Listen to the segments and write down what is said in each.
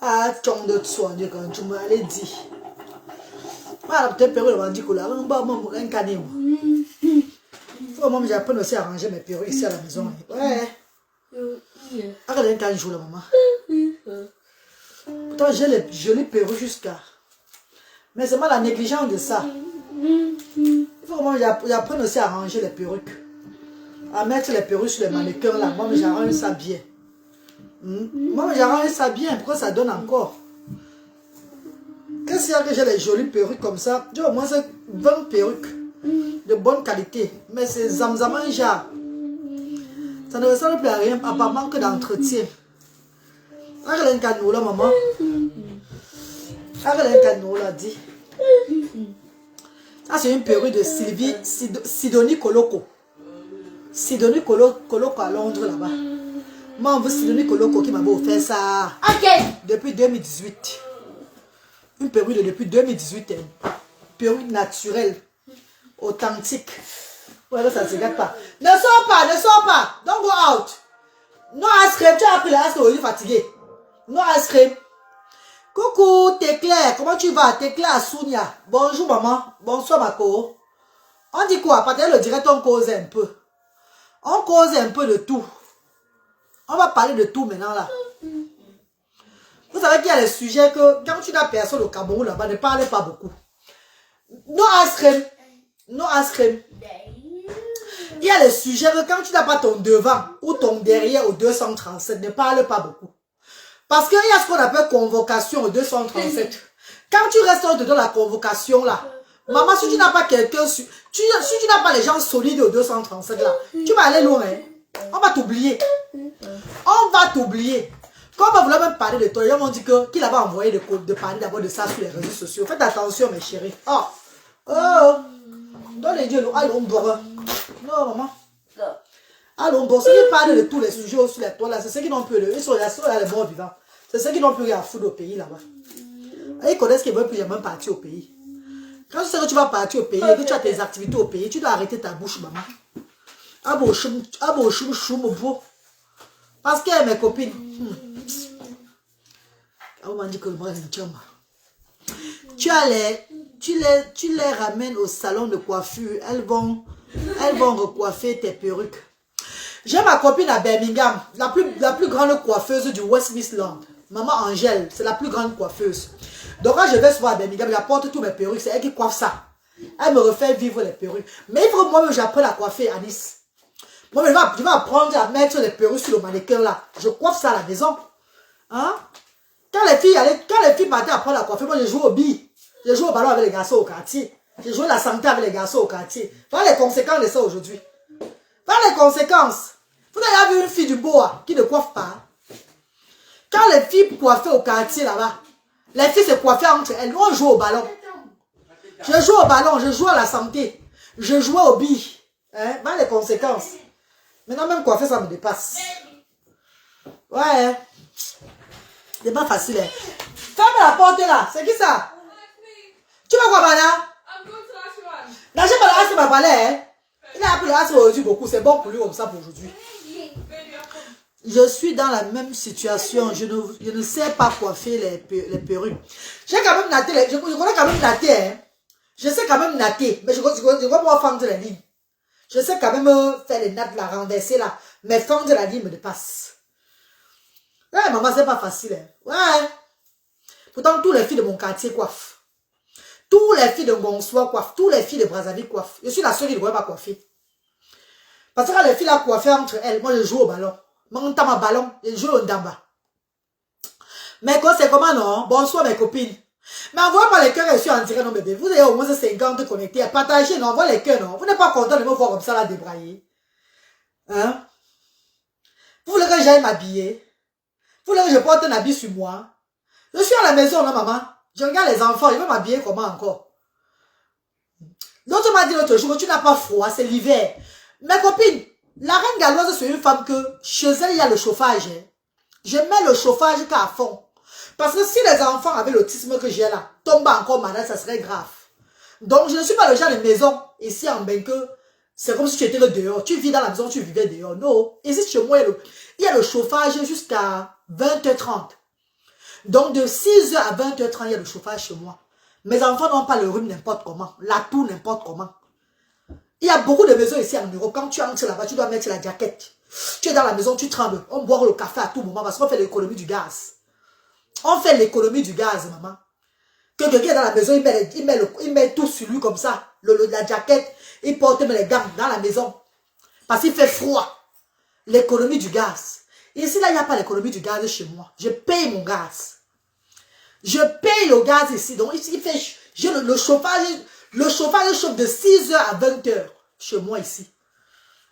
Ah, ton de soi, Dieu, quand tu m'as dit. Ah, peut-être perruque, on dit que là, on va un canet. Faut que j'apprenne aussi à ranger mes perruques ici à la maison. Ouais. Ah, regarde un canet jour, la maman. Pourtant, j'ai les jolies perruques jusqu'à. Mais c'est moi la négligence de ça. Il faut que j'apprenne aussi à ranger les perruques. À mettre les perruques sur les mannequins là. Moi, j'arrange ça bien. Moi, j'arrange ça bien. Pourquoi ça donne encore? Qu'est-ce qu'il y a que j'ai les jolies perruques comme ça? J'ai au moins 20 perruques de bonne qualité. Mais c'est zamzamanja. Ça ne ressemble plus à rien, à part manque d'entretien. Regarde un canot là, maman. Regarde un canot là, dit. Ça, c'est une perruque de Sylvie Sidonie Koloko. Sidonie Koloko à Londres là-bas. Moi, on veut Sidonie Koloko qui m'avait offert ça. Ok. Depuis 2018. Une perruque depuis 2018. Perruque naturelle. Authentique. Ouais, là, ça ne se gâte pas. Ne sors pas, ne sors pas. Don't go out. No ice cream. Tu as pris la ice cream, fatigué. No ice cream. Coucou, t'es Claire. Comment tu vas? T'es Claire Sounia. Bonjour, maman. Bonsoir, ma co. On dit quoi? Après le direct, on cause un peu. On cause un peu de tout. On va parler de tout maintenant, là. Vous savez qu'il y a des sujets que, quand tu n'as personne au Cameroun, là-bas, ne parlez pas beaucoup. No ice cream. No ice cream. Il y a des sujets que quand tu n'as pas ton devant ou ton derrière au 237, ne parle pas beaucoup. Parce qu'il y a ce qu'on appelle convocation au 237. Quand tu restes dans la convocation là, maman, si tu n'as pas quelqu'un, si tu n'as pas les gens solides au 237 là, tu vas aller loin. Hein? On va t'oublier. On va t'oublier. Quand on va vouloir même parler de toi, ils m'ont dit qu'il avait envoyé de parler d'abord de ça sur les réseaux sociaux. Faites attention, mes chéris. Oh, oh, dans les dieux, allons boire. Non, maman. Allons boire. Ceux qui parlent de tous les sujets sur les toits là, c'est ceux qui n'ont plus ils sont là, les morts vivants. C'est ceux qui n'ont plus rien à foutre au pays là-bas. Ils connaissent qu'ils ne veulent plus jamais partir au pays. Quand tu sais que tu vas partir au pays et que tu as tes activités au pays, tu dois arrêter ta bouche, maman. Parce que mes copines, tu les ramènes au salon de coiffure, elles vont recoiffer tes perruques. J'ai ma copine à Birmingham, la plus grande coiffeuse du West Midlands. Maman Angèle, c'est la plus grande coiffeuse. Donc quand je vais souvent à Birmingham, j'apporte tous mes perruques, c'est elle qui coiffe ça. Elle me refait vivre les perruques. Mais il faut que moi-même j'apprenne à coiffer à Nice. Moi, je vais apprendre à mettre les perruques sur le mannequin là. Je coiffe ça à la maison. Hein? Quand les filles partaient apprendre à coiffer, moi je joue au billes. Je joue au ballon avec les garçons au quartier. Je joue la santé avec les garçons au quartier. Voilà les conséquences de ça aujourd'hui. Voilà les conséquences. Vous avez vu une fille du bois qui ne coiffe pas. Quand les filles coiffaient au quartier là-bas, les filles se coiffaient entre elles. Nous, on joue au ballon. Je joue au ballon, je joue à la santé. Je joue au billes. Hein? Voilà les conséquences. Maintenant, même coiffer, ça me dépasse. Ouais. C'est pas facile. Hein. Ferme la porte là. C'est qui ça? Tu vas quoi, Bana? Là, j'ai pas le ma balai. Hein. Il a appris le hasard aujourd'hui beaucoup. C'est bon pour lui comme ça pour aujourd'hui. Je suis dans la même situation. Je ne sais pas coiffer les perruques. J'ai quand même naté. Je connais quand même naté. Hein. Je sais quand même natter. Mais je vois moi fendre les lignes. Je sais quand même faire les nattes, la renverser là. Mais fendre la ligne me dépasse. Ouais, maman, c'est pas facile. Hein. Ouais. Pourtant, tous les filles de mon quartier coiffent. Tous les filles de Gonsoir coiffent. Tous les filles de Brazzaville coiffent. Je suis la seule qui ne pourrait pas coiffer. Parce que quand les filles là coiffent entre elles, moi je joue au ballon. Moi, on tape un ballon, je joue au damba. Mais quoi, c'est comment non? Bonsoir mes copines. Mais envoyez-moi les cœurs, je suis en direct, non bébé. Vous avez au moins 50 connectés. Partagez, non, envoyez les cœurs, non. Vous n'êtes pas content de me voir comme ça là débrailler. Hein? Vous voulez que j'aille m'habiller? Vous voulez que je porte un habit sur moi? Je suis à la maison, non maman. Je regarde les enfants, je vais m'habiller comment encore? L'autre m'a dit l'autre jour que tu n'as pas froid, c'est l'hiver. Mes copines, la reine galloise, c'est une femme que chez elle, il y a le chauffage. Hein. Je mets le chauffage qu'à fond. Parce que si les enfants avaient l'autisme que j'ai là, tombent encore malade, ça serait grave. Donc, je ne suis pas le genre de maison ici en Benque. C'est comme si tu étais dehors. Tu vis dans la maison, tu vivais dehors. Non. Ici, chez moi, il y a le chauffage jusqu'à 20h30. Donc, de 6h à 20h30, il y a le chauffage chez moi. Mes enfants n'ont pas le rhume n'importe comment. La toux n'importe comment. Il y a beaucoup de maisons ici en Europe. Quand tu entres là-bas, tu dois mettre la jaquette. Tu es dans la maison, tu trembles. On boit le café à tout moment parce qu'on fait l'économie du gaz. On fait l'économie du gaz, maman. Que quelqu'un est dans la maison, il met tout sur lui comme ça. La jaquette, il porte même les gants dans la maison. Parce qu'il fait froid. L'économie du gaz. Ici, là, il n'y a pas l'économie du gaz chez moi. Je paye mon gaz. Je paye le gaz ici. Donc, ici, il fait... J'ai le chauffage. Le chauffage chauffe de 6h à 20h chez moi ici.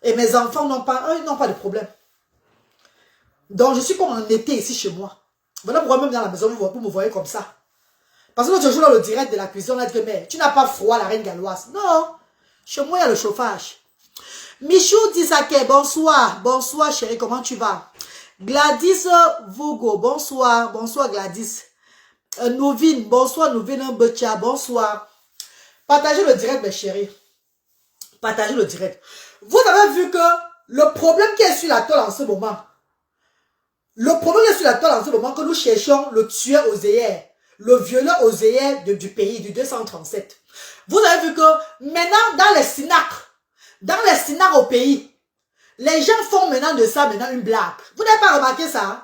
Et mes enfants n'ont pas de problème. Donc, je suis comme en été ici chez moi. Voilà pourquoi même dans la maison, vous me voyez comme ça. Parce que l'autre jour, dans le direct de la cuisine, on a dit que, mais tu n'as pas froid, la reine galloise. Non. Chez moi, il y a le chauffage. Michou Disake, bonsoir. Bonsoir, chérie, comment tu vas? Gladys Vogo, bonsoir. Bonsoir, Gladys. Nouvine, bonsoir, Nouvine Betia, bonsoir. Partagez le direct, mes chéris. Partagez le direct. Vous avez vu que le problème qui est sur la toile en ce moment, que nous cherchons le tueur oséière, le violeur oséière du pays, du 237. Vous avez vu que maintenant, dans les Sinac au pays, les gens font maintenant de ça une blague. Vous n'avez pas remarqué ça? Hein?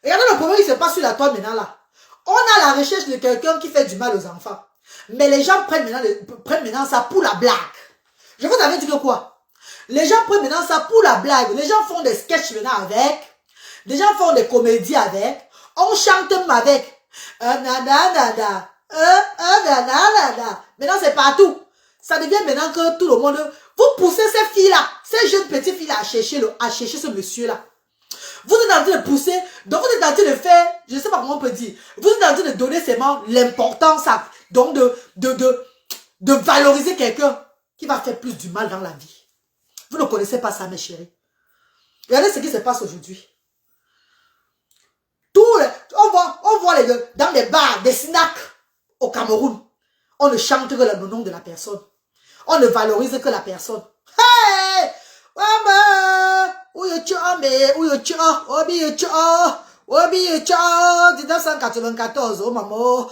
Regardez le problème qui se passe sur la toile maintenant là. On a la recherche de quelqu'un qui fait du mal aux enfants. Mais les gens prennent maintenant ça pour la blague. Je vous avais dit que quoi? Les gens prennent maintenant ça pour la blague. Les gens font des sketchs maintenant avec. Les gens font des comédies avec. On chante même avec. Maintenant c'est partout. Ça devient maintenant que tout le monde... Vous poussez ces filles-là, ces jeunes petites filles-là à chercher ce monsieur-là. Vous êtes en train de pousser, donc vous êtes en train de faire, je ne sais pas comment on peut dire, vous êtes en train de donner seulement l'importance, donc de valoriser quelqu'un qui va faire plus du mal dans la vie. Vous ne connaissez pas ça, mes chéris. Regardez ce qui se passe aujourd'hui. On voit dans les bars, des snacks au Cameroun. On ne chante que le nom de la personne. On ne valorise que la personne. Hey! Où est 1994, oh maman,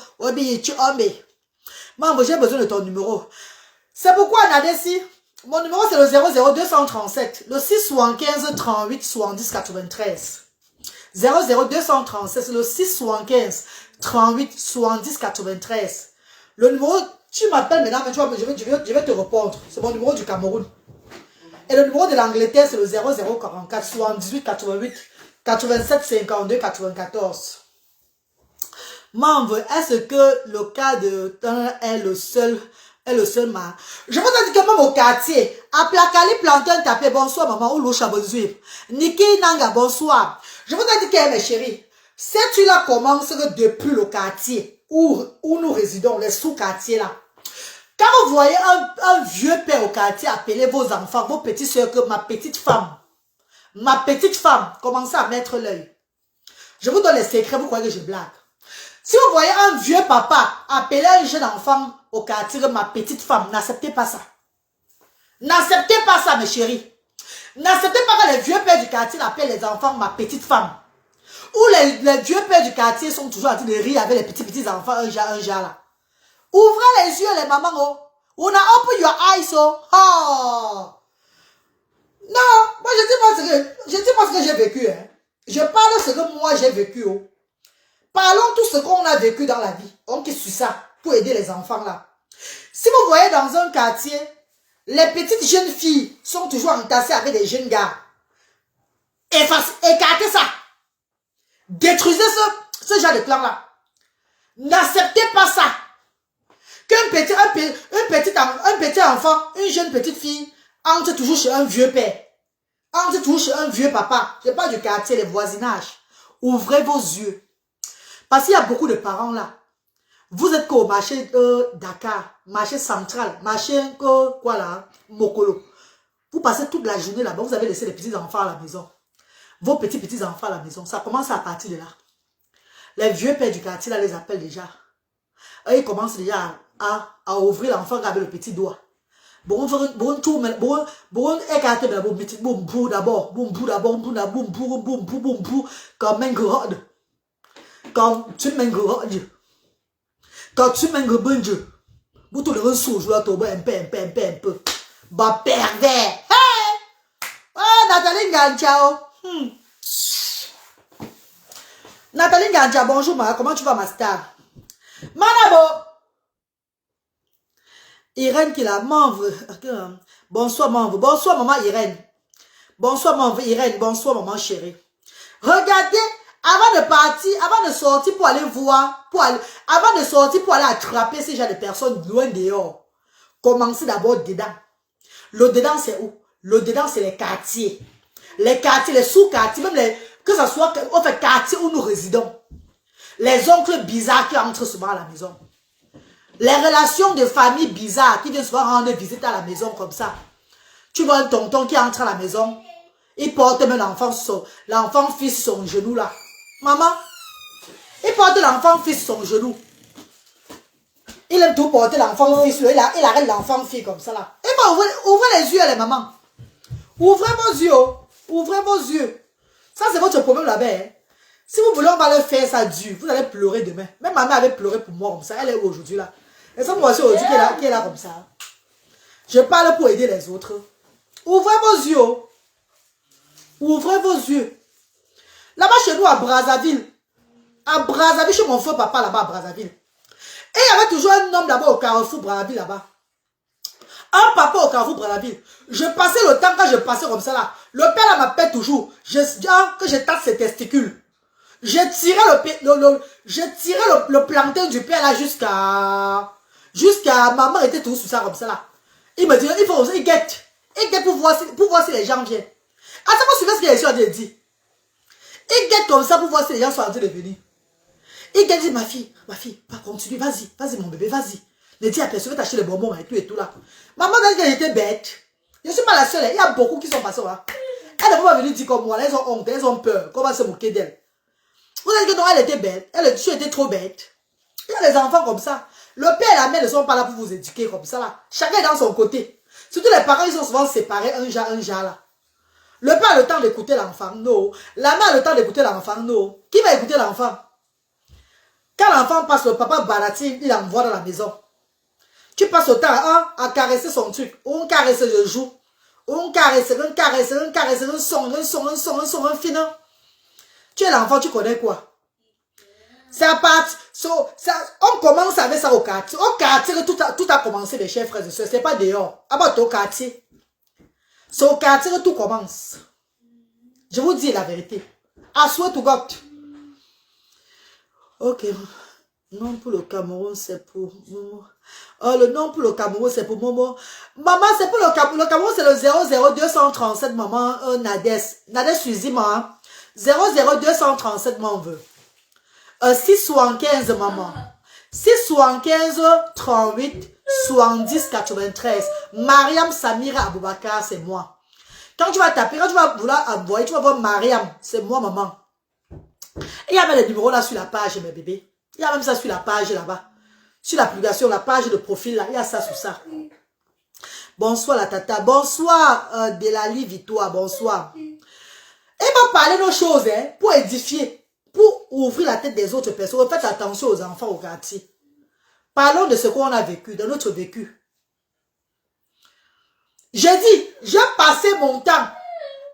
maman, j'ai besoin de ton numéro. C'est pourquoi Nadessi, mon numéro c'est le 00237, le 675 38 70 93. 00237, le 675 38 70 93. Le numéro, tu m'appelles maintenant, mais je vais te répondre. C'est mon numéro du Cameroun. Et le numéro de l'Angleterre, c'est le 0044 78 88 87 52 94. Membre, est-ce que le cas de est le seul mal? Je vous ai dit que même au quartier, à Placali Plantain tapé, bonsoir maman, ou l'Oucha Bonzuib. Niki Nanga, bonsoir. Je vous ai dit que mes chéris, cette tu-là commence depuis le quartier où nous résidons, les sous-quartiers là. Quand vous voyez un vieux père au quartier appeler vos enfants, vos petits soeurs, que ma petite femme, commencez à mettre l'œil. Je vous donne les secrets, vous croyez que je blague. Si vous voyez un vieux papa appeler un jeune enfant au quartier, ma petite femme, n'acceptez pas ça. N'acceptez pas ça, mes chéris. N'acceptez pas que les vieux pères du quartier appellent les enfants ma petite femme. Ou les vieux pères du quartier sont toujours en train de rire avec les petits enfants, un jar là. Ouvrez les yeux, les mamans, oh. Una open your eyes, oh. Oh. Non, moi je dis pas ce que j'ai vécu, hein. Je parle de ce que moi j'ai vécu, oh. Parlons tout ce qu'on a vécu dans la vie. On qui suit ça pour aider les enfants là. Si vous voyez dans un quartier, les petites jeunes filles sont toujours entassées avec des jeunes gars. Écartez ça. Détruisez ce genre de clan là. N'acceptez pas ça. Qu'un petit enfant, une jeune petite fille, entre toujours chez un vieux père. Entre toujours chez un vieux papa. Je parle du quartier, les voisinages. Ouvrez vos yeux. Parce qu'il y a beaucoup de parents là. Vous êtes qu'au marché Dakar, marché central, marché quoi là, Mokolo. Vous passez toute la journée là-bas, vous avez laissé les petits enfants à la maison. Vos petits enfants à la maison. Ça commence à partir de là. Les vieux pères du quartier là les appellent déjà. Et ils commencent déjà à ouvrir l'enfant avec le petit doigt. Bon, écarter d'abord, boum, d'abord, comme un grode. Quand tu m'engueules, quand tu m'engueules, vous tous les ressources, je dois un peu. Bah, pervers. Hey! Oh, Nathalie Ganchao. Nathalie Ganchao, bonjour, comment tu vas, ma star? Manabo. Irène qui la m'enve. Bonsoir, m'enve. Bonsoir, maman Irène. Bonsoir, m'enve Irène. Bonsoir, maman chérie. Regardez, avant de partir, avant de sortir pour aller voir, avant de sortir pour aller attraper ces gens de personnes loin dehors, commencez d'abord dedans. Le dedans, c'est où? Le dedans, c'est les quartiers. Les quartiers, les sous-quartiers, même les, que ce soit, en fait, quartiers où nous résidons. Les oncles bizarres qui entrent souvent à la maison. Les relations de famille bizarres qui viennent souvent rendre visite à la maison comme ça. Tu vois un tonton qui entre à la maison, il porte même l'enfant fils sur son genou là. Maman, il porte l'enfant fils sur son genou. Il aime tout porter l'enfant fils, il arrête l'enfant fille comme ça là. Et ben ouvrez les yeux les mamans. Ouvrez vos yeux, ouvrez vos yeux. Ça c'est votre problème là-bas. Hein. Si vous voulez, on va le faire ça dur. Vous allez pleurer demain. Même ma mère avait pleuré pour moi comme ça. Elle est où aujourd'hui là? Et ça, moi aussi aujourd'hui qui est là comme ça. Je parle pour aider les autres. Ouvrez vos yeux. Ouvrez vos yeux. Là-bas chez nous à Brazzaville. À Brazzaville, chez mon frère papa là-bas à Brazzaville. Et il y avait toujours un homme là-bas au Carrefour Brazzaville là-bas. Un papa au Carrefour Brazzaville. Je passais le temps quand je passais comme ça là. Le père là m'appelle toujours. Je dis que je tape ses testicules. J'ai tiré le plantain du père là jusqu'à maman était tout sur ça comme ça là. Il me dit, il guette. Il guette pour voir si les gens viennent. À ça, vous suivez ce qu'il a dit. Il guette comme ça pour voir si les gens sont en train de venir. Il guette, dit, ma fille, va continuer, vas-y mon bébé, vas-y. Ne dis à personne, t'acheter les bonbons et tout là. Maman dit qu'elle était bête. Je ne suis pas la seule, il y a beaucoup qui sont passés là. Elle ne peut pas venir dire comme moi, elles ont honte, elles ont peur, qu'on va se moquer d'elle. Vous avez dit que non, elle était bête, elle était trop bête. Il y a des enfants comme ça. Le père et la mère ne sont pas là pour vous éduquer comme ça là. Chacun est dans son côté. Surtout les parents, ils sont souvent séparés, un genre là. Le père a le temps d'écouter l'enfant, non. La mère a le temps d'écouter l'enfant, non. Qui va écouter l'enfant? Quand l'enfant passe, le papa baratine, il l'envoie dans la maison. Tu passes le temps à caresser son truc. Ou on caresse le joue. Ou on caresse, un son, un finon. Tu es l'enfant, tu connais quoi? C'est à partir. On commence avec ça au quartier. Au quartier, tout a commencé, les chers frères et sœurs. C'est pas dehors. À part au quartier. C'est au quartier que tout commence. Je vous dis la vérité. I swear to God. Ok. Non pour le Cameroun, c'est pour Momo. Oh, le nom pour le Cameroun, c'est pour Momo. Maman, c'est pour le Cameroun. Le Cameroun, c'est le 00237, maman. Nadès. Nadès Suzy, maman. 00237, maman, on veut. 675, maman. 675, 38, 70, 93. Mariam Samira Aboubakar, c'est moi. Quand tu vas taper, quand tu vas vouloir envoyer, tu vas voir Mariam, c'est moi, maman. Et il y avait les numéros là sur la page, mes bébés. Il y a même ça sur la page là-bas. Sur l'application, la page de profil là, il y a ça sur ça. Bonsoir la tata. Bonsoir Delali Victoire, bonsoir. Et va parler nos choses, hein, pour édifier, pour ouvrir la tête des autres personnes. Faites attention aux enfants au quartier. Parlons de ce qu'on a vécu, de notre vécu. J'ai dit, j'ai passé mon temps,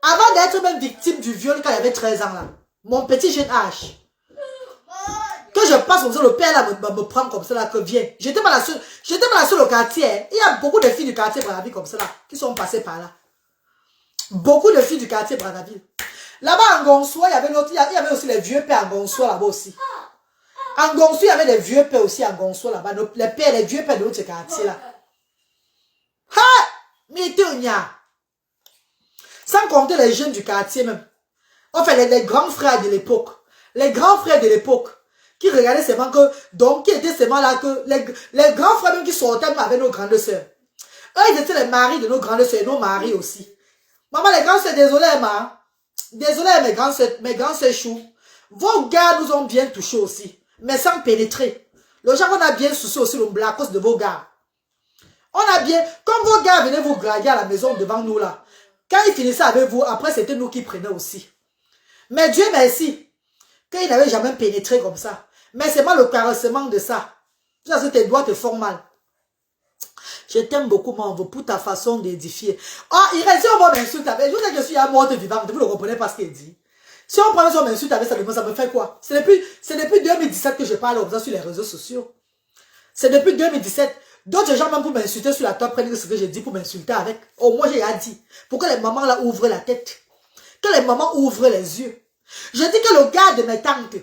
avant d'être même victime du viol quand j'avais 13 ans là. Mon petit jeune âge. Que je passe comme ça, le père là me prend comme ça là, que viens. J'étais pas la seule au quartier. Hein. Il y a beaucoup de filles du quartier Brazzaville comme ça là, qui sont passées par là. Beaucoup de filles du quartier Brazzaville. Là-bas en Gonsois, il y avait aussi les vieux pères en Gonsois là-bas aussi. En Gonsois, il y avait les vieux pères aussi en Gonsois là-bas. Les vieux pères de l'autre quartier là. Ha! Mais sans compter les jeunes du quartier même. Enfin, les grands frères de l'époque. Les grands frères de l'époque. Qui regardaient seulement que, donc, qui étaient seulement là que, les grands frères même qui sortaient même avec nos grandes sœurs. Eux, ils étaient les maris de nos grandes sœurs et nos maris aussi. Maman, les grandes sœurs, désolé, ma. Désolé, mes grandes sœurs chou. Vos gars nous ont bien touchés aussi. Mais sans pénétrer. Le genre, on a bien soucié aussi le à cause de vos gars. On a bien, comme vos gars venaient vous draguer à la maison devant nous là. Quand ils finissaient avec vous, après c'était nous qui prenaient aussi. Mais Dieu merci. qu'il n'avait jamais pénétré comme ça. Mais c'est pas le caressement de ça. Parce que tes doigts te font mal. Je t'aime beaucoup, Manvo, pour ta façon d'édifier. Ah, il reste, si on va m'insulter avec, je vous dis que je suis à mort vivante, vous ne comprenez pas ce qu'il dit. Si on prend son insulte avec ça me fait quoi? C'est depuis 2017 que je parle comme ça sur les réseaux sociaux. C'est depuis 2017. D'autres gens, même pour m'insulter sur la table, prennent ce que j'ai dit pour m'insulter avec. Oh, moi, j'ai dit. Pour que les mamans là ouvrent la tête. Que les mamans ouvrent les yeux. Je dis que le gars de mes tantes,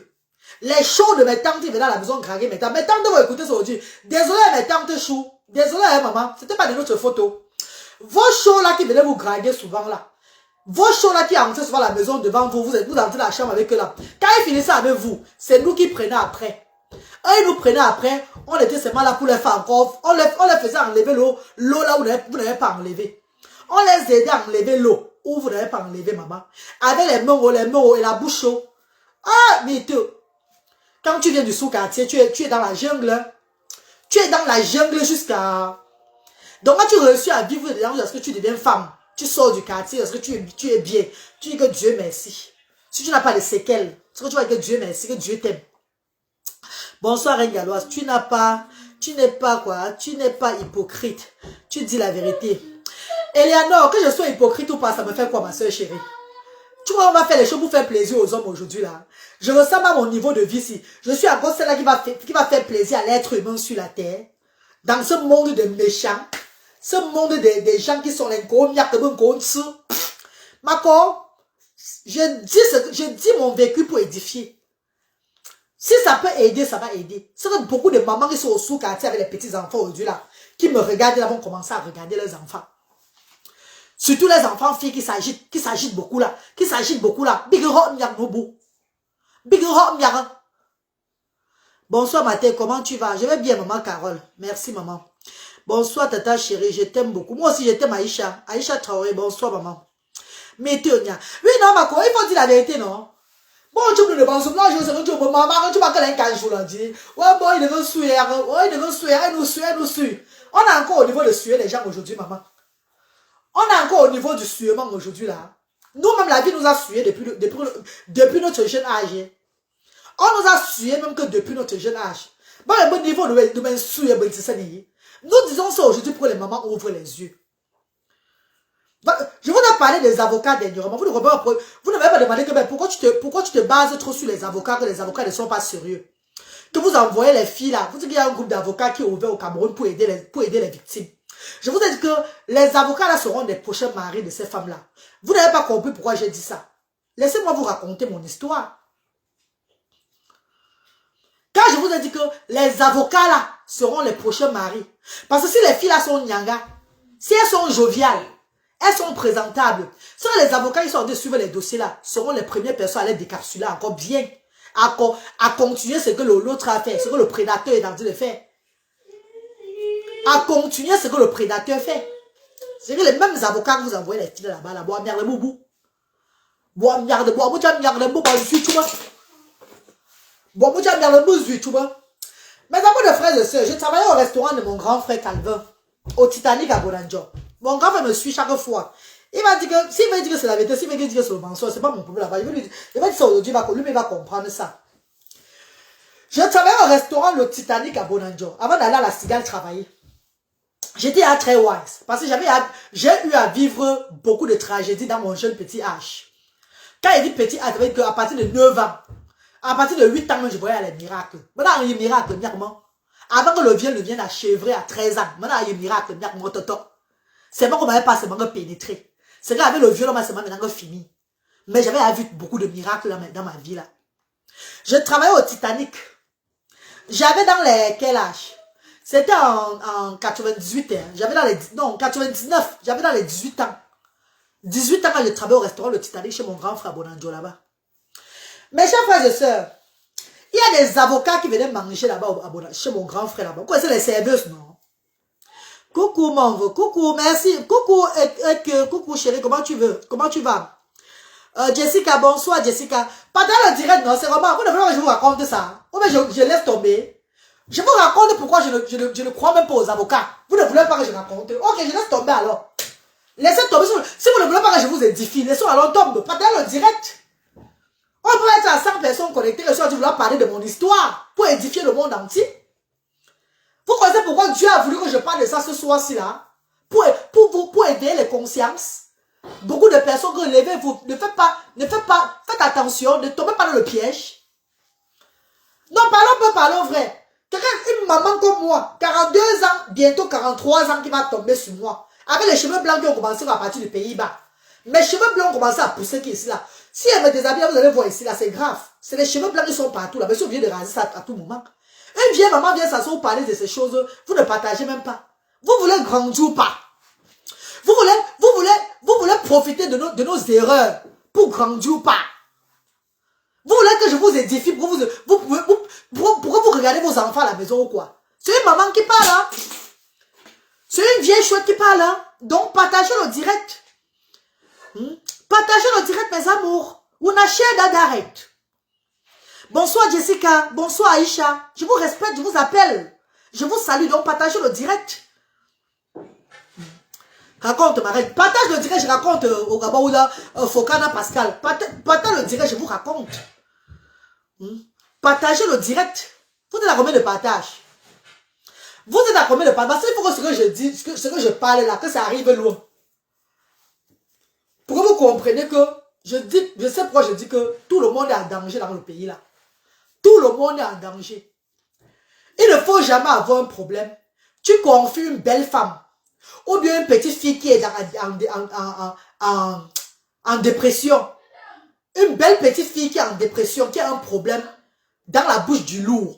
les shows de mes tantes, ils venaient à la maison draguer mes tantes. Mes tantes vont écouter ça aujourd'hui. Désolé, mes tantes chou. Désolé, maman. C'était pas de notre photo. Vos shows là qui venaient vous draguer souvent là. Vos shows là qui entraient souvent à la maison devant vous. Vous entrez dans la chambre avec eux là. Quand ils finissaient avec vous, c'est nous qui prenaient après. Eux, ils nous prenaient après. On était seulement là pour les faire encore. On les faisait enlever l'eau là où vous n'avez pas enlevé. On les aidait à enlever l'eau où vous n'avez pas enlevé, maman. Avec les mains hauts et la bouche haute. Ah, mais quand tu viens du sous-quartier, tu es dans la jungle. Tu es dans la jungle jusqu'à... Donc, quand tu réussis à vivre dedans, est-ce que tu deviens femme? Tu sors du quartier, est-ce que tu es bien? Tu dis que Dieu merci. Si tu n'as pas de séquelles, est-ce que tu vois que Dieu merci, que Dieu t'aime? Bonsoir, Reine Galloise. Tu n'es pas hypocrite. Tu dis la vérité. Eleanor, que je sois hypocrite ou pas, ça me fait quoi, ma soeur chérie? Tu vois, on va faire les choses pour faire plaisir aux hommes aujourd'hui, là. Je ressens à mon niveau de vie ici. Je suis encore celle-là qui va faire plaisir à l'être humain sur la terre. Dans ce monde de méchants. Ce monde des gens qui sont les gros Mako, je dis mon vécu pour édifier. Si ça peut aider, ça va aider. C'est que beaucoup de mamans qui sont au sous-quartier avec les petits-enfants aujourd'hui, là, qui me regardent, là, vont commencer à regarder leurs enfants. Surtout les enfants filles qui s'agitent beaucoup là. Big Rock Nyanobu. Big Rock Nyanobu. Bonsoir Mathé, comment tu vas? Je vais bien maman Carole. Merci maman. Bonsoir tata chérie, je t'aime beaucoup. Moi aussi je t'aime Aïcha. Aïcha Traoré, bonsoir maman. Mais tu oui non Mako, il faut dire la vérité non? Bon tu me le penses, non je sais que tu me maman, tu m'as qu'à l'encager là dit. Ouais bon il devait suer, nous suer. On est encore au niveau de suer les gens aujourd'hui maman. On est encore au niveau du suement aujourd'hui là. Nous-mêmes, la vie nous a sué depuis notre jeune âge. On nous a sué même que depuis notre jeune âge. Bon, le bon niveau de suer, nous disons ça aujourd'hui pour que les mamans ouvrent les yeux. Je vous ai parlé des avocats dernièrement. Vous ne m'avez pas demandé que, pourquoi tu te bases trop sur les avocats, que les avocats ne sont pas sérieux. Que vous envoyez les filles là. Vous dites qu'il y a un groupe d'avocats qui est ouvert au Cameroun pour aider les victimes. Je vous ai dit que les avocats là seront des prochains maris de ces femmes-là. Vous n'avez pas compris pourquoi j'ai dit ça. Laissez-moi vous raconter mon histoire. Quand je vous ai dit que les avocats là seront les prochains maris. Parce que si les filles là sont nyanga, si elles sont joviales, elles sont présentables, si les avocats qui sont en train de suivre les dossiers là seront les premières personnes à les décapsuler encore bien. À continuer ce que l'autre a fait, ce que le prédateur est en train de faire. À continuer ce que le prédateur fait. C'est que les mêmes avocats que vous envoyez les filles là-bas, bois merde boubou. Bois merde boubou, tu as merde boubou, je suis tout bas. Bois tu as merde boubou, je suis tout bas. Mes amis de frères et sœurs, je travaillais au restaurant de mon grand frère Calvin, au Titanic à Bonanjo. Mon grand frère me suit chaque fois. Il m'a dit que, s'il veut dire que c'est la vérité, s'il veut dire que c'est le mensonge, c'est pas mon problème là-bas. Il va dire ça aujourd'hui, lui, il va comprendre ça. Je travaillais au restaurant le Titanic à Bonanjo, avant d'aller à la Cigale travailler. J'étais à très wise parce que j'ai eu à vivre beaucoup de tragédies dans mon jeune petit âge. Quand il dit petit âge, ça veut dire qu'à partir de 9 ans, à partir de 8 ans, je voyais les miracles. Maintenant, il y a des miracles, avant que le vieux ne vienne à chevrer à 13 ans, maintenant, il y a des miracles, c'est pas qu'on m'avait pas seulement pénétré. C'est qu'avec le vieux, on m'a seulement fini. Mais j'avais vu beaucoup de miracles dans ma vie là. Je travaillais au Titanic. J'avais dans quel âge? C'était en 98, hein. J'avais dans les... Non, 99, j'avais dans les 18 ans. 18 ans quand je travaillais au restaurant Le Titanic chez mon grand frère Bonanjo là-bas. Mes chers frères et sœurs, il y a des avocats qui venaient manger là-bas chez mon grand frère là-bas. Vous connaissez les serveuses, non? Coucou, Manvo, coucou, merci. Coucou, chérie, comment tu vas? Jessica, bonsoir, Jessica. Pendant le direct, non, c'est vraiment... Vous ne voulez pas que je vous raconte ça? Ou bien je laisse tomber. Je vous raconte pourquoi je ne crois même pas aux avocats. Vous ne voulez pas que je raconte. Ok, je laisse tomber alors. Laissez tomber. Si vous ne voulez pas que je vous édifie, laissez alors tomber. Pas dans le direct. On peut être à 100 personnes connectées et soit tu vouloir parler de mon histoire pour édifier le monde entier. Vous connaissez pourquoi Dieu a voulu que je parle de ça ce soir-ci là? Pour aider les consciences. Beaucoup de personnes que levez-vous, faites attention, ne tombez pas dans le piège. Non, parlons vrai. Une maman comme moi, 42 ans, bientôt 43 ans, qui va tomber sur moi. Avec les cheveux blancs qui ont commencé à partir du Pays-Bas. Mes cheveux blancs ont commencé à pousser qui ici là. Si elle me déshabille, vous allez voir ici là, c'est grave. C'est les cheveux blancs qui sont partout là. Mais si vous venez de raser ça à tout moment. Une vieille maman vient s'asseoir, parler de ces choses, vous ne partagez même pas. Vous voulez grandir ou pas? Vous voulez profiter de nos erreurs pour grandir ou pas? Vous voulez que je vous édifie pour vous regardez vos enfants à la maison ou quoi? C'est une maman qui parle, hein? C'est une vieille chouette qui parle, hein? Donc partagez le direct. Partagez le direct, mes amours. Una share that direct. Bonsoir Jessica, bonsoir Aïcha. Je vous respecte, je vous appelle. Je vous salue, donc partagez le direct. Raconte ma reine. Partage le direct, je raconte au Gabon ou là, Fokana Pascal. Partage le direct, je vous raconte. Partagez le direct. Vous êtes à combien de partage? Vous êtes à combien de partage? Parce qu'il faut que ce que je dis, ce que je parle là, que ça arrive loin. Pour que vous compreniez que, je sais pourquoi je dis que tout le monde est en danger dans le pays là. Tout le monde est en danger. Il ne faut jamais avoir un problème. Tu confies une belle femme. Ou bien une petite fille qui est en dépression. Une belle petite fille qui est en dépression, qui a un problème dans la bouche du lourd.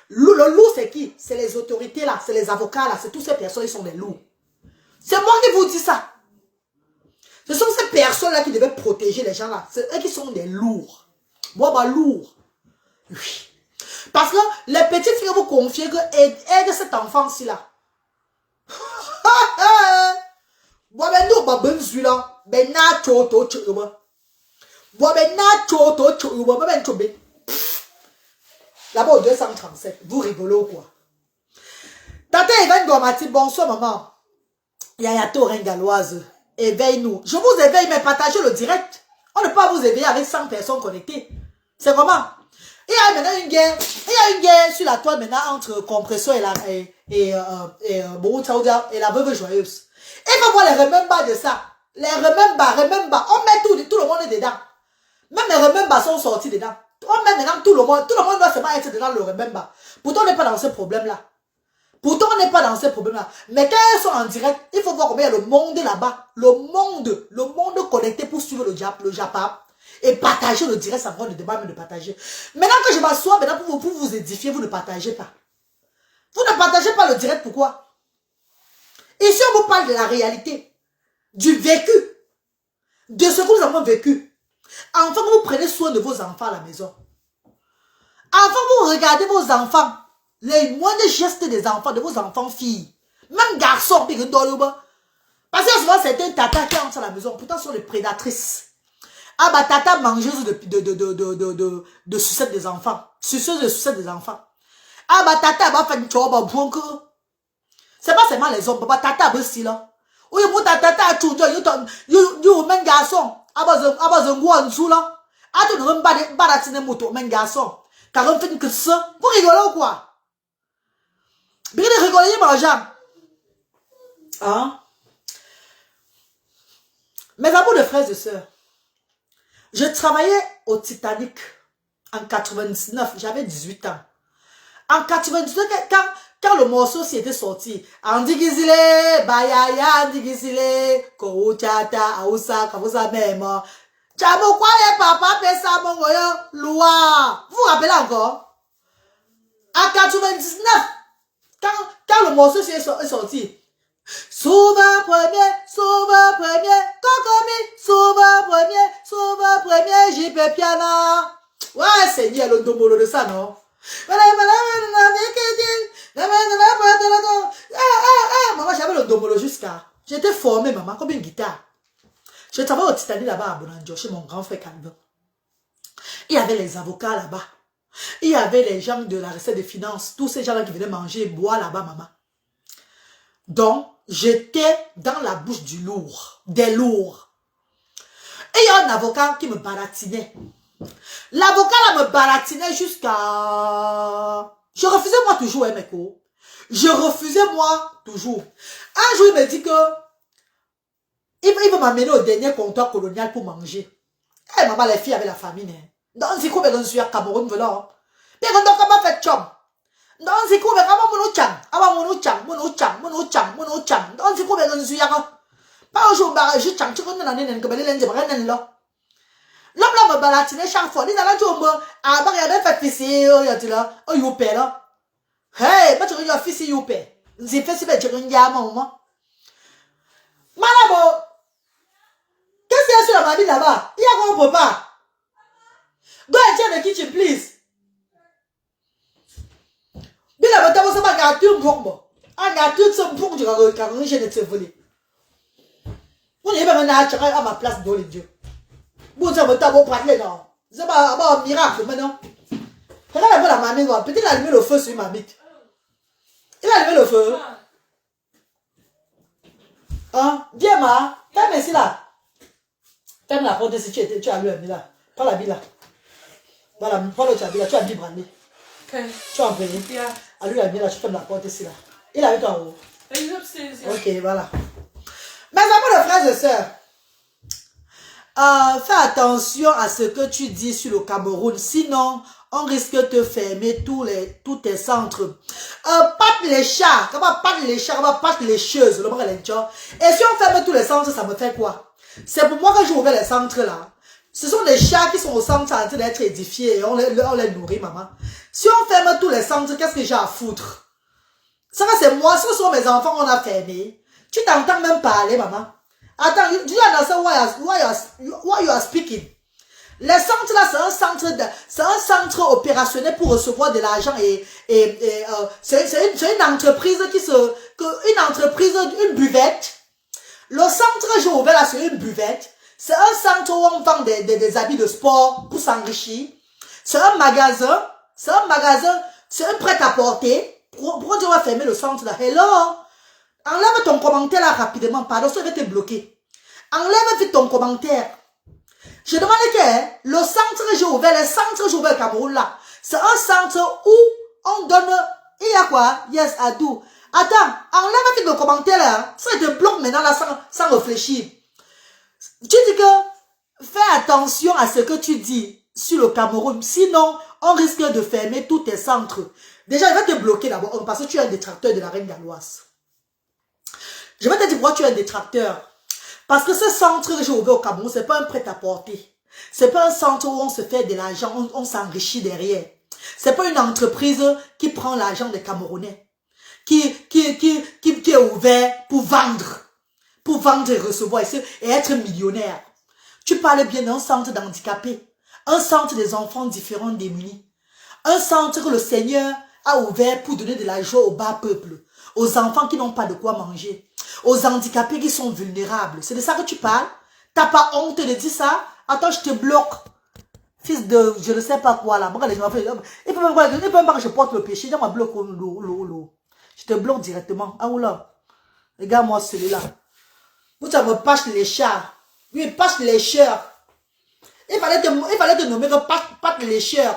Le lourd, c'est qui? C'est les autorités là, c'est les avocats là, c'est toutes ces personnes qui sont des lourds. C'est moi qui vous dis ça. Ce sont ces personnes-là qui devaient protéger les gens là. C'est eux qui sont des lourds. Moi, bah, lourd. Oui. Parce que les petites filles vous confiez que aide cet enfant-ci là. Moi, ben nous, bah, ben celui-là. Ben na choto choto. Moi, ben na choto choto. Moi, ben choto. Là-bas, au 237. Vous rigolez ou quoi? Tata Even Gomati, bonsoir maman. Yayato Rengaloise. Éveille-nous. Je vous éveille, mais partagez le direct. On ne peut pas vous éveiller avec 100 personnes connectées. C'est comment? Il y a maintenant une guerre. Il y a une guerre sur la toile maintenant entre Compresseur et la veuve joyeuse. Et va voir les remembers de ça. Les remembers. On met tout le monde est dedans. Même les remembers sont sortis dedans. On met maintenant tout le monde doit seulement être dedans le remember. Pourtant, on n'est pas dans ce problème-là. Mais quand elles sont en direct, il faut voir combien il y a le monde là-bas. Le monde connecté pour suivre le Japon. Et partager le direct, ça me rend le débat, mais de partager. Maintenant que je m'assois, pour vous édifier, vous ne partagez pas. Vous ne partagez pas le direct, pourquoi? Ici, on vous parle de la réalité, du vécu, de ce que nous avons vécu. Enfin, vous prenez soin de vos enfants à la maison. Enfin, vous regardez vos enfants, les moindres gestes des enfants, de vos enfants filles, même garçons, parce que souvent, certains tatas qui entrent à la maison, pourtant, sont les prédatrices. Ah bah tata mangeuse de sucette des enfants. Suceuse de sucette des enfants. Ah bah tata va faire une chose bah bon que. C'est pas seulement les hommes, bah tata aussi là. Oui mon tata a tout yo même garçon. Ah bah zango en dessous là. Ah tu ne veux pas baratiner moto même garçon. Car on fait que ça. Vous rigolez ou quoi? Bien de rigoler mon gens. Hein? Mes amours de frères et sœurs. Je travaillais au Titanic en 99, j'avais 18 ans. En 99, quand le morceau s'y était sorti, Andigizile, Bayaya, Andigizile, Kouchata, Aoussa, Kavousa même. Tchamo quoi les papa, Pessa, Mongoyo, Loua. Vous vous rappelez encore? En 99, quand le morceau s'y est sorti, Souvent premier, Cocomi, souvent premier, j'y peux piano. Ouais, Seigneur, le domolo de ça, non? Maman, j'avais le domolo jusqu'à. J'étais formée, maman, comme une guitare. Je travaillais au Titanic là-bas à Bonanjo, chez mon grand frère Calvin. Il y avait les avocats là-bas. Il y avait les gens de la recette des finances, tous ces gens-là qui venaient manger et boire là-bas, maman. Donc, j'étais dans la bouche du lourd, des lourds. Et il y a un avocat qui me baratinait. L'avocat là me baratinait jusqu'à... Je refusais moi toujours, hein, mes cours. Je refusais moi toujours. Un jour, il me dit que il veut m'amener au dernier comptoir colonial pour manger. Eh, maman, les filles avec la famine. Hein. Dans ce coup, je suis à Cameroun, voilà. Bien, on doit comment faire chum. Dans ce coup, je comment mon chang. Avant mon chang, mon chang, mon chang, mon chang. Dans ce coup, je suis à... Pas un jour, je chang, tu connais la nene, que je l'ai dit, je là. L'homme là me balatinait chaque fois. Il allait dire, ah, bah, il y a des fait ici, il y a dit là, oh, you pay là. Hey, mais tu as fait ici, you pay. J'ai fait si tu as une gamme, maman. Malabo, qu'est-ce qu'il y a sur la mamie là-bas? Il y a quoi, papa? Go and check the kitchen, please. Bila bata bosa ba gâteau bombo. Un gâteau de son bon, tu vas regarder, je ne te voler. On est pas maintenant à ma place dans les dieux. Bon, ça me tape au parler, non. C'est pas un miracle maintenant. Regarde un peu la mamie, peut-être il a allumé le feu sur ma bite. Il a allumé le feu. Hein? Viens, ma. T'aimes ici là. T'aimes la porte si tu as allumé là. Prends la bille là. Voilà, prends le chabi là. Tu as dit brandy. Tu as employé. Allume la bille là, tu fermes la porte ici là. Il est en haut. Ok, voilà. Mes amis de frères et sœurs. Fais attention à ce que tu dis sur le Cameroun, sinon on risque de te fermer tous tes centres. Pas les chats, comment pas les chats, comment pas les choses, le et si on ferme tous les centres, ça me fait quoi? C'est pour moi que j'ai ouvert les centres là. Ce sont des chats qui sont au centre en train d'être édifiés et on les nourrit, maman. Si on ferme tous les centres, qu'est-ce que j'ai à foutre? Ça c'est moi, ce sont mes enfants qu'on a fermés. Tu t'entends même parler, maman. Attends, do you understand why you are speaking? Les centres là, c'est un centre opérationnel pour recevoir de l'argent et c'est une entreprise une buvette. Le centre que j'ai ouvert là, c'est une buvette. C'est un centre où on vend des habits de sport pour s'enrichir. C'est un magasin, c'est un prêt-à-porter. Pourquoi tu vas fermer le centre là? Hello? Enlève ton commentaire là rapidement, pardon, ça va te bloquer. Enlève vite ton commentaire. Je demande que le centre que j'ai ouvert, le centre que j'ai ouvert au Cameroun là, c'est un centre où on donne, il y a quoi? Yes, I do. Attends, enlève vite le commentaire là, ça te bloque maintenant là sans réfléchir. Tu dis que fais attention à ce que tu dis sur le Cameroun, sinon on risque de fermer tous tes centres. Déjà, il va te bloquer d'abord parce que tu es un détracteur de la reine galloise. Je vais te dire pourquoi tu es un détracteur. Parce que ce centre que j'ai ouvert au Cameroun, ce n'est pas un prêt-à-porter. Ce n'est pas un centre où on se fait de l'argent, on s'enrichit derrière. Ce n'est pas une entreprise qui prend l'argent des Camerounais. Qui est ouvert pour vendre et recevoir et être millionnaire. Tu parles bien d'un centre d'handicapés. Un centre des enfants différents démunis. Un centre que le Seigneur a ouvert pour donner de la joie au bas peuple. Aux enfants qui n'ont pas de quoi manger. Aux handicapés qui sont vulnérables. C'est de ça que tu parles? T'as pas honte de dire ça? Attends, je te bloque. Fils de, je ne sais pas quoi là. Il peut même pas que je porte le péché. Je me bloque. Je te bloque directement. Ah oula. Regarde-moi celui-là. Vous ça me passe les chats. Lui, il passe les chats. Il fallait te nommer que Pat lécheur.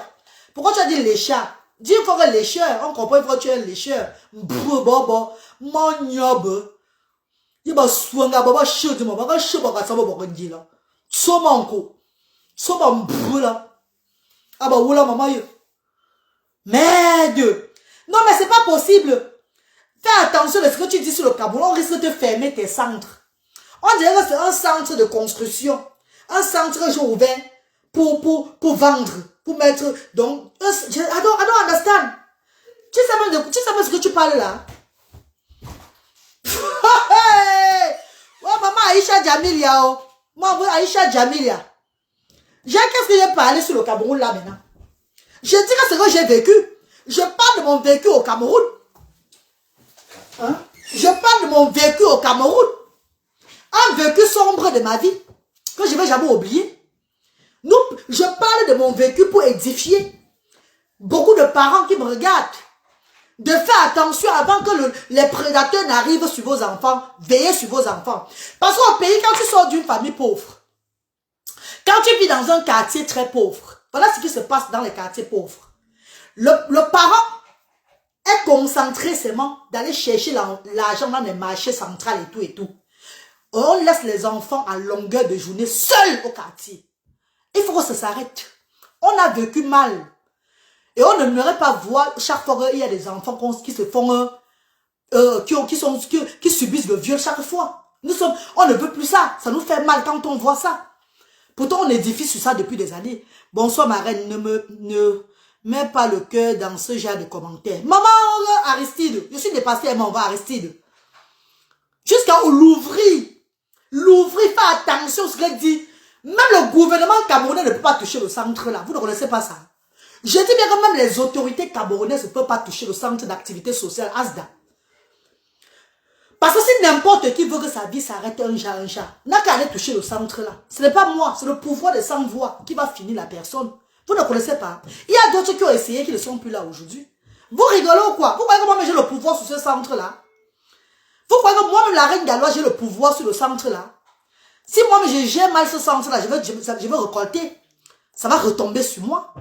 Pourquoi tu as dit lécheur? Dis il faut que lécheur. On comprend pourquoi tu es un lécheur. Bon, mon nyob. Il va soigner, il va chier, il va chier, il va chier, là. Soma encore. Soma mbou là. Ah bah oula maman. Merde. Non mais c'est pas possible. Fais attention à ce que tu dis sur le Cameroun. On risque de te fermer tes centres. On dirait que c'est un centre de construction. Un centre que j'ai ouvert pour vendre. Pour mettre... Donc, I don't understand. Tu sais même ce que tu parles là? Oh, maman Aïcha Jamilia. Oh. Moi, Aïcha Jamilia. Qu'est-ce que j'ai parlé sur le Cameroun là maintenant? Je dis que c'est ce que j'ai vécu. Je parle de mon vécu au Cameroun. Hein? Je parle de mon vécu au Cameroun. Un vécu sombre de ma vie. Que je ne vais jamais oublier. Je parle de mon vécu pour édifier beaucoup de parents qui me regardent. De faire attention avant que les prédateurs n'arrivent sur vos enfants. Veillez sur vos enfants. Parce qu'au pays, quand tu sors d'une famille pauvre, Quand tu vis dans un quartier très pauvre, voilà ce qui se passe dans les quartiers pauvres. Le parent est concentré seulement d'aller chercher l'argent dans les marchés centrales et tout. On laisse les enfants à longueur de journée seuls au quartier. Il faut que ça s'arrête. On a vécu mal. Et on n'aimerait pas voir chaque fois qu'il y a des enfants qui se font, qui subissent le viol chaque fois. On ne veut plus ça. Ça nous fait mal quand on voit ça. Pourtant, on édifie sur ça depuis des années. Bonsoir, ma reine. Ne mets pas le cœur dans ce genre de commentaires. Maman, Aristide. Je suis dépassée, elle m'envoie Aristide. Jusqu'à l'ouvrir. L'ouvrir, fais attention à ce qu'elle dit. Même le gouvernement camerounais ne peut pas toucher le centre là. Vous ne connaissez pas ça. Je dis bien que même les autorités camerounaises ne peuvent pas toucher le centre d'activité sociale ASDA. Parce que si n'importe qui veut que sa vie s'arrête un chat, n'a qu'à aller toucher le centre là. Ce n'est pas moi, c'est le pouvoir des sans-voix qui va finir la personne. Vous ne connaissez pas. Il y a d'autres qui ont essayé qui ne sont plus là aujourd'hui. Vous rigolez ou quoi? Vous croyez que moi j'ai le pouvoir sur ce centre là? Vous croyez que moi-même la reine galloise j'ai le pouvoir sur le centre là? Si moi-même je gère mal ce centre là, je vais récolter. Ça va retomber sur moi.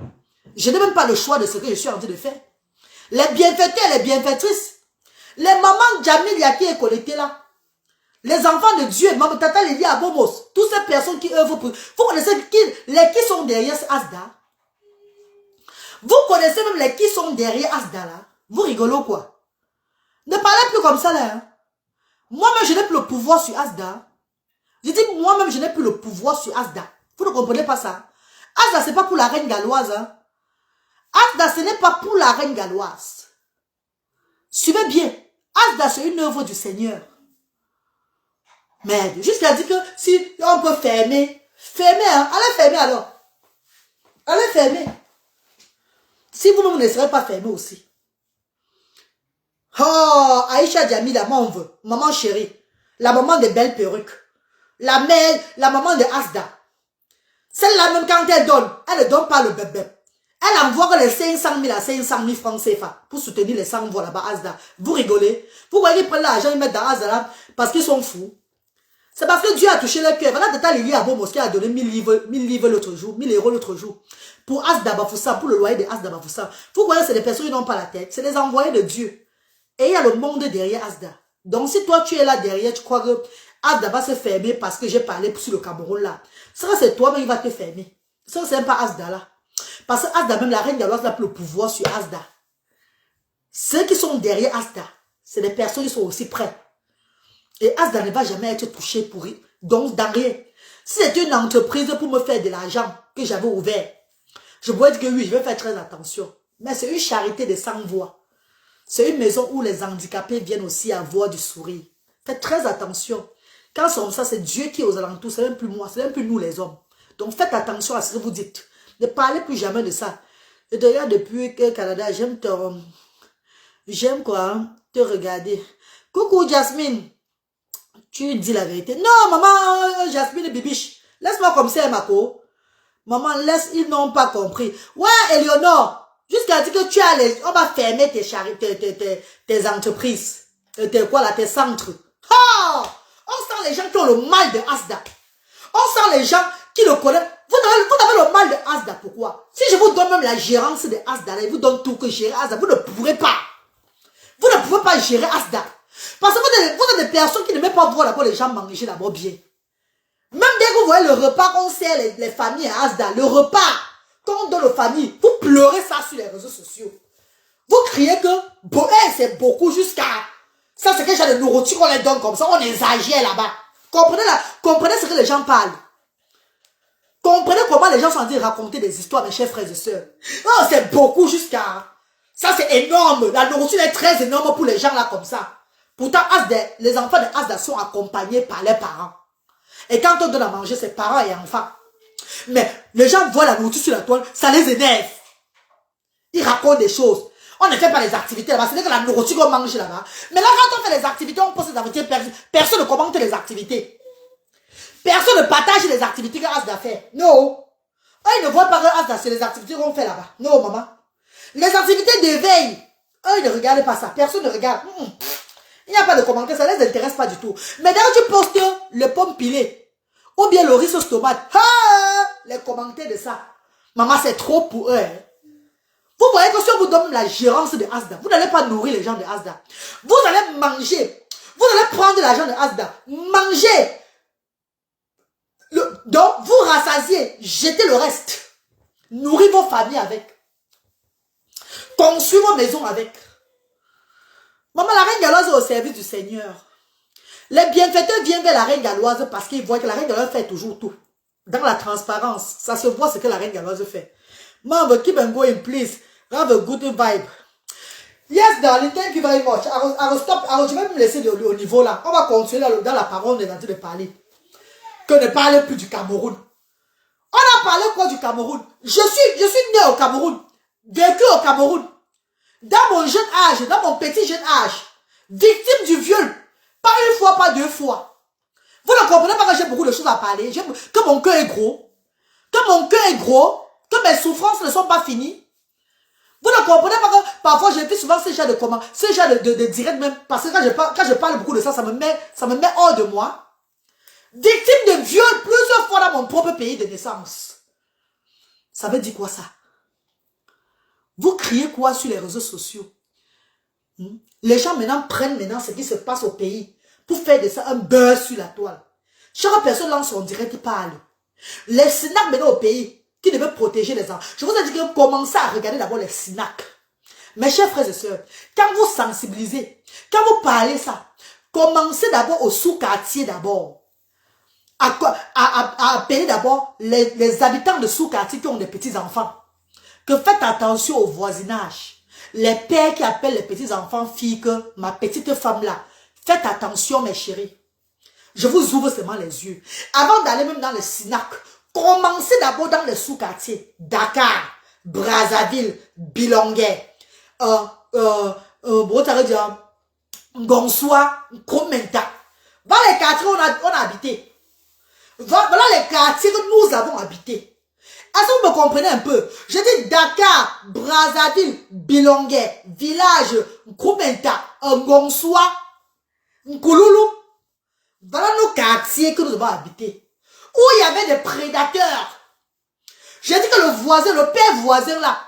Je n'ai même pas le choix de ce que je suis en train de faire. Les bienfaiteurs et les bienfaitrices. Les mamans Jamilia qui est connectée là. Les enfants de Dieu, Maman Tata Lili Abomos. Toutes ces personnes qui œuvrent pour... Vous connaissez qui sont derrière Asda? Vous connaissez même les qui sont derrière Asda là? Vous rigolez quoi? Ne parlez plus comme ça là. Hein? Moi-même, je n'ai plus le pouvoir sur Asda. Je dis moi-même, je n'ai plus le pouvoir sur Asda. Vous ne comprenez pas ça? Asda, ce n'est pas pour la reine galloise. Hein? Asda, ce n'est pas pour la reine galloise. Suivez bien. Asda, c'est une œuvre du Seigneur. Merde. Jusqu'à dire que si on peut fermer. Fermez, hein. Allez fermer alors. Allez fermer. Si vous-même ne serez pas fermé aussi. Oh, Aïcha Djamila, maman veut. Maman chérie. La maman des belles perruques. La mère, la maman de Asda. Celle-là même quand elle ne donne pas le bébé. Elle envoie les 500 000 à 500 000 francs CFA pour soutenir les 100 voix là-bas, Asda. Vous rigolez? Vous voyez qu'ils prennent l'argent, ils mettent dans Asda là parce qu'ils sont fous. C'est parce que Dieu a touché le cœur. Voilà, Tata Lili Abo Mosquée a donné 1000 livres l'autre jour, 1000 euros l'autre jour. Pour Asda Bafoussa, pour le loyer de Asda Bafoussa. Vous voyez, c'est des personnes qui n'ont pas la tête. C'est les envoyés de Dieu. Et il y a le monde derrière Asda. Donc si toi tu es là derrière, tu crois que Asda va se fermer parce que j'ai parlé sur le Cameroun là. Ça c'est toi-même qui va te fermer. Ça c'est pas Asda là. Parce que Asda, même la reine galloise n'a plus le pouvoir sur Asda. Ceux qui sont derrière Asda, c'est des personnes qui sont aussi prêtes. Et Asda ne va jamais être touché pour rien. Donc, dans rien. Si c'était une entreprise pour me faire de l'argent que j'avais ouvert, je pourrais dire que oui, je vais faire très attention. Mais c'est une charité de sans-voix. C'est une maison où les handicapés viennent aussi avoir du sourire. Faites très attention. Quand c'est comme ça, c'est Dieu qui est aux alentours. C'est même plus moi, c'est même plus nous les hommes. Donc, faites attention à ce que vous dites. Ne parlez plus jamais de ça. Je te regarde depuis que Canada, j'aime quoi, hein, te regarder. Coucou Jasmine. Tu dis la vérité. Non, maman, Jasmine et Bibiche. Laisse-moi comme ça, Mako. Maman, laisse, ils n'ont pas compris. Ouais, Eleonore. Jusqu'à dire que tu as les... On va fermer tes entreprises. Tes centres. Oh! On sent les gens qui ont le mal de Asda. On sent les gens qui le connaissent. Vous avez le mal de Asda. Pourquoi? Si je vous donne même la gérance de Asda, je vous donne tout que gérer Asda, vous ne pourrez pas. Vous ne pouvez pas gérer Asda. Parce que vous êtes des personnes qui ne mettent pas voir d'abord les gens manger d'abord bien. Même dès que vous voyez le repas qu'on sert les familles à Asda, le repas qu'on donne aux familles, vous pleurez ça sur les réseaux sociaux. Vous criez que c'est beaucoup jusqu'à... Ça c'est quel genre de nourriture qu'on les donne comme ça, on exagère là-bas. Comprenez ce que les gens parlent. Comprenez comment les gens sont en train de raconter des histoires, mes chers frères et sœurs. Oh, c'est beaucoup jusqu'à... Ça c'est énorme. La nourriture est très énorme pour les gens là comme ça. Pourtant, les enfants de Asda sont accompagnés par leurs parents. Et quand on donne à manger, c'est parents et enfants. Mais les gens voient la nourriture sur la toile, ça les énerve. Ils racontent des choses. On ne fait pas les activités là-bas, c'est que la nourriture qu'on mange là-bas. Mais là, quand on fait les activités, on pose les activités, personne ne commente les activités. Personne ne partage les activités que Asda fait. Non. Eux, ils ne voient pas que Asda, c'est les activités qu'on fait là-bas. Non, maman. Les activités d'éveil, eux, ils ne regardent pas ça. Personne ne regarde. Il n'y a pas de commentaires, ça ne les intéresse pas du tout. Mais d'ailleurs, tu postes le pomme pilé, ou bien le riz sauce tomate. Ah, les commentaires de ça. Maman, c'est trop pour eux. Hein. Vous voyez que si on vous donne la gérance de Asda, vous n'allez pas nourrir les gens de Asda. Vous allez manger. Vous allez prendre l'argent de Asda. Manger. Donc, vous rassasiez. Jetez le reste. Nourrir vos familles avec. Construire vos maisons avec. Maman, la reine galloise est au service du Seigneur. Les bienfaiteurs viennent vers la reine galloise parce qu'ils voient que la reine galloise fait toujours tout. Dans la transparence, ça se voit ce que la reine galloise fait. Mom, keep on going, please. Have a good vibe. Yes, darling, thank you very much. I will stop. Je vais me laisser au niveau là. On va continuer dans la parole, on est en train de parler. Que ne parle plus du Cameroun. On a parlé quoi du Cameroun? Je suis né au Cameroun. Vécu au Cameroun. Dans mon jeune âge, dans mon petit jeune âge. Victime du viol. Pas une fois, pas deux fois. Vous ne comprenez pas que j'ai beaucoup de choses à parler. Que mon cœur est gros. Que mon cœur est gros. Que mes souffrances ne sont pas finies. Vous ne comprenez pas que parfois je fais souvent ces genres de comment, ces genres de direct même. Parce que quand je parle beaucoup de ça, ça me met hors de moi. Victime de viol plusieurs fois dans mon propre pays de naissance. Ça veut dire quoi ça? Vous criez quoi sur les réseaux sociaux? Les gens maintenant prennent ce qui se passe au pays pour faire de ça un buzz sur la toile. Chaque personne lance son direct et parle. Les SNAC maintenant au pays qui devaient protéger les enfants. Je vous ai dit que commencez à regarder d'abord les SNAC. Mes chers frères et sœurs, quand vous sensibilisez, quand vous parlez ça, commencez d'abord au sous-quartier d'abord. À appeler d'abord les habitants de sous-quartier qui ont des petits-enfants. Que faites attention au voisinage. Les pères qui appellent les petits-enfants filles que ma petite femme là. Faites attention mes chéris. Je vous ouvre seulement les yeux. Avant d'aller même dans le SNAC, commencez d'abord dans les sous-quartiers. Dakar, Brazzaville, Bilongué, Gonsoa, Komenta. Dans les quartiers où on a habité. Voilà les quartiers que nous avons habités. Est-ce que vous me comprenez un peu? Je dis Dakar, Brazzaville, Bilongué, village, Komenta, Gonsoa, Nkouloulou. Voilà nos quartiers que nous avons habités. Où il y avait des prédateurs. J'ai dit que le voisin, le père voisin là,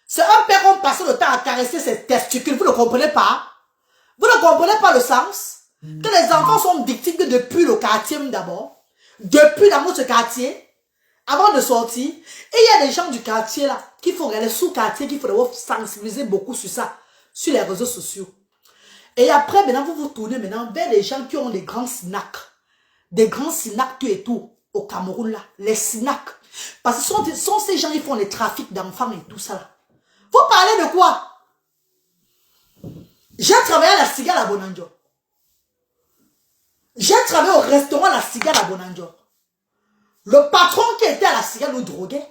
c'est un père qu'on passait le temps à caresser ses testicules. Vous ne comprenez pas? Vous ne comprenez pas le sens? Que les enfants sont victimes depuis le quartier d'abord. Depuis dans notre quartier. Avant de sortir. Et il y a des gens du quartier là, qui font les sous-quartiers, qu'il faut sensibiliser beaucoup sur ça. Sur les réseaux sociaux. Et après, maintenant, vous vous tournez maintenant vers les gens qui ont des grands SNAC. Des grands SNAC tout et tout. Au Cameroun là. Les SNAC. Parce que ce sont ces gens qui font les trafics d'enfants et tout ça là. Vous parlez de quoi? J'ai travaillé à la cigale à Bonanjo. J'ai travaillé au restaurant La Cigale à Bonanjo. Le patron qui était à La Cigale nous droguait.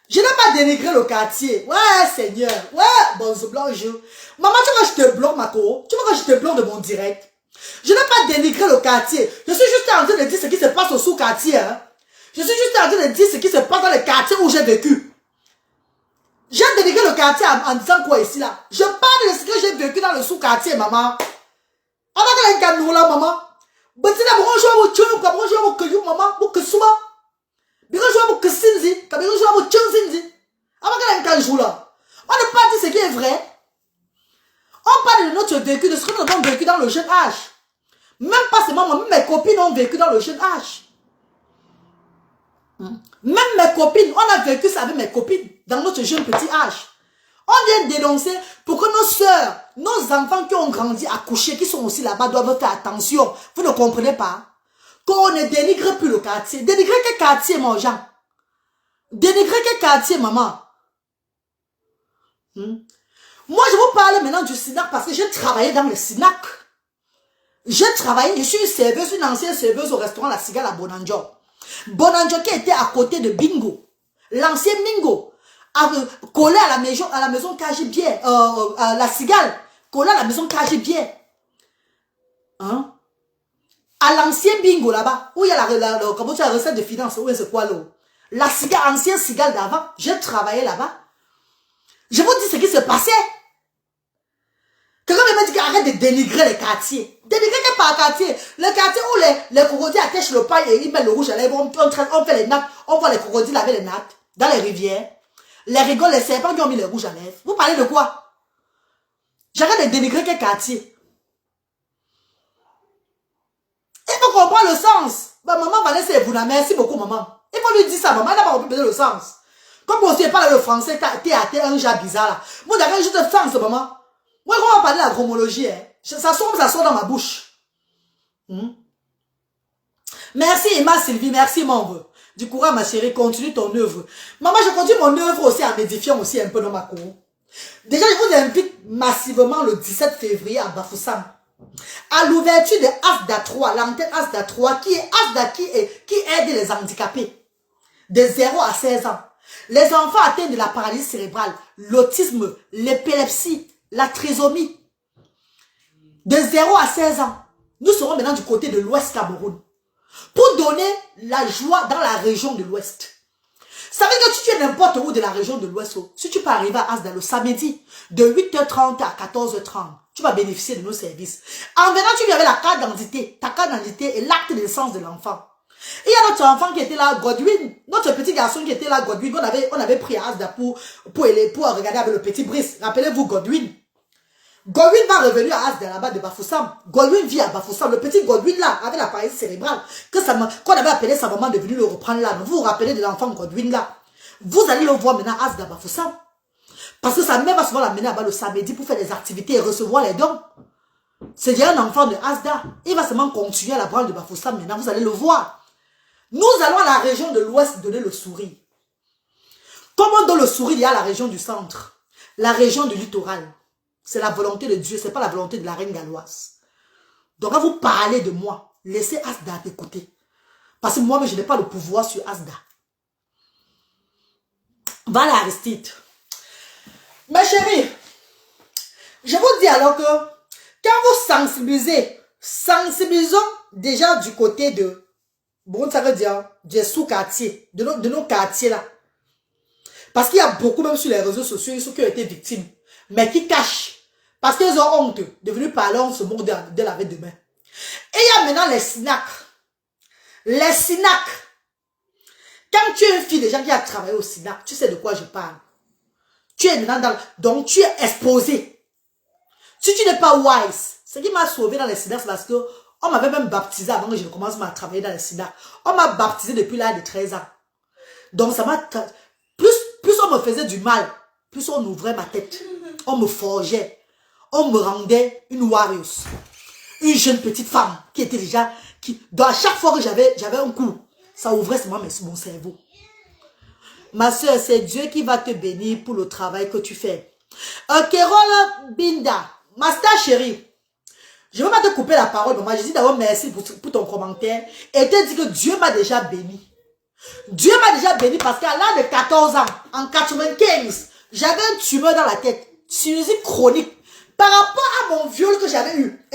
Je n'ai pas dénigré le quartier. Ouais, Seigneur. Ouais, bonjour, bonjour. Maman, tu veux que je te bloque, ma co? Tu veux que je te bloque de mon direct? Je n'ai pas dénigré le quartier. Je suis juste en train de dire ce qui se passe au sous-quartier. Hein. Je suis juste en train de dire ce qui se passe dans les quartiers où j'ai vécu. J'ai dénigré le quartier en disant quoi ici là? Je parle de ce que j'ai vécu dans le sous-quartier, maman. Avant que les gars nous là, maman. Bonjour, bonjour, bonjour, bonjour, maman, bonjour, bonjour, Sinzi, bonjour, Sinzi. Avant que les gars jouent là. On ne parle pas de ce qui est vrai. On parle de notre vécu, de ce que nous avons vécu dans le jeune âge. Même pas seulement moi, même mes copines ont vécu dans le jeune âge. Même mes copines, on a vécu ça avec mes copines dans notre jeune petit âge. On vient dénoncer pour que nos soeurs, nos enfants qui ont grandi accouchés, qui sont aussi là-bas, doivent faire attention. Vous ne comprenez pas? Qu'on ne dénigre plus le quartier. Dénigrer quel quartier, mon Jean? Dénigrer quel quartier, maman? Moi, je vous parle maintenant du SNAC parce que j'ai travaillé dans le SNAC. J'ai travaillé, je suis une serveuse, une ancienne serveuse au restaurant La Cigale à Bonanjo. Bonanjo qui était à côté de Bingo. L'ancien Bingo. Collé à la maison Kajibier. La Cigale. Collé à la maison Kajibier. Hein? À l'ancien Bingo là-bas. Où il y a la recette de finance. Où est-ce quoi là? La Cigale, ancienne Cigale d'avant. J'ai travaillé là-bas. Je vous dis ce qui se passait. Quelqu'un m'a dit arrête de dénigrer les quartiers. Dénigré par quartier. Le quartier où les crocodiles attachent le pain et ils mettent le rouge à lèvres. On fait les nattes. On voit les crocodiles avec les nattes dans les rivières. Les rigoles, les serpents qui ont mis le rouge à lèvres. Vous parlez de quoi? J'arrête de dénigrer quel quartier. Il faut comprendre le sens. Bah, maman Vanessa Ebouna, merci beaucoup, maman. Il faut lui dire ça, maman. Elle n'a pas compris le sens. Comme vous ne parlez le français, t'es un genre bizarre là. Moi, j'avais juste le sens, maman. Moi, quand on va parler de la chromologie, hein, ça sort dans ma bouche. Merci, Emma Sylvie, merci, mon vœu. Du courage, ma chérie, continue ton œuvre. Maman, je continue mon œuvre aussi en édifiant aussi un peu dans ma cour. Déjà, je vous invite massivement le 17 février à Bafoussam. À l'ouverture de Asda 3, l'antenne Asda 3, qui aide les handicapés de 0 à 16 ans. Les enfants atteints de la paralysie cérébrale, l'autisme, l'épilepsie, la trisomie. De 0 à 16 ans. Nous serons maintenant du côté de l'Ouest Cameroun. Pour donner la joie dans la région de l'Ouest. Ça veut dire que si tu es n'importe où de la région de l'Ouest, si tu peux arriver à Asda le samedi, de 8h30 à 14h30, tu vas bénéficier de nos services. En venant, tu viens avec la carte d'identité, ta carte d'identité et l'acte de naissance de l'enfant. Il y a notre enfant qui était là, Godwin, notre petit garçon qui était là, Godwin, on avait pris à Asda pour regarder avec le petit Brice. Rappelez-vous Godwin. Godwin va revenir à Asda là-bas de Bafoussam. Godwin vit à Bafoussam. Le petit Godwin là, avec la paralysie cérébrale, qu'on avait appelé sa maman de venir le reprendre là. Vous vous rappelez de l'enfant Godwin là. Vous allez le voir maintenant à Asda Bafoussam. Parce que sa mère va souvent l'amener là-bas le samedi pour faire des activités et recevoir les dons. C'est déjà un enfant de Asda. Il va seulement continuer à la branche de Bafoussam maintenant. Vous allez le voir. Nous allons à la région de l'Ouest donner le sourire. Comme on donne le sourire, il y a la région du centre. La région du littoral. C'est la volonté de Dieu, ce n'est pas la volonté de la reine galloise. Donc, quand vous parlez de moi, laissez Asda t'écouter. Parce que moi, je n'ai pas le pouvoir sur Asda. Voilà, Aristide. Ma chérie, je vous dis alors que quand vous sensibilisons déjà du côté de, bon, ça veut dire des sous-quartiers, de nos quartiers là. Parce qu'il y a beaucoup, même sur les réseaux sociaux, ceux qui ont été victimes, mais qui cachent. Parce qu'ils ont honte de venir parler, on se moque de la veille demain. Et il y a maintenant les SINAC. Les SINAC. Quand tu es une fille déjà qui a travaillé au SINAC, tu sais de quoi je parle. Tu es maintenant dans... Donc tu es exposé. Si tu n'es pas wise, ce qui m'a sauvé dans les SINAC, c'est parce que on m'avait même baptisé avant que je ne commence à travailler dans les SINAC. On m'a baptisé depuis l'âge de 13 ans. Donc ça m'a... Plus on me faisait du mal, plus on ouvrait ma tête. On me forgeait. On me rendait une warrior. Une jeune petite femme qui était déjà... à chaque fois que j'avais un coup, ça ouvrait seulement mon cerveau. Ma soeur, c'est Dieu qui va te bénir pour le travail que tu fais. Kérola Binda, Master chérie, je ne vais pas te couper la parole, maman. Je dis d'abord merci pour ton commentaire. Et te dis que Dieu m'a déjà béni. Dieu m'a déjà béni parce qu'à l'âge de 14 ans, en 95, j'avais un tumeur dans la tête. Sinusite chronique. Par rapport à mon viol que j'avais eu,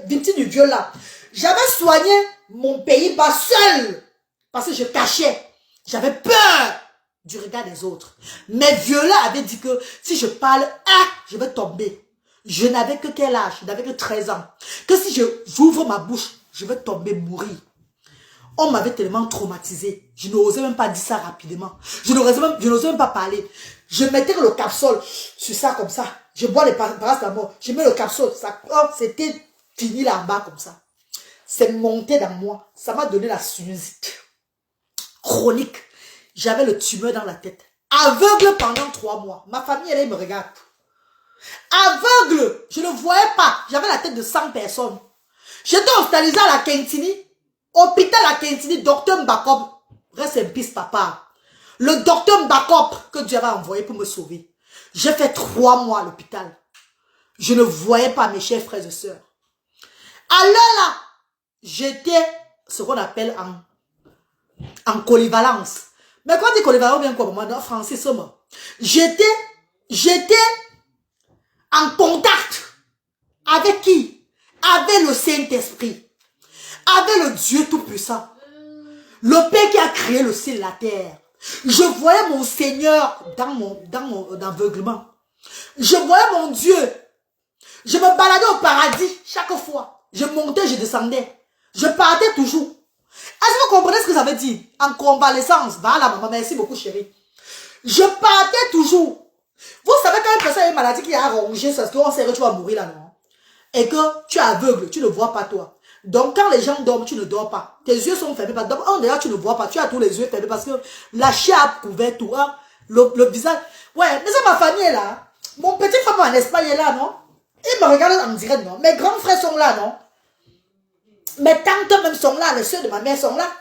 victime du viol là, j'avais soigné mon pays-bas seul. Parce que je cachais. J'avais peur du regard des autres. Mes violeurs avaient dit que si je parle, je vais tomber. Je n'avais que quel âge? Je n'avais que 13 ans. Que si j'ouvre ma bouche, je vais tomber, mourir. On m'avait tellement traumatisé. Je n'osais même pas dire ça rapidement. Je n'osais même pas parler. Je mettais le capsule sur ça comme ça. Je bois les paracétamol. Je mets le capsule. C'était fini là-bas comme ça. C'est monté dans moi. Ça m'a donné la sinusite chronique. J'avais le tumeur dans la tête. Aveugle pendant 3 mois. Ma famille, elle me regarde. Aveugle. Je ne voyais pas. J'avais la tête de 100 personnes. J'étais hospitalisé à la Kentini. Hôpital à Kentini, docteur Mbakop. Reste un pisse papa. Le docteur Mbakop que Dieu avait envoyé pour me sauver. J'ai fait 3 mois à l'hôpital. Je ne voyais pas mes chers frères et sœurs. Alors là, j'étais ce qu'on appelle en polyvalence. Mais quand on dit polyvalence, bien quoi, moi, en français, c'est moi. J'étais en contact avec qui? Avec le Saint-Esprit. Avec le Dieu Tout-Puissant. Le Père qui a créé le ciel et la terre. Je voyais mon Seigneur dans mon aveuglement. Je voyais mon Dieu. Je me baladais au paradis chaque fois. Je montais, je descendais. Je partais toujours. Est-ce que vous comprenez ce que ça veut dire? En convalescence. Voilà, maman, merci beaucoup, chérie. Je partais toujours. Vous savez quand une personne a une maladie qui a rongé, c'est parce qu'on sait que tu vas mourir là, non? Et que tu es aveugle, tu ne vois pas toi. Donc quand les gens dorment, tu ne dors pas. Tes yeux sont fermés. D'ailleurs, tu ne vois pas. Tu as tous les yeux fermés parce que la chair a couvert tout. Hein? Le visage. Ouais, mais c'est ma famille est là. Mon petit frère en Espagne est là, non? Il me regarde en direct, non? Mes grands frères sont là, non? Mes tantes même sont là. Les soeurs de ma mère sont là.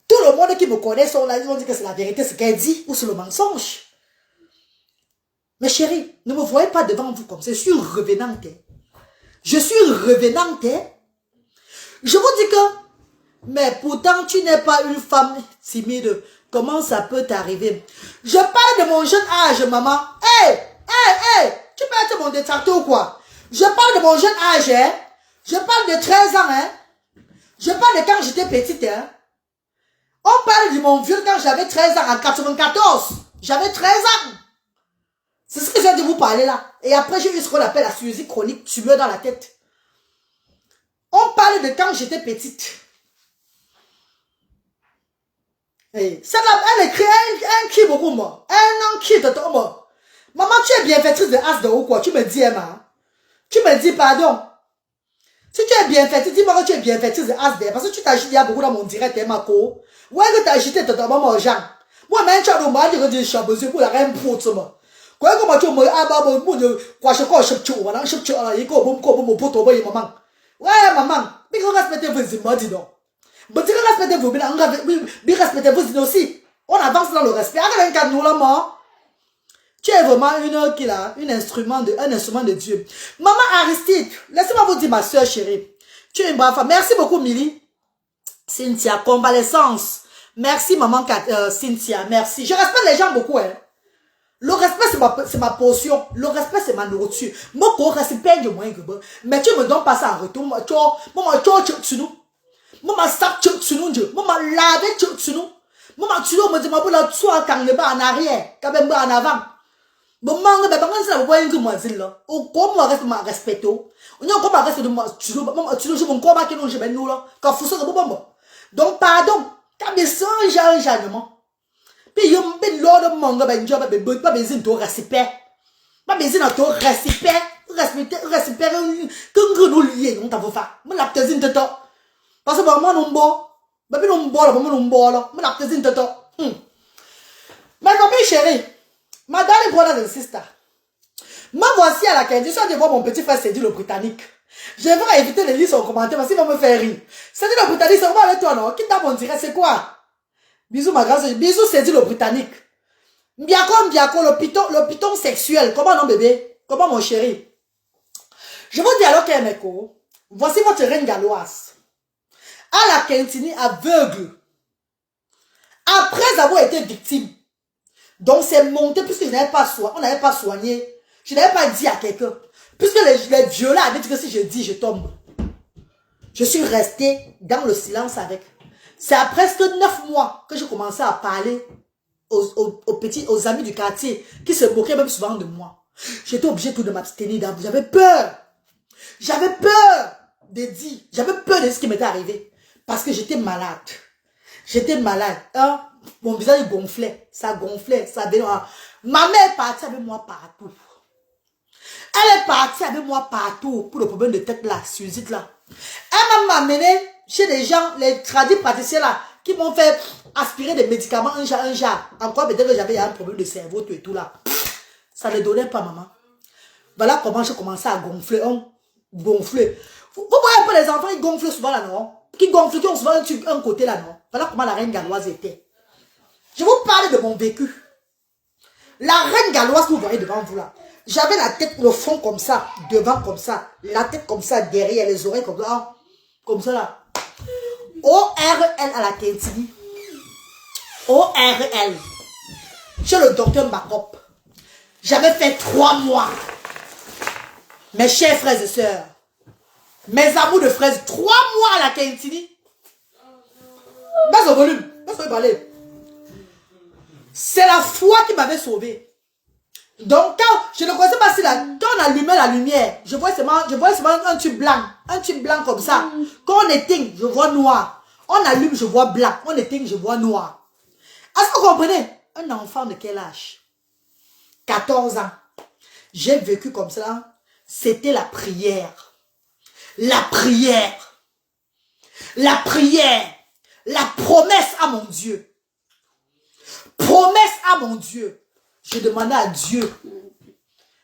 Tout le monde qui me connaît sont là. Ils vont dire que c'est la vérité, ce qu'elle dit, ou c'est le mensonge. Mais chérie, ne me voyez pas devant vous comme ça. Je suis revenante. Je suis revenante. Je vous dis que, mais pourtant, tu n'es pas une femme timide. Comment ça peut t'arriver? Je parle de mon jeune âge, maman. Hey, tu peux être mon détracteur ou quoi? Je parle de mon jeune âge, hein? Je parle de 13 ans, hein? Je parle de quand j'étais petite, hein? On parle de mon vieux quand j'avais 13 ans, en 94. J'avais 13 ans. C'est ce que je viens de vous parler là. Et après, j'ai eu ce qu'on appelle la cirrhose chronique tumeur dans la tête. On parle de quand j'étais petite. Et celle-là, elle écrit un qui beaucoup moi. Un an qui de ton moi. Maman, tu es bienfaitrice de As de ou quoi? Tu me dis, Emma. Tu me dis pardon. Si tu es bienfaitrice, dis-moi que tu es bienfaitrice de As de. Parce que tu t'agites, il y a beaucoup dans mon direct, Emma. Ouais, que tu as agité de ton maman aux gens. Moi, même, tu as le mal de dire, besoin pour la reine pour ça. Quoi, comment tu me quoi, je crois, je maman. Ouais, maman. Mais vous respectez vos immeubles, dis donc. Mais si vous respectez vos bien respectez vos idées aussi. On avance dans le respect. Tu es vraiment un instrument de Dieu. Maman Aristide, laissez-moi vous dire, ma soeur chérie. Tu es une brave femme. Merci beaucoup, Milly. Cynthia, convalescence. Merci, maman Cynthia. Merci. Je respecte les gens beaucoup, hein. Le respect, c'est ma portion. Le respect, c'est ma nourriture. Moi, je respecte du moins que bon. Mais tu me donnes pas ça en retour. Moi, tu nous. Moi, sap tu nous. Moi, laver tu nous. Moi, tu nous me dis, moi, pour la toi, quand le bas en arrière, quand même bas en avant. Bon, moi, ben, quand c'est la voix que moi, c'est là. Au comment reste ma respect. On y a comment reste de moi, tu nous, je mon combat qui nous, je vais nous là. Quand faut ça, de bon. Donc, pardon. Quand mes soeurs, j'ai puis il y a un lot de monde qui a pas besoin de respect. Pas besoin de respect. Respect que nous lions, on t'a fait. Je l'ai besoin de toi. Parce que moi, non bon. Je non bon, je l'ai besoin de toi. Ma copine chérie, ma darling brother and sister, ma voici à la condition de voir mon petit frère Cédric le Britannique. J'aimerais éviter de lire son commentaire parce qu'il va me faire rire. Cédric le Britannique, c'est moi avec toi, non? Qui t'a mon direct, c'est quoi? Bisous ma grâce, bisous Cédric le Britannique. Mbiako, le piton sexuel. Comment non bébé? Comment mon chéri? Je vous dis alors qu'elle est voici votre reine galloise. À la Quintini aveugle. Après avoir été victime. Donc c'est monté puisque je n'avais pas soigné. On n'avait pas soigné. Je n'avais pas dit à quelqu'un. Puisque les violents avaient dit que si je dis, je tombe. Je suis restée dans le silence avec. C'est à presque 9 mois que je commençais à parler aux amis du quartier qui se moquaient même souvent de moi. J'étais obligée tout de m'abstenir. J'avais peur. J'avais peur de dire. J'avais peur de ce qui m'était arrivé. Parce que j'étais malade. J'étais malade. Hein? Mon visage gonflait. Ça gonflait. Ça venait. Ma mère est partie avec moi partout. Elle est partie avec moi partout pour le problème de tête là, suicide là. Elle m'a amené chez les gens, les tradis praticiens là, qui m'ont fait aspirer des médicaments un jar. Encore peut-être que j'avais un problème de cerveau, tout et tout là. Ça ne donnait pas, maman. Voilà comment je commençais à gonfler. Gonfler. Vous voyez un peu les enfants, ils gonflent souvent là, non? Qui gonflent, qui ont souvent un côté là, non? Voilà comment la reine galloise était. Je vous parle de mon vécu. La reine galloise que vous voyez devant vous là. J'avais la tête, le front comme ça, devant comme ça, la tête comme ça, derrière, les oreilles comme ça là. ORL à la Quintini. ORL. Chez le docteur Makop. J'avais fait 3 mois. Mes chers frères et sœurs, mes amours de fraises, 3 mois à la Quintini. Baisse au volume, baisse au balai. C'est la foi qui m'avait sauvé. Donc, quand je ne connaissais pas si quand on allumait la lumière, je voyais seulement un tube blanc comme ça. Quand on éteint, je vois noir. On allume, je vois blanc. On éteint, je vois noir. Est-ce que vous comprenez? Un enfant de quel âge? 14 ans. J'ai vécu comme ça. C'était la prière. La prière. La prière. La promesse à mon Dieu. Promesse à mon Dieu. Je demandais à Dieu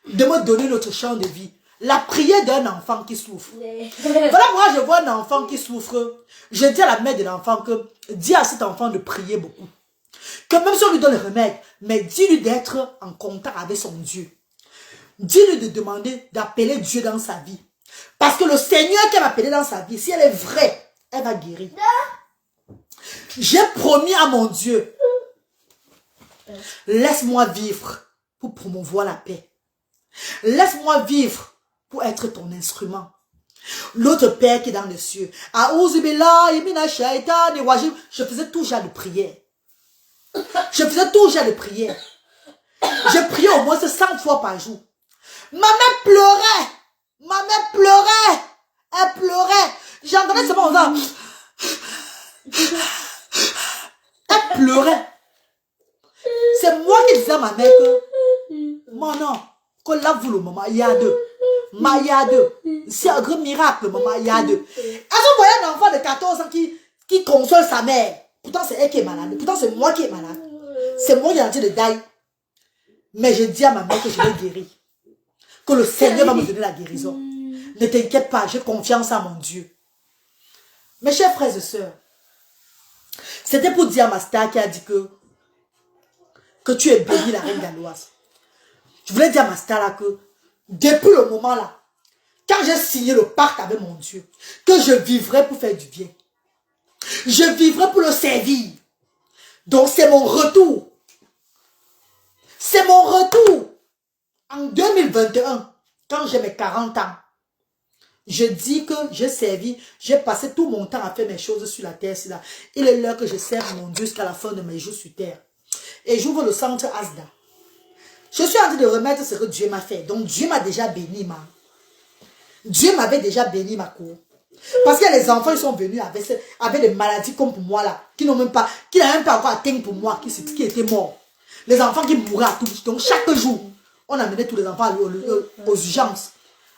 de me donner notre champ de vie. La prière d'un enfant qui souffre. Voilà pourquoi je vois un enfant qui souffre. Je dis à la mère de l'enfant que dis à cet enfant de prier beaucoup. Que même si on lui donne le remède, mais dis-lui d'être en contact avec son Dieu. Dis-lui de demander, d'appeler Dieu dans sa vie. Parce que le Seigneur qui va appeler dans sa vie, si elle est vraie, elle va guérir. J'ai promis à mon Dieu, laisse-moi vivre pour promouvoir la paix. Laisse-moi vivre pour être ton instrument. L'autre Père qui est dans les cieux, je faisais tout genre de prière. Je faisais tout genre de prière. Je priais au moins 100 fois par jour. Ma mère pleurait. Ma mère pleurait. Elle pleurait. J'entendais seulement ça. Elle pleurait. C'est moi qui disais à ma mère que, mon non, que là vous le maman, il y a deux. Il y a deux. C'est un grand miracle, maman, il y a deux. Est-ce que vous voyez un enfant de 14 ans qui console sa mère? Pourtant c'est elle qui est malade. Pourtant c'est moi qui est malade. C'est moi qui ai en train de die. Mais je dis à ma mère que je vais guérir. Que le Seigneur va me donner la guérison. Ne t'inquiète pas, j'ai confiance en mon Dieu. Mes chers frères et sœurs, c'était pour dire à ma star qui a dit que tu es bénie, la reine galloise. Je voulais dire à ma star là que depuis le moment là, quand j'ai signé le pacte avec mon Dieu, que je vivrai pour faire du bien. Je vivrai pour le servir. Donc c'est mon retour. C'est mon retour. En 2021, quand j'ai mes 40 ans, je dis que j'ai servi, j'ai passé tout mon temps à faire mes choses sur la terre. Là. Il est l'heure que je serve mon Dieu jusqu'à la fin de mes jours sur terre. Et j'ouvre le centre Asda. Je suis en train de remettre ce que Dieu m'a fait. Donc Dieu m'a déjà béni, Dieu m'avait déjà béni ma cour. Parce que les enfants ils sont venus avec des maladies comme pour moi là, qui n'ont même pas encore atteint pour moi, qui étaient morts. Les enfants qui mouraient à tous. Donc chaque jour, on amenait tous les enfants aux urgences.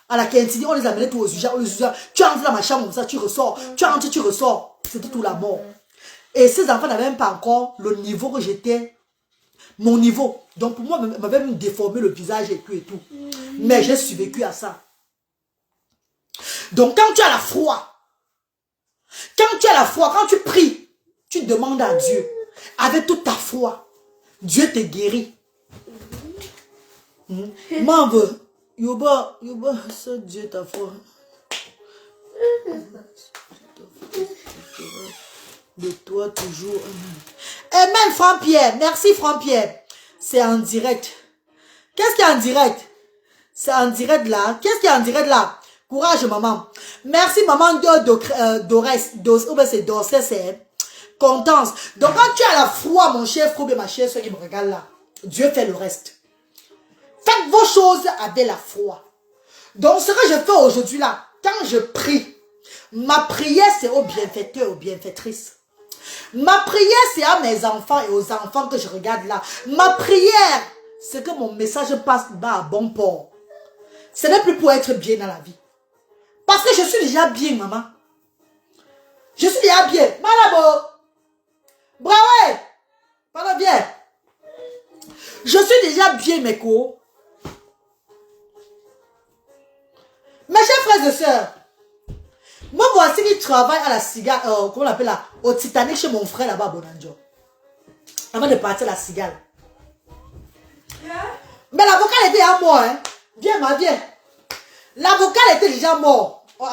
À la quintine, on les amenait tous aux urgences. Tu entres dans ma chambre comme ça, tu ressors. Tu entres, tu ressors. C'était tout la mort. Et ces enfants n'avaient même pas encore le niveau que j'étais. Mon niveau. Donc pour moi, ils m'avaient même déformé le visage et tout et tout. Mais j'ai survécu à ça. Donc quand tu as la foi, quand tu pries, tu demandes à Dieu, avec toute ta foi, Dieu te guérit. Maman, Yoba, ça Dieu ta foi. De toi toujours. Amen, Franck Pierre. Merci, Franck Pierre. C'est en direct. Qu'est-ce qu'il y a en direct? C'est en direct là. Qu'est-ce qu'il y a en direct là? Courage, maman. Merci, maman Dorcès, c'est contence. Donc, quand tu as la foi, mon cher frère et ma chère soeur qui me regarde là, Dieu fait le reste. Faites vos choses avec la foi. Donc, ce que je fais aujourd'hui là, quand je prie, ma prière c'est aux bienfaiteurs, aux bienfaitrices. Ma prière c'est à mes enfants et aux enfants que je regarde là. Ma prière, c'est que mon message passe à bon port. Ce n'est plus pour être bien dans la vie. Parce que je suis déjà bien, maman. Je suis déjà bien. Malabo. Bravo. Pardon, bien. Je suis déjà bien, mes co. Mes chers frères et sœurs, moi, voici qui travaille à la cigale, comment on l'appelle là, au Titanic chez mon frère là-bas à Bonanjo. Avant de partir à la cigale. Mais l'avocat était à mort, hein. Viens, ma viens. L'avocat était déjà mort. Oh,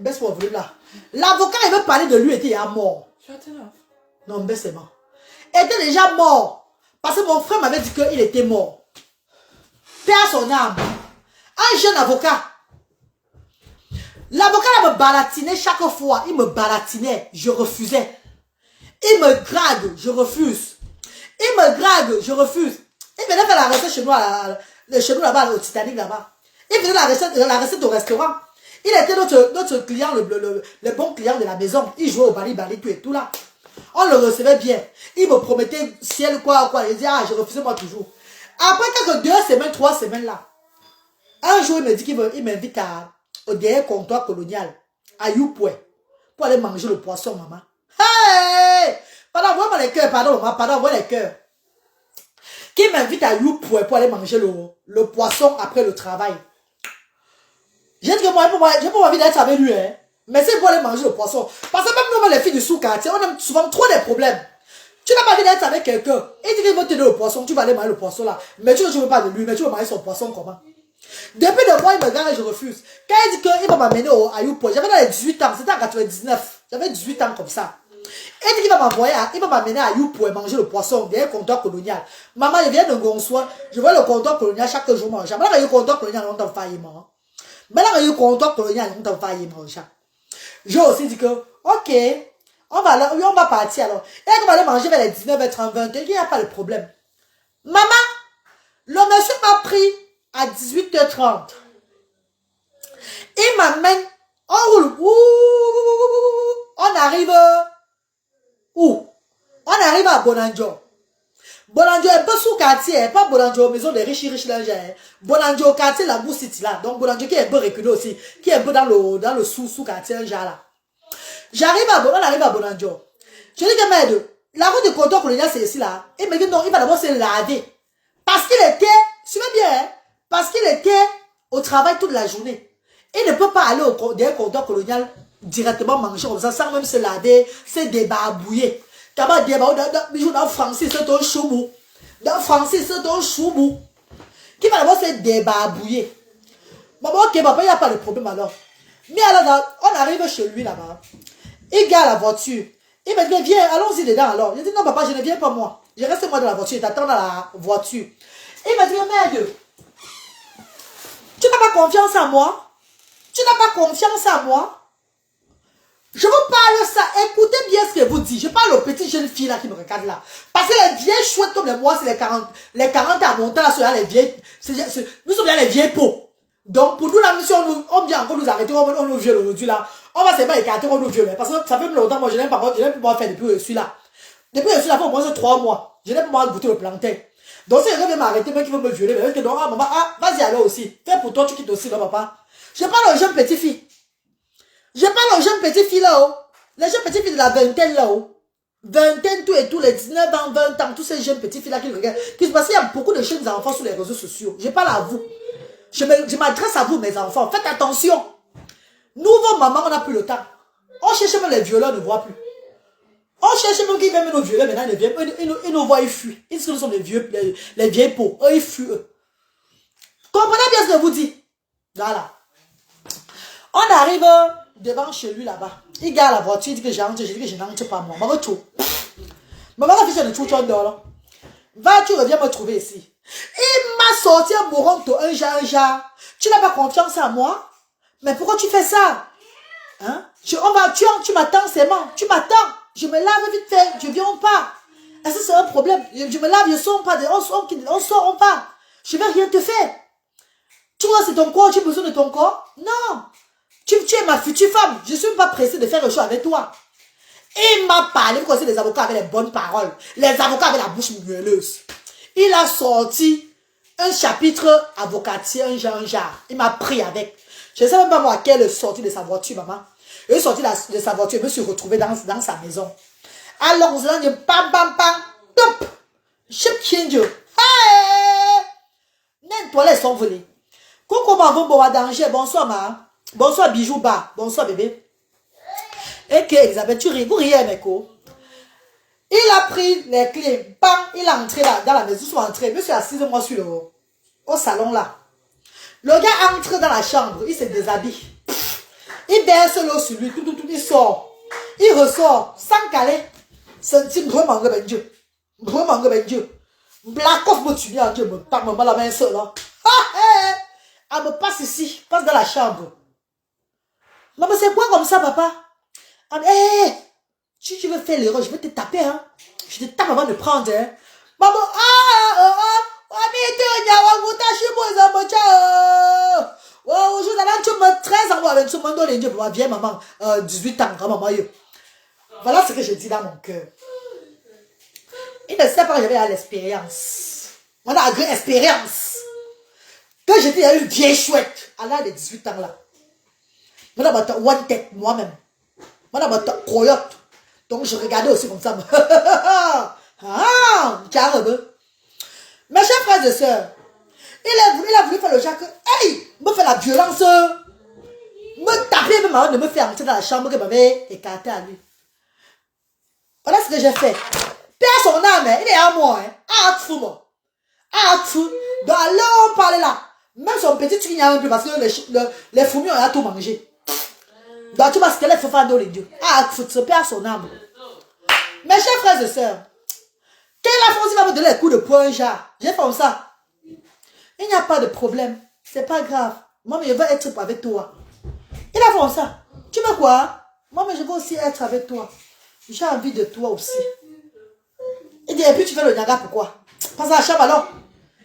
baisse mon volume là. L'avocat, il veut parler de lui, était déjà mort. Non, baisse c'est bon. Il était déjà mort. Parce que mon frère m'avait dit qu'il était mort. Père son âme. Un jeune avocat. L'avocat me balatinait chaque fois. Il me balatinait. Je refusais. Il me drague. Je refuse. Il me drague. Je refuse. Il venait faire la recette chez nous là-bas, au Titanic là-bas. Il faisait la recette au restaurant. Il était notre client, le bon client de la maison. Il jouait au bali-bali, tout et tout là. On le recevait bien. Il me promettait ciel quoi. Il disait, ah, je refusais moi toujours. Après quelques 2 semaines, 3 semaines là, un jour il me dit qu'il m'invite au dernier comptoir colonial, à Youpoué, pour aller manger le poisson, maman. Hey! Pardon, envoie-moi les cœurs, pardon, maman, pardon, envoie les cœurs. Qui m'invite à Youpoué pour aller manger le poisson après le travail. J'ai dit que moi, j'ai pas envie d'être avec lui, hein. Mais c'est pour aller manger le poisson. Parce que même nous, les filles du sous-quartier, on a souvent trop de problèmes. Tu n'as pas envie d'être avec quelqu'un. Il dit qu'il veut te donner le poisson, tu vas aller manger le poisson là. Mais tu ne veux pas de lui, mais tu veux manger son poisson comment? Depuis 2 mois, il me regarde et je refuse. Quand il dit qu'il va m'amener à Youpo, j'avais dans les 18 ans, c'était en 99. J'avais 18 ans comme ça. Il dit qu'il va m'amener à Youpo et manger le poisson, derrière le comptoir colonial. Maman, je viens de Gonsoir, je vois le comptoir colonial chaque jour manger. Maintenant, il y a le comptoir colonial, on t'a failli manger. Maintenant, il y a le comptoir colonial, on t'a failli manger. J'ai aussi dit que, ok, on va partir alors. Et on va aller manger vers les 19h30, 20h, il n'y a pas de problème. Maman, le monsieur m'a pris à 18h30. Il m'amène, on roule, on arrive, où? On arrive à Bonanjo. Bonanjo est un peu sous-quartier, pas Bonanjo, maison des riches là. Bonanjo, quartier la Bourse City là. Donc Bonanjo qui est un peu reculé aussi, qui est un peu dans le sous-quartier là. On arrive à Bonanjo. Je dis que merde, la route de comptoir colonial c'est ici là. Il me dit non, il va d'abord se laver. Parce qu'il était, suivez bien, hein, parce qu'il était au travail toute la journée. Il ne peut pas aller au comptoir colonial directement manger comme ça, sans même se laver, se débarbouiller. D'abord, dans Francis, c'est un choumou. Dans Francis, c'est un choumou. Qui va d'abord se débarbouiller. Bon, ok, papa, il n'y a pas de problème alors. Mais alors, on arrive chez lui là-bas. Il garde la voiture. Il me dit, viens, allons-y dedans alors. Je dis, non, papa, je ne viens pas moi. Je reste moi dans la voiture, j'attends dans la voiture. Il me dit, merde, tu n'as pas confiance en moi? Tu n'as pas confiance en moi? Je vous parle ça, écoutez bien ce que vous dites. Je parle aux petites jeunes filles là qui me regardent là. Parce que les vieilles chouettes comme les mois, c'est les 40 à monter là, c'est les vieilles, nous sommes là les vieilles peaux. Donc pour nous là, si on vient encore nous arrêter, on nous viole aujourd'hui là, on va seulement écarter, on nous viole. Parce que ça fait longtemps, moi je n'ai pas pu m'en faire depuis que je suis là. Depuis que je suis là, il faut au moins 3 mois. Je n'ai pas pu goûter le plantain. Donc si quelqu'un veut m'arrêter, même qui veut me violer, mais que non, ah maman, ah, vas-y alors aussi. Fais pour toi, tu quittes aussi, non papa. Je parle aux jeunes petites filles. Je parle aux jeunes petites filles là-haut. Les jeunes petites filles de la vingtaine là-haut. Vingtaine, tout et tout, les 19 ans, 20 ans, tous ces jeunes petites filles là qui regardent. Parce qu'il y a beaucoup de jeunes enfants sur les réseaux sociaux. Je parle à vous. Je m'adresse à vous, mes enfants. Faites attention. Nous, vos mamans, on n'a plus le temps. On cherche même les violeurs, on ne voit plus. On cherche même qui viennent nous violer, maintenant ils nous voient, ils fuient. Ils disent que nous sommes les vieilles peaux. Eux, ils fuient, eux. Comprenez bien ce que je vous dis. Voilà. On arrive devant chez lui là-bas. Il garde la voiture, il dit que j'entre, je dis que je n'entre pas moi. Maman, tout. Maman, la fille de tout, tu en dehors là. Va, tu reviens me trouver ici. Il m'a sorti un moronto, un jar. Tu n'as pas confiance en moi? Mais pourquoi tu fais ça? Hein? Tu m'attends seulement. Tu m'attends. Je me lave vite fait. Je viens ou pas? Est-ce que c'est un problème? Je me lave, je sors pas. On sort, on part. Je vais rien te faire. Tu vois, c'est ton corps. Tu as besoin de ton corps? Non. Tu es ma future femme. Je ne suis pas pressée de faire le choix avec toi. Il m'a parlé, vous connaissez les avocats avec les bonnes paroles. Les avocats avec la bouche mielleuse. Il a sorti un chapitre avocatier, un genre. Il m'a pris avec. Je ne sais même pas moi quelle est sortie de sa voiture, maman. Il est sorti de sa voiture, je me suis retrouvé dans sa maison. Alors, vous allez bam, bam, bam, top. Chip change. Hey! Les toilettes sont volées. Coucou, maman, bon, danger. Bonsoir, maman. Bonsoir, bijou, bas. Bonsoir, bébé. Et que, Elisabeth, tu ris. Vous riez, mes co. Il a pris les clés. Bam, il est entré là, dans la maison. Ils sont entrés. Monsieur assis, moi, sur au salon là. Le gars entre dans la chambre. Il se déshabille. Il verse l'eau sur lui. Tout, il sort. Il ressort. Sans caler. C'est vraiment ben Dieu. Vraiment ben Dieu. Black off, moi, tu viens. Dieu me tape maman la main seule là. Elle me passe ici. Passe dans la chambre. Maman, c'est quoi comme ça, papa? Hé, si tu veux faire l'erreur, je vais te taper, hein. Je te tape avant de prendre, hein. Maman, 13 ans, 18 ans, maman. Voilà ce que je dis dans mon cœur. Il ne sait pas que j'avais l'expérience. On a une expérience. Quand j'étais une vieille chouette, à l'âge de 18 ans là. On a one tête moi-même. On a coyote. Donc je regardais aussi comme ça. Ah, carrément. Mes chers frères et sœurs, il a voulu faire le genre que, hey, me fait la violence, me taper même avant de me faire entrer dans la chambre que m'avait écarté à lui. Voilà ce que j'ai fait. Père son âme, il est à moi. Ah, fou, moi. Ah, fou. Donc alors on parlait là. Même son petit truc, il n'y a même plus parce que les fourmis ont tout mangé. Donc tu vois ce que les faut faire dans les dieux. Ah, fou, ce père son âme. Mes chers frères et sœurs, quand la France va me donner les coups de poing, j'ai fait comme ça. Il n'y a pas de problème. C'est pas grave. Moi, mais je veux être avec toi. Il a fait comme ça. Tu veux quoi? Moi, mais je veux aussi être avec toi. J'ai envie de toi aussi. Il dit, et puis tu fais le nyaga, pourquoi? Passe à la chambre alors.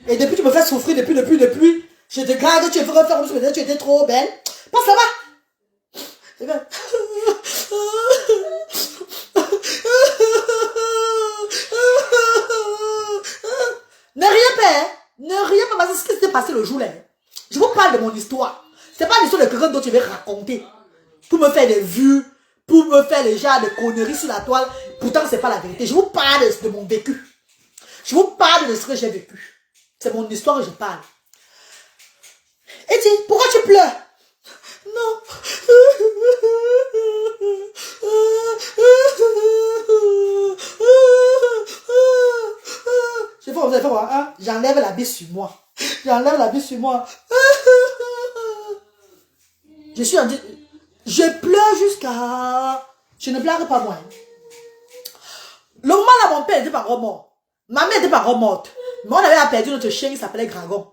Et depuis, tu me fais souffrir, depuis. Je te garde, tu veux refaire comme si tu étais trop belle. Passe là-bas. Je vais. Ne rien faire. Ne rien faire parce que ce qui s'est passé le jour-là. Je vous parle de mon histoire. C'est pas l'histoire de quelqu'un dont tu veux raconter. Pour me faire des vues. Pour me faire les genres de conneries sur la toile. Pourtant, c'est pas la vérité. Je vous parle de mon vécu. Je vous parle de ce que j'ai vécu. C'est mon histoire que je parle. Et dis, pourquoi tu pleures? Non. Je fais comme ça, hein? J'enlève la bise sur moi. J'enlève la bise sur moi. Je suis en train... Je pleure jusqu'à... Je ne pleure pas moi. Le moment là, mon père n'était pas mort. Ma mère n'était pas morte. Mais on avait perdu notre chien qui s'appelait Dragon.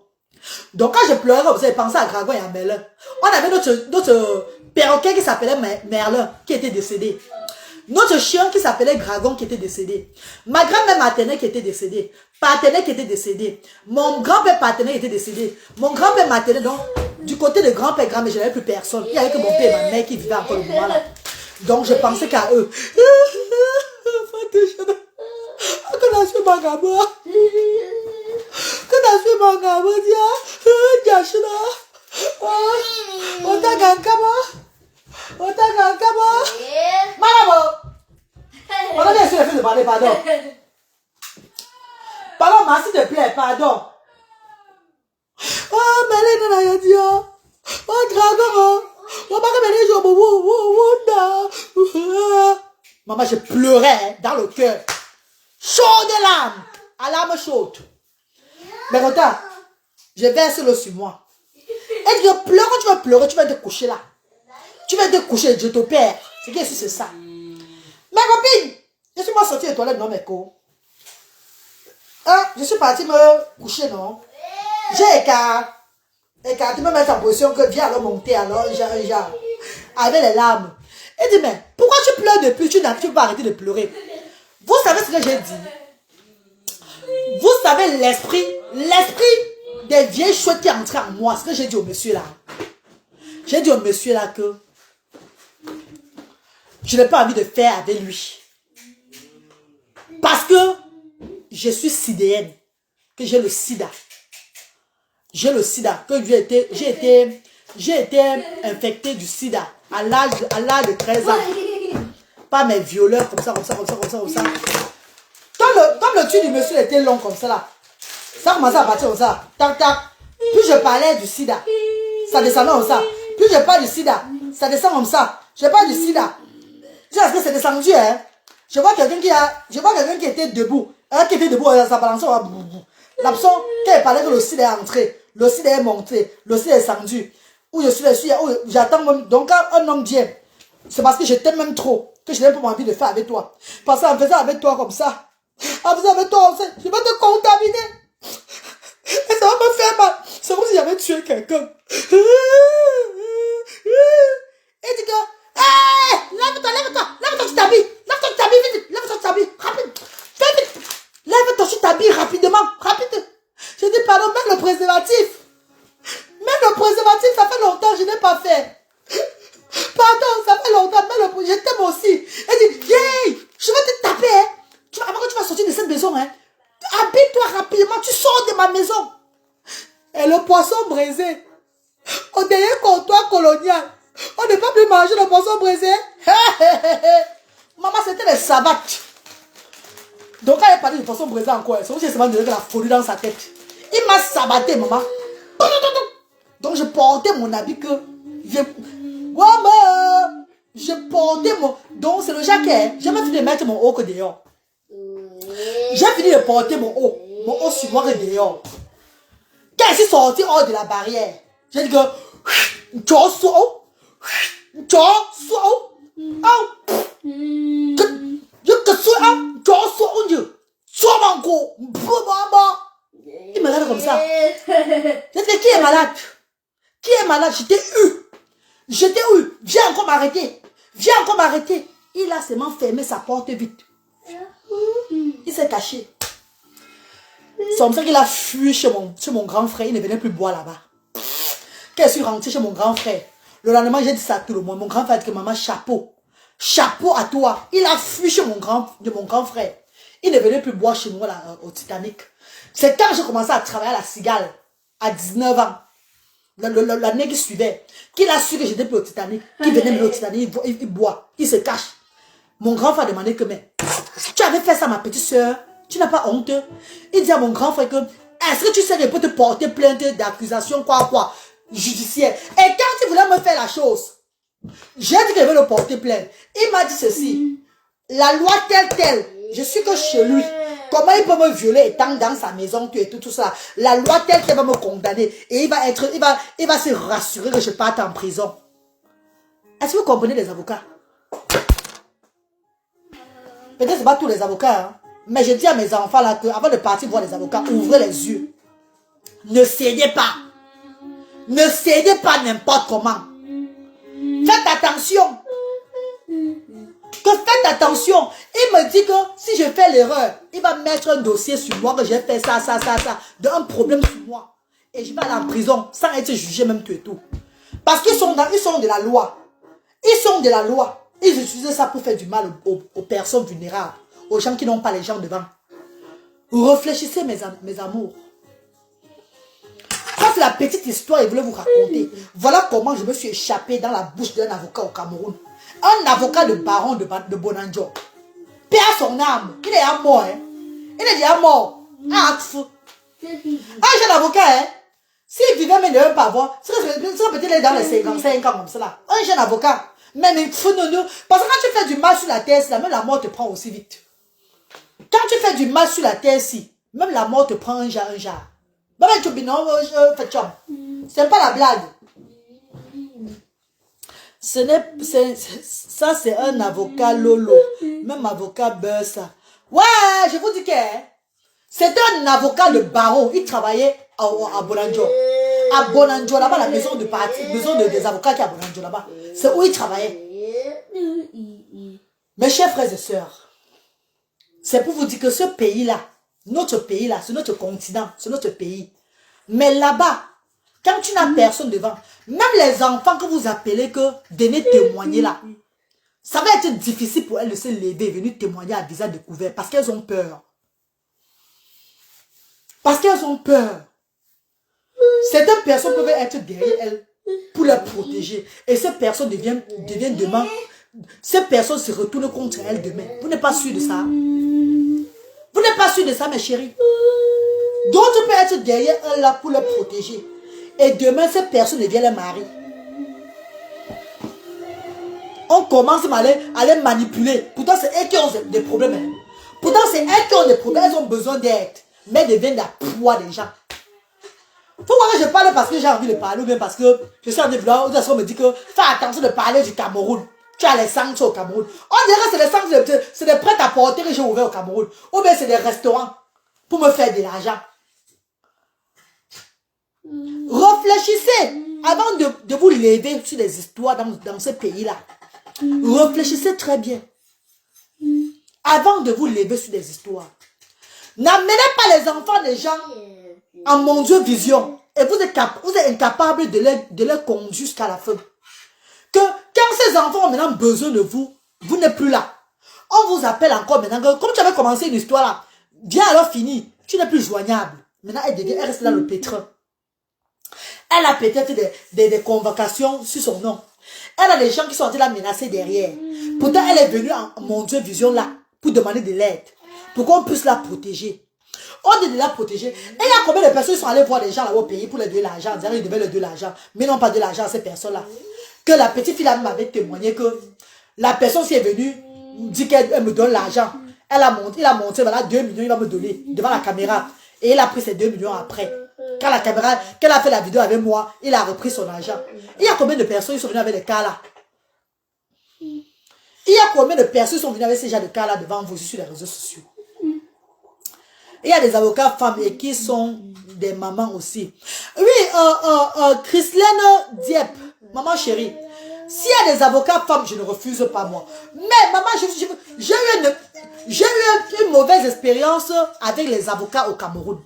Donc quand je pleurais, vous avez pensé à Dragon et à Merlin. On avait notre perroquet qui s'appelait Merlin, qui était décédé. Notre chien qui s'appelait Dragon, qui était décédé. Ma grand-mère maternelle qui était décédée. Paternelle qui était décédé. Mon grand-père paternel qui était décédé. Mon grand-père maternel, donc, du côté de grand-père, grand-mère, je n'avais plus personne. Il n'y avait que mon père et ma mère qui vivaient encore le moment là. Donc je pensais qu'à eux. Pardon. Pardon, ma s'il te plaît, pardon. Oh, mais elle est dit, oh, dragon, maman, je pleurais dans le cœur. Chaud de larmes, à larmes chaudes. Mais regarde, je verse l'eau sur moi. Et tu pleures, quand tu vas pleurer, tu vas te coucher là. Tu vas te coucher, je te perds. C'est qu'est-ce que c'est ça? Ma copine, je suis pas sortie des toilettes, non, mes co. Hein? Je suis partie me coucher, non? J'ai écarté, me mettre en position que viens alors monter, alors, genre, avec les larmes. Et dit, mais pourquoi tu pleures depuis? Tu peux pas arrêter de pleurer. Vous savez ce que j'ai dit? Vous savez l'esprit des vieilles chouettes qui est entré en moi. Ce que j'ai dit au monsieur là. J'ai dit au monsieur là que je n'ai pas envie de faire avec lui. Parce que je suis sidéenne. Que j'ai le sida. J'ai le sida. Que j'ai été infecté du sida à l'âge de 13 ans. Pas mes violeurs comme ça. Comme le tuyau du monsieur était long comme ça là. Ça commençait à partir comme ça. Tac, tac. Plus je parlais du sida, ça descendait comme ça. Plus je parle du sida, ça descend comme ça. Je parle du sida. Tu sais ce que c'est descendu, hein? Je vois quelqu'un qui était debout. Qui était debout, ça balançait. L'absent, quand il parlait que le sida est entré, le sida est monté, le sida est descendu. Où je suis, j'attends même. Donc quand un homme vient, c'est parce que je t'aime même trop, que je n'ai pas envie de faire avec toi. Parce qu'en faisant avec toi comme ça, je vais te contaminer. Et ça va me faire mal. C'est comme si j'avais tué quelqu'un. Et dit que, hé, lève-toi, tu t'habilles. Lève-toi, tu t'habilles, rapide. Fais vite. Lève-toi, tu t'habilles rapidement, rapide. Je dis, pardon, n'ai pas fait. Pardon, ça fait longtemps, mais je t'aime aussi. Elle dit, yeah, je vais te taper. Hein. Avant que tu vas sortir de cette maison, hein, habille-toi rapidement, tu sors de ma maison. Et le poisson braisé, au dernier comptoir colonial, on ne peut pas plus manger le poisson braisé. Maman, c'était les savates. Donc, quand elle parlait du poisson braisé encore, c'est aussi seulement donné de la folie dans sa tête. Il m'a sabaté, maman. Donc, je portais mon habit que... Je portais mon... Donc, c'est le jaquet. J'ai même fini de mettre mon haut que dehors. J'ai fini de porter mon haut. Mon haut sur moi que dehors. Quand je suis sorti hors de la barrière, j'ai dit que... Il me regarde comme ça. J'ai dit, qui est malade? Qui est malade? J'étais eu. Viens encore m'arrêter. Il a seulement fermé sa porte vite. Il s'est caché. C'est comme ça qu'il a fui chez mon grand frère. Il ne venait plus boire là-bas. Quand je suis rentrée chez mon grand frère, le lendemain, j'ai dit ça à tout le monde. Mon grand frère a dit que maman, chapeau. Chapeau à toi. Il a fui chez mon grand frère. Il ne venait plus boire chez moi là, au Titanic. C'est quand j'ai commencé à travailler à la Cigale, à 19 ans. L'année qui suivait, qu'il a su que j'étais plus au Titanic, qu'il venait me au Titanic, il boit, il se cache. Mon grand frère a demandé que, mais, tu avais fait ça, ma petite soeur, tu n'as pas honte? Il dit à mon grand frère que, est-ce que tu sais que je peux te porter plainte d'accusation, quoi, judiciaire? Et quand il voulait me faire la chose, j'ai dit que je vais le porter plainte. Il m'a dit ceci, la loi telle, je suis que chez lui. Comment il peut me violer étant dans sa maison, tout ça. La loi telle qu'elle va me condamner. Et il va se rassurer que je parte en prison. Est-ce que vous comprenez les avocats? Peut-être que ce pas tous les avocats. Hein? Mais je dis à mes enfants là que avant de partir voir les avocats, ouvrez les yeux. Ne cédez pas. Ne cédez pas n'importe comment. Faites attention. Faites attention. Il me dit que si je fais l'erreur, il va mettre un dossier sur moi que j'ai fait ça, d'un problème sur moi. Et je vais aller en prison sans être jugé même tout et tout. Parce qu'ils sont de la loi. Ils sont de la loi. Ils utilisent ça pour faire du mal aux personnes vulnérables, aux gens qui n'ont pas les gens devant. Réfléchissez mes amours. Ça c'est la petite histoire que je voulais vous raconter. Voilà comment je me suis échappé dans la bouche d'un avocat au Cameroun. Un avocat de baron de Bonanjo. Paix à son âme. Il est à mort. Hein? Il est déjà mort. Un jeune avocat, hein? S'il vivait même de un pavot, ça peut-être dans les 55 ans comme cela. Un jeune avocat. Même il faut non. Parce que quand tu fais du mal sur la terre, même la mort te prend aussi vite. Quand tu fais du mal sur la terre, même la mort te prend un jar. C'est pas la blague. Ça c'est un avocat lolo. Même avocat Bursa. Ouais, je vous dis que c'était un avocat de barreau. Il travaillait à Bonanjo. À Bonanjo, là-bas, la maison de parti, maison des avocats qui est à Bonanjo, là-bas. C'est où il travaillait. Mes chers frères et sœurs, c'est pour vous dire que ce pays-là, notre pays-là, c'est notre continent, c'est notre pays. Mais là-bas, quand tu n'as personne devant, même les enfants que vous appelez que venez témoigner là, ça va être difficile pour elles de se lever et venir témoigner à visage découvert parce qu'elles ont peur. Parce qu'elles ont peur. Certaines personnes peuvent être derrière elles pour les protéger. Et ces personnes deviennent demain, ces personnes se retournent contre elles demain. Vous n'êtes pas sûr de ça? Vous n'êtes pas sûr de ça, mes chéris? D'autres peuvent être derrière elles là pour les protéger. Et demain, ces personnes deviennent les maris. On commence à les manipuler. Pourtant, c'est elles qui ont des problèmes. Hein. Pourtant, c'est elles qui ont des problèmes. Elles ont besoin d'aide. Mais elles deviennent la proie des gens. Faut voir que je parle parce que j'ai envie de parler ou bien parce que je suis en train de vouloir. On me dit que fais attention de parler du Cameroun. Tu as les sanctions au Cameroun. On dirait que c'est les sanctions, c'est des prêts à porter que j'ai ouvert au Cameroun. Ou bien c'est des restaurants pour me faire de l'argent. Réfléchissez avant de vous lever sur des histoires dans ce pays-là. Réfléchissez très bien. Avant de vous lever sur des histoires. N'amenez pas les enfants des gens en mon Dieu vision. et vous êtes incapable de les conduire jusqu'à la fin. Que quand ces enfants ont maintenant besoin de vous, vous n'êtes plus là. On vous appelle encore maintenant, comme tu avais commencé une histoire là, viens alors finir, tu n'es plus joignable. Maintenant, elle reste dans le pétrin. Elle a peut-être des convocations sur son nom. Elle a des gens qui sont en train de la menacer derrière. Pourtant, elle est venue en mon Dieu vision là pour demander de l'aide. Pour qu'on puisse la protéger. On dit de la protéger. Et il y a combien de personnes qui sont allées voir des gens là au pays pour leur donner l'argent. Ils devaient leur donner l'argent. Mais non pas de l'argent à ces personnes-là. Que la petite fille là m'avait témoigné que la personne qui est venue dit qu'elle me donne l'argent. Il a monté, voilà, 2 millions, il va me donner devant la caméra. Et il a pris ces 2 millions après. Quand la caméra, qu'elle a fait la vidéo avec moi, il a repris son argent. Il y a combien de personnes qui sont venues avec des cas là? Il y a combien de personnes qui sont venues avec ces gens de cas là devant vous sur les réseaux sociaux? Il y a des avocats femmes et qui sont des mamans aussi. Oui, Christine Dieppe, maman chérie. S'il y a des avocats femmes, je ne refuse pas moi. Mais maman, j'ai eu une mauvaise expérience avec les avocats au Cameroun.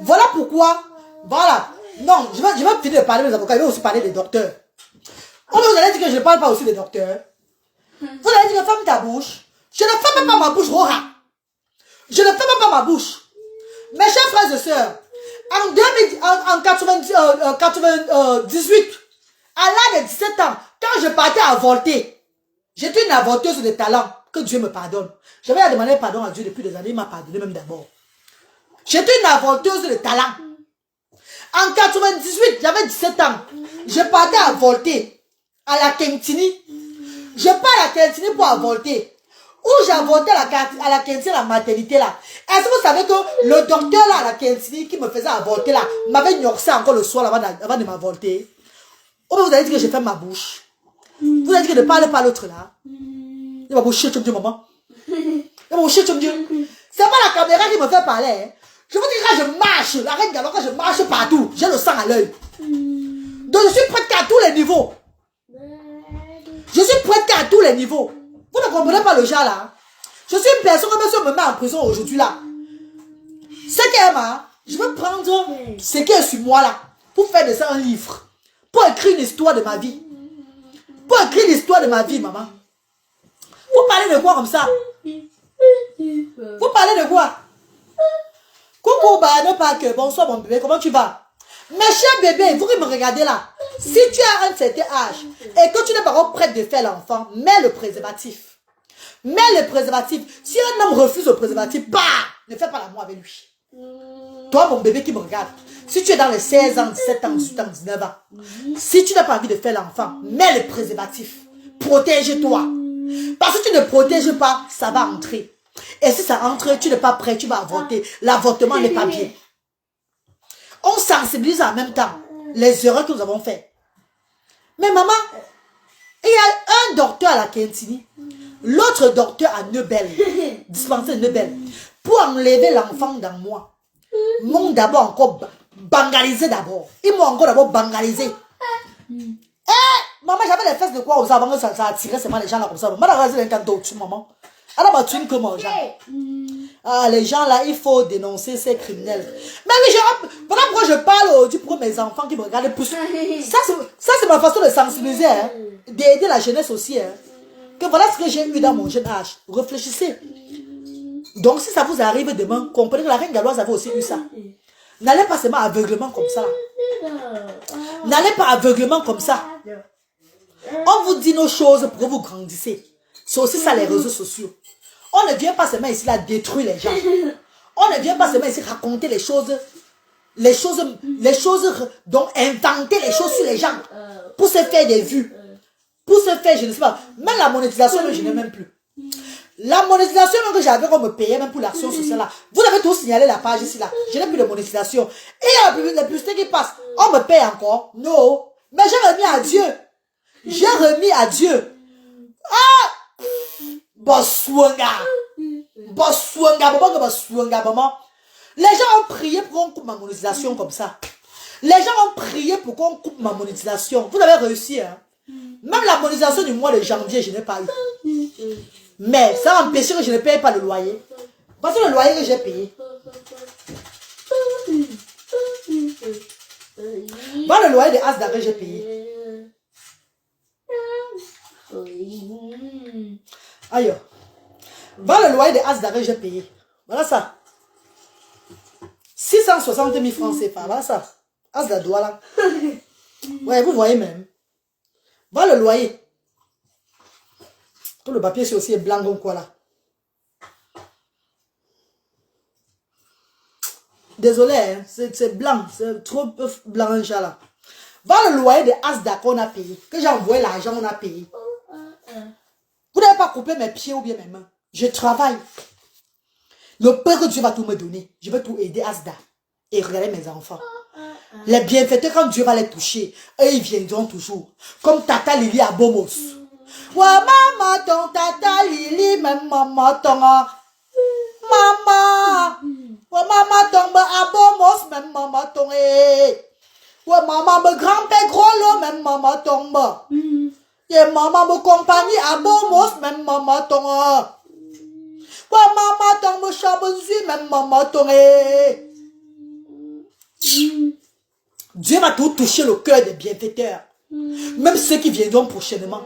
Voilà pourquoi, voilà. Non, je vais finir de parler des avocats, je vais aussi parler des docteurs. Vous allez dire que je ne parle pas aussi des docteurs. Vous allez dire que ferme ta bouche. Je ne ferme pas ma bouche, Rora. Je ne ferme pas ma bouche. Mes chers frères et sœurs, en 98, à l'âge de 17 ans, quand je partais à avorter, j'étais une avorteuse de talent, que Dieu me pardonne. J'avais demandé pardon à Dieu depuis des années, il m'a pardonné même d'abord. J'étais une avorteuse de talent. En 98, j'avais 17 ans. Je partais à avorter à la Kentini. Je pars à la Kentini pour avorter. Où j'ai avorté à la Kentini, la maternité là. Est-ce que vous savez que le docteur là à la Kentini qui me faisait avorter là, m'avait gnoxé encore le soir avant de m'avorter? Ou vous allez dire que j'ai fait ma bouche. Vous allez dire que ne parle pas l'autre là. Il va boucher comme Dieu, maman. Il va boucher comme Dieu. C'est pas la caméra qui me fait parler. Hein. Je vous dis que quand je marche, la reine Gallo, quand je marche partout, j'ai le sang à l'œil. Donc je suis prête à tous les niveaux. Je suis prête à tous les niveaux. Vous ne comprenez pas le genre là. Je suis une personne, même si on me met en prison aujourd'hui là. C'est qu'elle m'a, je veux prendre ce qui est sur moi là, pour faire de ça un livre. Pour écrire une histoire de ma vie. Pour écrire l'histoire de ma vie, maman. Vous parlez de quoi comme ça? Vous parlez de quoi? Coucou, ne pas que. Bonsoir mon bébé, comment tu vas? Mes chers bébés, vous qui me regardez là, si tu as un certain âge et que tu n'es pas prête de faire l'enfant, mets le préservatif. Mets le préservatif. Si un homme refuse le préservatif, bah, ne fais pas l'amour avec lui. Toi, mon bébé qui me regarde, si tu es dans les 16 ans, 17 ans, 18 ans, 19 ans, si tu n'as pas envie de faire l'enfant, mets le préservatif. Protège-toi. Parce que tu ne protèges pas, ça va entrer. Et si ça entre, tu n'es pas prêt, tu vas avorter. L'avortement n'est pas bien. On sensibilise en même temps les erreurs que nous avons faites. Mais maman, il y a un docteur à la Kentini, l'autre docteur à Nebel, dispensaire Nebel, pour enlever l'enfant dans moi. Ils m'ont d'abord encore bangalisé d'abord. Ils m'ont encore d'abord bangalisé. Maman, j'avais les fesses de quoi aux avant que ça attirait seulement les gens là comme ça. Maman, regardez les cantos au-dessus, maman. Alors, bah, tu es comment, genre? Ah, les gens là, il faut dénoncer ces criminels. Mais oui, voilà pourquoi je parle aujourd'hui pour mes enfants qui me regardent plus. Ça, c'est ma façon de sensibiliser, hein, d'aider la jeunesse aussi. Hein. Que voilà ce que j'ai eu dans mon jeune âge. Réfléchissez. Donc, si ça vous arrive demain, comprenez que la reine galloise avait aussi eu ça. N'allez pas seulement aveuglement comme ça. N'allez pas aveuglement comme ça. On vous dit nos choses pour que vous grandissez. C'est aussi ça les réseaux sociaux. On ne vient pas seulement ici là détruire les gens. On ne vient pas seulement ici raconter les choses, donc inventer les choses sur les gens pour se faire des vues. Pour se faire, je ne sais pas, même la monétisation, je n'ai même plus. La monétisation même que j'avais, on me payait même pour l'action sociale là. Vous avez tout signalé la page ici là. Je n'ai plus de monétisation. Et il y a la publicité qui passe. On me paye encore. Non. Mais j'ai remis à Dieu. J'ai remis à Dieu. Ah! Boswanga. Boswanga, maman, Boswanga, maman. Les gens ont prié pour qu'on coupe ma monétisation comme ça. Les gens ont prié pour qu'on coupe ma monétisation. Vous avez réussi, hein? Même la monétisation du mois de janvier, je n'ai pas eu. Mais ça a empêché que je ne paye pas le loyer. Parce que le loyer que j'ai payé. Va le loyer de As d'arrêt, j'ai payé. Aïe. Va le loyer de As d'arrêt, j'ai payé. Voilà ça. 660 000 francs CFA. Voilà ça. As de Douala. Ouais, vous voyez même. Va le loyer. Tout le papier, c'est aussi blanc comme quoi là. Désolé, hein, c'est blanc. C'est trop blanc, là. Va le loyer de Asda qu'on a payé. Que j'ai envoyé l'argent, on a payé. Vous n'avez pas coupé mes pieds ou bien mes mains. Je travaille. Le peu que Dieu va tout me donner, je vais tout aider Asda. Et regarder mes enfants. Les bienfaiteurs, quand Dieu va les toucher, eux, ils viendront toujours. Comme Tata Lili à Bomos. Wa maman ton Tata Lili, même maman ton. Maman. Wa maman ton à Bomos, même maman ton. Wa maman me grand-père gros lot, même maman ton. Et maman me compagnie à Bomos, même maman ton. Wa maman ton me chabonzu, même maman ton. Dieu va tout toucher le cœur des bienfaiteurs. Même ceux qui viendront prochainement.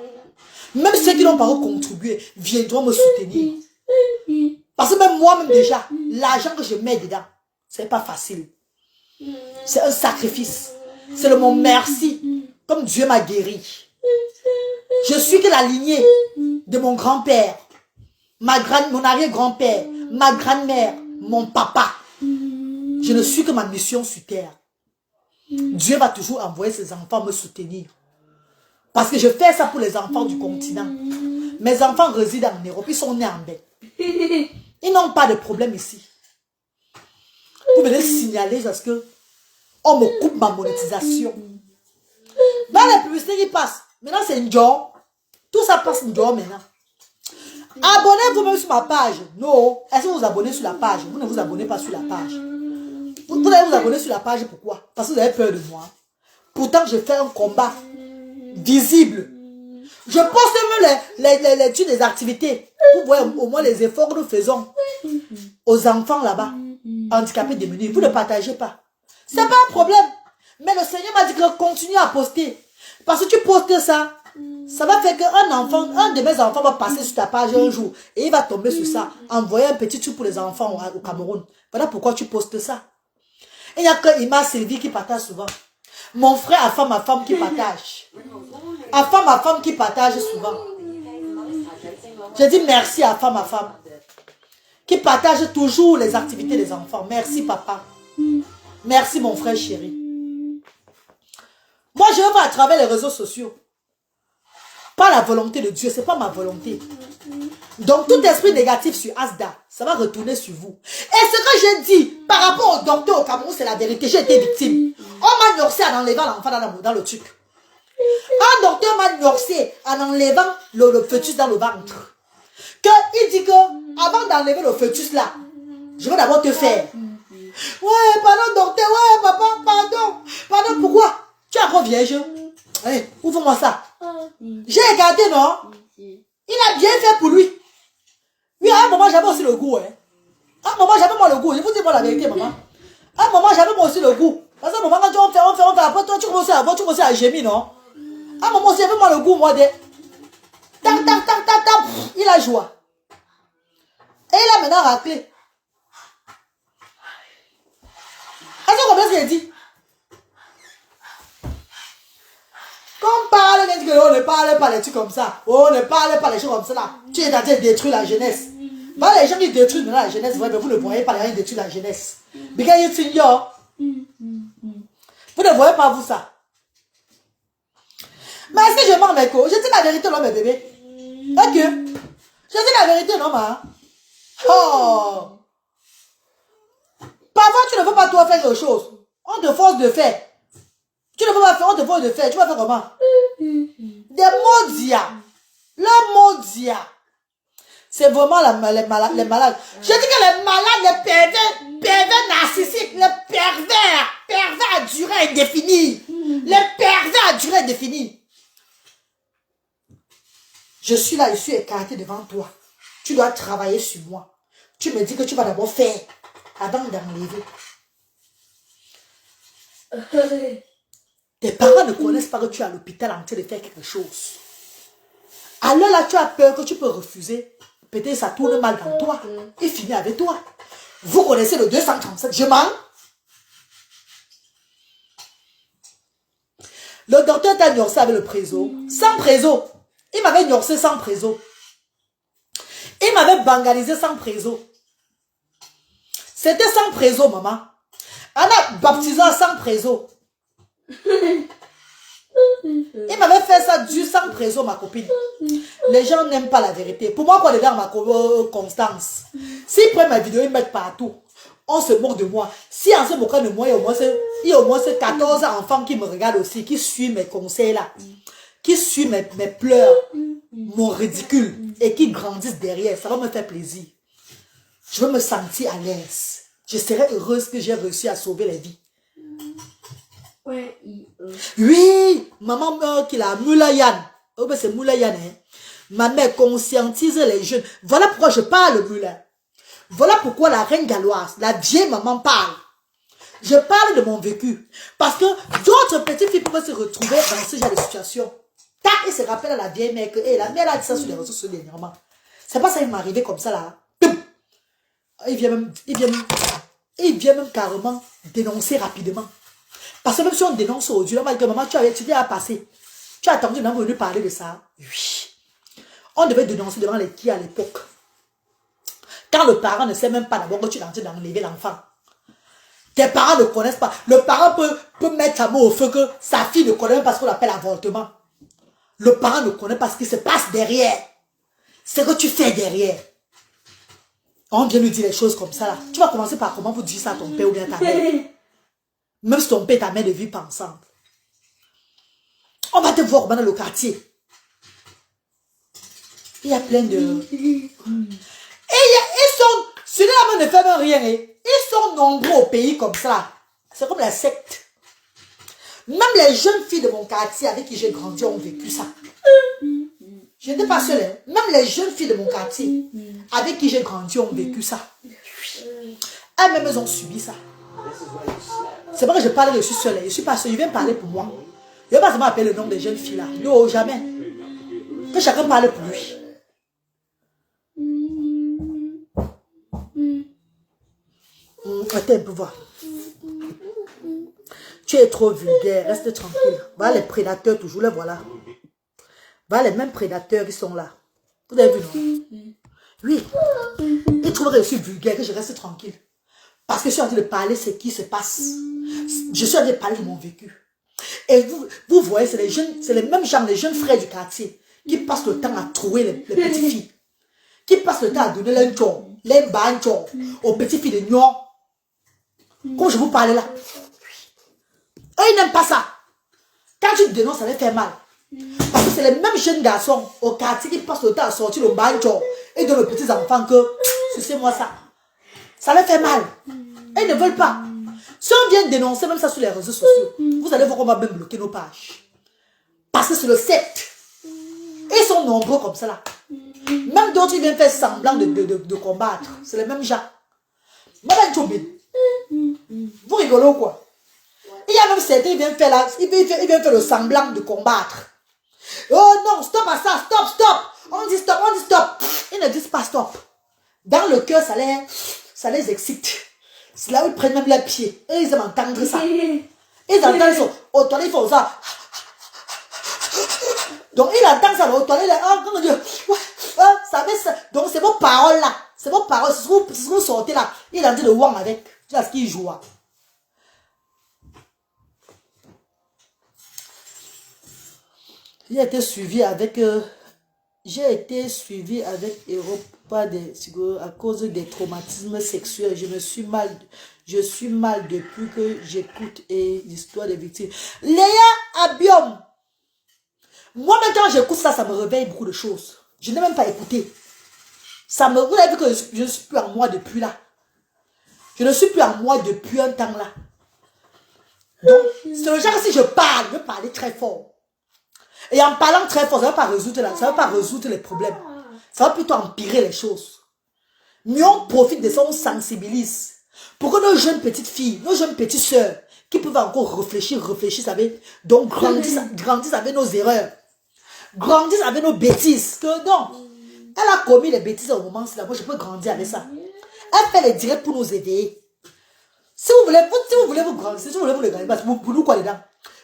Même ceux qui n'ont pas contribué viendront me soutenir. Parce que même moi-même déjà, l'argent que je mets dedans, c'est pas facile. C'est un sacrifice. C'est le mot merci. Comme Dieu m'a guéri. Je suis que la lignée de mon grand-père, mon arrière-grand-père, ma grand-mère, mon papa. Je ne suis que ma mission sur terre. Dieu va toujours envoyer ses enfants me soutenir. Parce que je fais ça pour les enfants du continent. Mes enfants résident en Europe, ils sont nés en baie. Ils n'ont pas de problème ici. Vous venez signaler parce que on me coupe ma monétisation. Dans les publicités qui passent, maintenant c'est une job. Tout ça passe une job maintenant. Abonnez-vous même sur ma page. Non. Est-ce que vous vous abonnez sur la page? Vous ne vous abonnez pas sur la page. Vous allez vous abonner sur la page, pourquoi? Parce que vous avez peur de moi. Pourtant, je fais un combat visible. Je poste même les études des activités. Vous voyez au moins les efforts que nous faisons aux enfants là-bas, handicapés, démunis. Vous ne partagez pas. Ce n'est pas un problème. Mais le Seigneur m'a dit que continue à poster. Parce que tu postes ça, ça va faire qu'un enfant, un de mes enfants va passer sur ta page un jour et il va tomber sur ça. Envoyer un petit truc pour les enfants au Cameroun. Voilà pourquoi tu postes ça. Il n'y a que Ima Sylvie qui partage souvent. Mon frère à femme qui partage. À femme qui partage souvent. Je dis merci à femme. Qui partage toujours les activités des enfants. Merci papa. Merci mon frère chéri. Moi je vais à travers les réseaux sociaux. Pas la volonté de Dieu, c'est pas ma volonté. Donc tout esprit négatif sur Asda, ça va retourner sur vous. Et ce que j'ai dit par rapport au docteur au Cameroun, c'est la vérité. J'ai été victime. On m'a gnorsé en enlevant l'enfant dans le truc. Un docteur m'a gnorsé en enlevant le fœtus dans le ventre. Il dit que avant d'enlever le fœtus là, je vais d'abord te faire. Ouais, pardon docteur, ouais papa, pardon. Pardon, pourquoi? Tu es encore vierge. Allez, ouvre-moi ça. J'ai regardé, non? Il a bien fait pour lui. Oui, à un moment, j'avais aussi le goût. Hein. À un moment, j'avais moi le goût. Je vous dis moi la vérité, maman. À un moment, j'avais moi aussi le goût. Parce qu'à un moment, quand on fait, après toi, tu commences à gémir, non? À un moment, j'avais moi le goût, moi, de... Tac, il a joué. Et il a maintenant raclé. Est-ce que vous comprenez ce qu'il dit? Quand on parle, on ne parle pas les trucs comme ça. On ne parle pas les choses comme ça là. Tu es en train de détruire la jeunesse. Bah, les gens qui détruisent maintenant la jeunesse, vous ne voyez pas les gens qui détruisent la jeunesse. Because you think yo. Vous ne voyez pas vous ça. Mais est-ce que je mens, mec? Je dis la vérité, non, mes bébés. Ok. Je dis la vérité, non, ma. Oh. Parfois, tu ne veux pas toi faire quelque chose. On te force de faire. Tu ne peux pas faire, on te force de faire. Tu vas faire comment? Des modia. Le modia. C'est vraiment les malades. Je dis que les malades, les pervers narcissiques, les pervers à durée indéfinie. Les pervers à durée indéfinie. Je suis là, je suis écarté devant toi. Tu dois travailler sur moi. Tu me dis que tu vas d'abord faire avant d'enlever. Tes parents ne connaissent pas que tu es à l'hôpital en train de faire quelque chose. Alors là, tu as peur que tu peux refuser. Peut-être ça tourne mal dans toi. Il finit avec toi. Vous connaissez le 237, je mens. Le docteur t'a gnorsé avec le préso. Sans préso. Il m'avait gnorsé sans préso. Il m'avait bangalisé sans préso. C'était sans préso, maman. On a baptisé sans préso. Il m'avait fait ça du sans préso, ma copine. Les gens n'aiment pas la vérité. Pour moi, quand on est dans ma constance, s'ils prennent ma vidéo, ils mettent partout. On se moque de moi. Si en se moquant de moi, il y a au moins 14 enfants qui me regardent aussi, qui suivent mes conseils là, qui suivent mes pleurs, mon ridicule, et qui grandissent derrière. Ça va me faire plaisir. Je veux me sentir à l'aise. Je serai heureuse que j'ai réussi à sauver les vies. Oui, maman qui l'a Moulayan. Oh ben c'est Moulayan, hein. Ma mère conscientise les jeunes. Voilà pourquoi je parle Moulin. Voilà pourquoi la reine galloise, la vieille maman parle. Je parle de mon vécu. Parce que d'autres petites filles peuvent se retrouver dans ce genre de situation. Tac, et se rappellent à la vieille mère que la mère a dit ça sur les réseaux sociaux dernièrement. C'est pas ça qui m'est arrivé comme ça là. Il vient même carrément dénoncer rapidement. Parce que même si on dénonce aujourd'hui, on va dire que maman, tu viens à passer. Tu as attendu, on est venu parler de ça. Oui. On devait dénoncer devant les qui à l'époque. Quand le parent ne sait même pas d'abord que tu es en train d'enlever l'enfant. Tes parents ne connaissent pas. Le parent peut mettre sa main au feu que sa fille ne connaît même pas ce qu'on appelle avortement. Le parent ne connaît pas ce qui se passe derrière. C'est que tu fais derrière. On vient lui dire les choses comme ça là. Tu vas commencer par comment pour dire ça à ton père ou bien à ta mère. Même si ton père et ta mère ne vivent pas ensemble. On va te voir dans le quartier. Il y a plein de... Et ils sont... Celui-là ne fait même rien. Ils sont nombreux au pays comme ça. C'est comme la secte. Même les jeunes filles de mon quartier avec qui j'ai grandi ont vécu ça. Je n'étais pas seule. Hein. Même les jeunes filles de mon quartier avec qui j'ai grandi ont vécu ça. Elles-mêmes, elles ont subi ça. C'est vrai que je parle, je suis seule. Je ne suis pas seule. Je viens parler pour moi. Je ne vais pas seulement appeler le nom des jeunes filles là. Non, jamais. Que chacun parle pour lui. Attends un peu voir. Tu es trop vulgaire. Reste tranquille. Voilà les prédateurs toujours. Les voilà. Voilà les mêmes prédateurs qui sont là. Vous avez vu, non? Oui. Ils trouvent que je suis vulgaire, que je reste tranquille. Parce que je suis en train de parler ce qui se passe. Je suis en train de parler de mon vécu. Et vous voyez, c'est les mêmes gens, les jeunes frères du quartier, qui passent le temps à trouver les petites filles. Qui passent le temps à donner les tchons, les banchons aux petites filles de Nyon. Comme je vous parlais là. Eux, ils n'aiment pas ça. Quand tu dénonces, ça les fait mal. Parce que c'est les mêmes jeunes garçons au quartier qui passent le temps à sortir le banchon et de nos petits enfants que, c'est moi ça. Ça les fait mal. Et ils ne veulent pas. Si on vient dénoncer même ça sur les réseaux sociaux, vous allez voir qu'on va même bloquer nos pages. Parce que c'est le secte. Et ils sont nombreux comme ça là. Même d'autres, ils viennent faire semblant de combattre. C'est les mêmes gens. Madame Tchobin, vous rigolez ou quoi? Il y a même certains, ils viennent faire là, ils viennent faire le semblant de combattre. Oh non, stop à ça, stop, stop. On dit stop, on dit stop. Ils ne disent pas stop. Dans le cœur, ça les excite. C'est là où ils prennent même les pieds. Et ils aiment entendre ça. Ils entendent ça. Au toilette, ils font ça. Donc, ils entendent ça. Au toilette, donc, c'est vos paroles là. C'est vos paroles. C'est ce que vous sortez là. Il a dit le wang avec. Tu vois ce qu'il joue. J'ai été suivi avec Europa à cause des traumatismes sexuels. Je suis mal depuis que j'écoute l'histoire des victimes. Léa Abiom. Moi, maintenant, j'écoute ça, ça me réveille beaucoup de choses. Je n'ai même pas écouté. Vous avez vu que je ne suis plus en moi depuis là. Je ne suis plus en moi depuis un temps là. Donc, c'est le genre que si je parle, je vais parler très fort. Et en parlant très fort, ça ne va pas résoudre les problèmes. Ça va plutôt empirer les choses. Mais on profite de ça, on sensibilise. Pour que nos jeunes petites filles, nos jeunes petites sœurs, qui peuvent encore réfléchir, vous savez. Donc, grandissent avec nos erreurs. Grandissent avec nos bêtises. Que non. Elle a commis les bêtises au moment là. Moi, je peux grandir avec ça. Elle fait les directs pour nous aider. Si vous voulez vous grandir, si vous voulez vous le gagner, pour nous quoi dedans.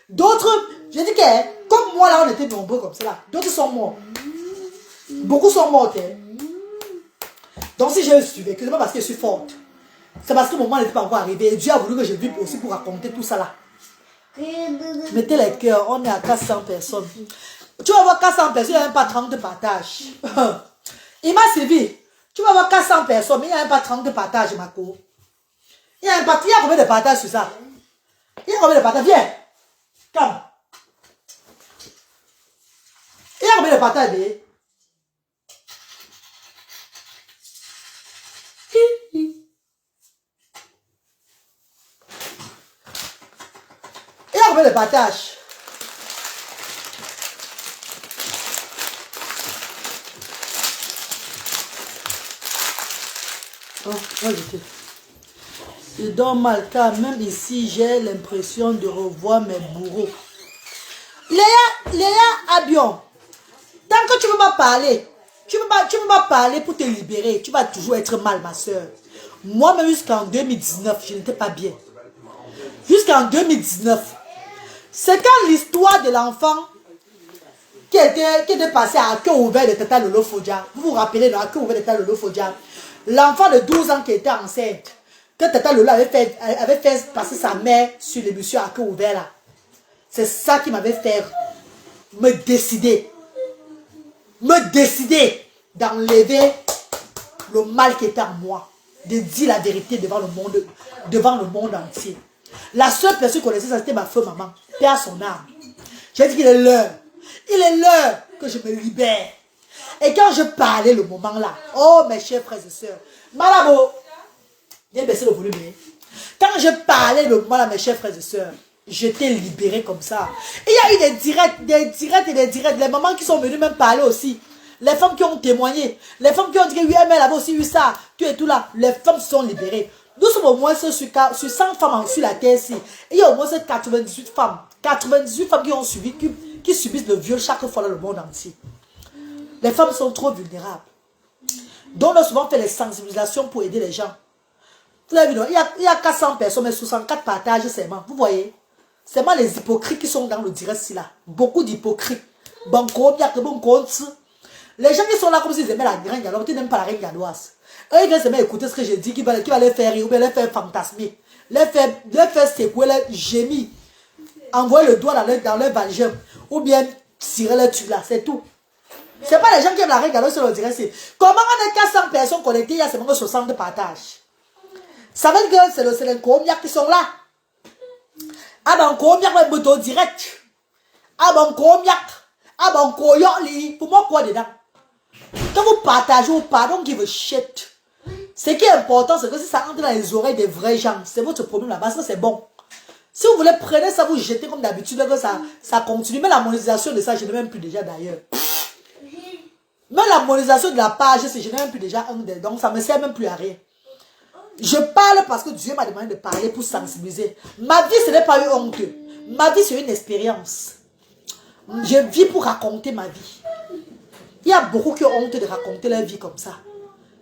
D'autres, je dis que, comme moi là, on était nombreux comme ça là. D'autres sont morts. Beaucoup sont morts. Donc si j'ai suivi, que c'est pas parce que je suis forte. C'est parce que mon moment n'était pas encore arrivé. Et Dieu a voulu que je vive aussi pour raconter tout ça là. Mettez les cœurs, on est à 400 personnes. Tu vas voir 400 personnes, il n'y a même pas 30 partages. Il m'a servi. Tu vas voir 400 personnes, mais il n'y a même pas 30 partages, ma cour. Il y a combien de partages sur ça? Il y a combien de partages? Viens. Come. Il y a combien de partages? Il y a combien de partages? Oh, je dors mal car même ici j'ai l'impression de revoir mes bourreaux. Léa Abion, tant que tu ne veux pas parler, tu ne veux pas parler pour te libérer, tu vas toujours être mal, ma soeur. Moi-même jusqu'en 2019, je n'étais pas bien. Jusqu'en 2019. C'est quand l'histoire de l'enfant qui était passé à cœur ouvert de Tata Lolo Fodja. Vous vous rappelez de à cœur ouvert de Tata Lolo Fodja? L'enfant de 12 ans qui était enceinte. Que Tata Lolo avait fait passer sa mère sur l'émission à cœur ouvert là. C'est ça qui m'avait fait me décider d'enlever le mal qui était en moi. De dire la vérité devant le monde entier. La seule personne qui connaissait ça, c'était ma feu maman. Paix à son âme. J'ai dit qu'il est l'heure. Il est l'heure que je me libère. Et quand je parlais le moment là, oh mes chers frères et sœurs, Malabo, viens baisser le volume. Quand je parlais le moment là, mes chers frères et sœurs, j'étais libérée comme ça. Il y a eu des directs. Les mamans qui sont venues même parler aussi. Les femmes qui ont témoigné. Les femmes qui ont dit que oui, elle avait aussi eu ça. Tout et tout là. Les femmes se sont libérées. Nous sommes au moins sur 100 femmes sur la terre ici. Et il y a au moins 98 femmes. 98 femmes qui ont suivi, qui subissent le viol chaque fois dans le monde entier. Les femmes sont trop vulnérables. Donc, on a souvent fait les sensibilisations pour aider les gens. Vous avez vu, non? Il y a 400 personnes, mais 64 partages seulement. Vous voyez? C'est moi les hypocrites qui sont dans le direct ici là. Beaucoup d'hypocrites. Les gens qui sont là comme s'ils aimaient la graine galloise, ils n'aiment pas la reine galloise. Eux, ils viennent seulement écouter ce que je dis, qui va les faire rire, ou bien les faire fantasmer. Les faire secouer, les gémir. Envoyer le doigt dans leur valgem. Ou bien tirer le truc là, c'est tout. C'est pas les gens qui aiment la reine galloise sur le direct ici. Comment on est 400 personnes connectées, il y a seulement 60 partages. Ça veut dire que c'est les combien qui sont là. Ah ben combien de bouton direct. Ah ben combien. Ah ben combien. Pour moi quoi dedans. Quand vous partagez ou pas, don't give a shit. Ce qui est important, c'est que si ça entre dans les oreilles des vrais gens, c'est votre problème là-bas, ça c'est bon. Si vous voulez, prenez ça, vous jetez comme d'habitude, que ça continue. Mais la monétisation de ça, je n'ai même plus déjà d'ailleurs. Même la monétisation de la page, je n'ai même plus déjà un des. Donc ça ne me sert même plus à rien. Je parle parce que Dieu m'a demandé de parler pour sensibiliser. Ma vie, ce n'est pas une honte. Ma vie, c'est une expérience. Je vis pour raconter ma vie. Il y a beaucoup qui ont honte de raconter leur vie comme ça.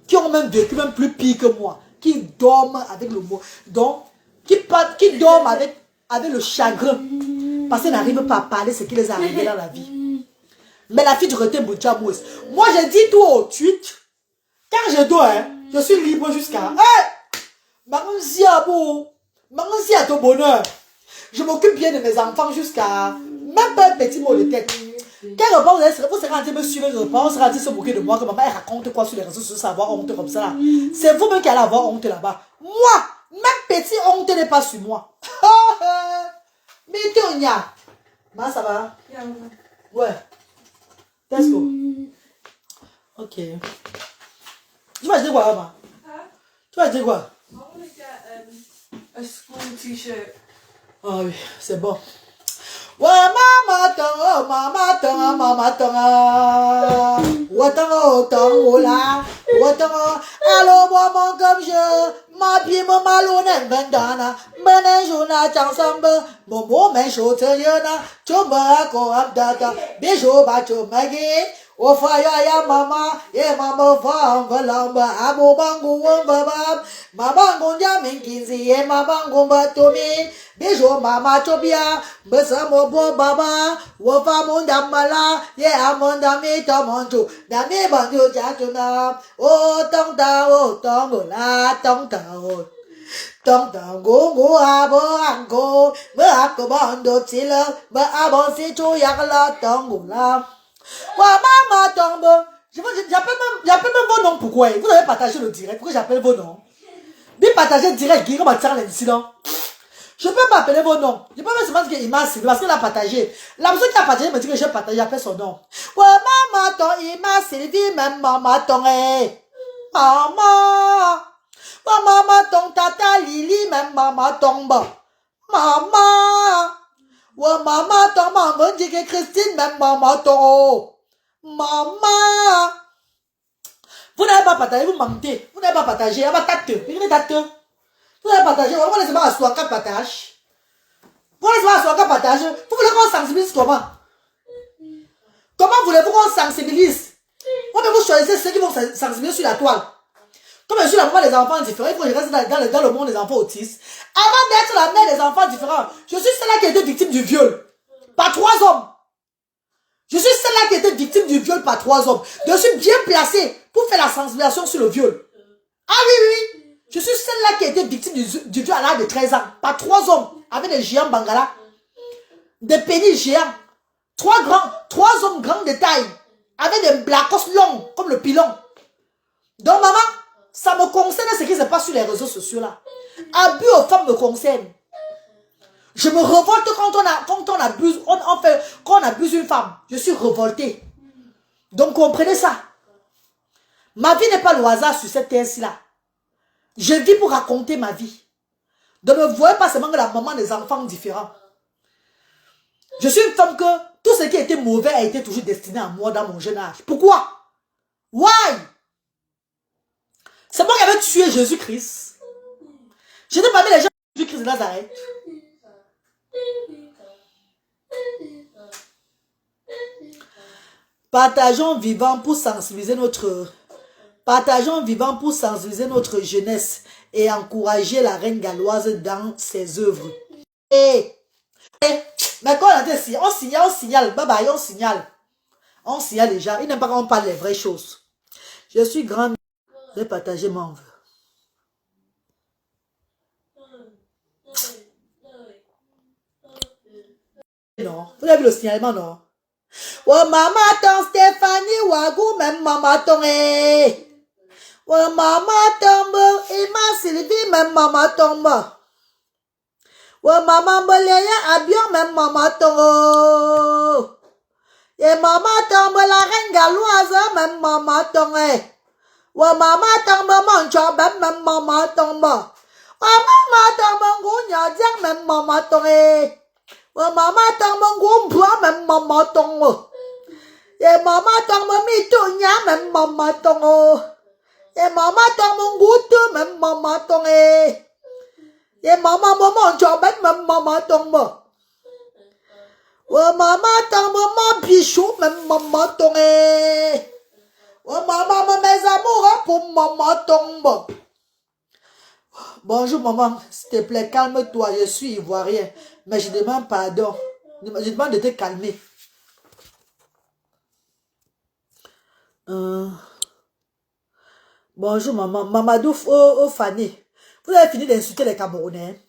Qui ont même vécu même plus pire que moi. Qui dorment avec le mot. Donc, qui dorment avec le chagrin. Parce qu'ils n'arrivent pas à parler ce qui les a arrivé dans la vie. Mais la fille du Rete Boudjamous. Moi, je dis tout au tweet. Quand je dois, je suis libre jusqu'à... Hey! Manganzi à ton bonheur. Je m'occupe bien de mes enfants jusqu'à... Même pas un petit mot de tête. Quel repas vous serez en train de me suivre le repas, on sera en train de se moquer de moi, que maman elle raconte quoi sur les réseaux sociaux, ça avoir honte comme ça là. C'est vous-même qui allez avoir honte là-bas. Moi, même petit honte n'est pas sur moi. Mais tu as. Ma ça va? Ouais. Let's go. Ok. Tu vas dire quoi, maman? Tu vas dire quoi? A school t-shirt. Ah oui, c'est bon. Ouais, maman tanga. Watanga, là. Watanga. Allô, maman, comme je Ma pi mo malone vendana, mene jona chansamba, momo men shote yana, choba ko abdata, bejo ba chomage, o faya ya mama, ye mama fa valamba, abo bangu wamba, mabango jamin kinzi, ye mabango batomi, bejo mama chobia, besamo bo baba, wo fa mondamala, ye amondami tomonjo, dami banjo jatuna, o tong la tong go go abo ango, me akobondo tila, me abon si tu yakala tong la. Wa mama tombe. J'appelle même vos noms. Pourquoi? Vous avez partagé le direct. Pourquoi j'appelle vos noms? Bien partagé le direct. Guy, comment tirer l'incident? Je peux pas appeler vos noms. Je peux même se dire qu'il m'a suivi parce qu'il a partagé. La personne qui a partagé me dit que j'ai partagé, j'appelle son nom. Wa mama ton, il m'a suivi même maman ton. Maman. Wa mama ton, tata Lili même maman tombe. Maman. Wa maman ton, maman dit que Christine même maman ton. Maman. Vous n'avez pas partagé, vous mentez. Vous n'avez pas partagé. Vous n'avez pas partagé. Vous n'avez pas partagé. On laisse pas asseoir qu'à partage. Vous laissez pas asseoir qu'à partage. Vous voulez qu'on sensibilise comment? Comment voulez-vous qu'on sensibilise? Vous choisissez ceux qui vont sensibiliser sur la toile. Comme je suis la maman des enfants différents, il faut que je reste dans le monde des enfants autistes. Avant d'être la mère des enfants différents, je suis celle-là qui a été victime du viol. Par 3 hommes. Je suis celle-là qui a été victime du viol par 3 hommes. Je suis bien placée pour faire la sensibilisation sur le viol. Ah oui. Je suis celle-là qui a été victime du viol à l'âge de 13 ans. Par 3 hommes. Avec des géants bangala. Des pénis géants. 3 hommes grands de taille. Avec des blacos longs, comme le pilon. Donc maman, ça me concerne ce qui se passe sur les réseaux sociaux là. Abus aux femmes me concerne. Je me révolte quand on abuse une femme. Je suis révoltée. Donc comprenez ça. Ma vie n'est pas le hasard sur cette terre-ci là. Je vis pour raconter ma vie. Ne me voyez pas seulement que la maman des enfants différents. Je suis une femme que tout ce qui était mauvais a été toujours destiné à moi dans mon jeune âge. Pourquoi? Why? C'est moi qui avais tué Jésus-Christ. J'étais parmi les gens de Jésus-Christ de Nazareth. Partageons vivant pour sensibiliser notre jeunesse et encourager la reine galloise dans ses œuvres. Mais quand on signale, bye bye, on signale. On signale déjà. Il n'aime pas quand on parle les vraies choses. Je suis grande. Je vais partager mon vœu. Non. Vous avez vu le signalement, non? Wa mama ton Stéphanie Wagou même mama ton Wa mama tombe Ima Sylvie même mama tombe. Wa mama Mboleya Abion même mama ton. Et mama tombe la reine galloise même mama ton. Wa mama tombe Mancho même mama tombe. Wa mama tombe Ngounya Diang même mama ton. Wa mama tombe Ngoumpua même mama ton. Et maman tombe Mitonya même maman tombe. Et maman tombe Ngoutou même maman tombe. Et maman maman Jobet même maman tombe. Wa maman tombe mon bichou même maman tombe. Wa maman mes amours pour maman tombe. Bonjour maman, s'il te plaît calme-toi, je suis ivoirien. Mais je demande pardon. Je demande de te calmer. Bonjour maman, Mamadou Fanny. Vous avez fini d'insulter les Camerounais.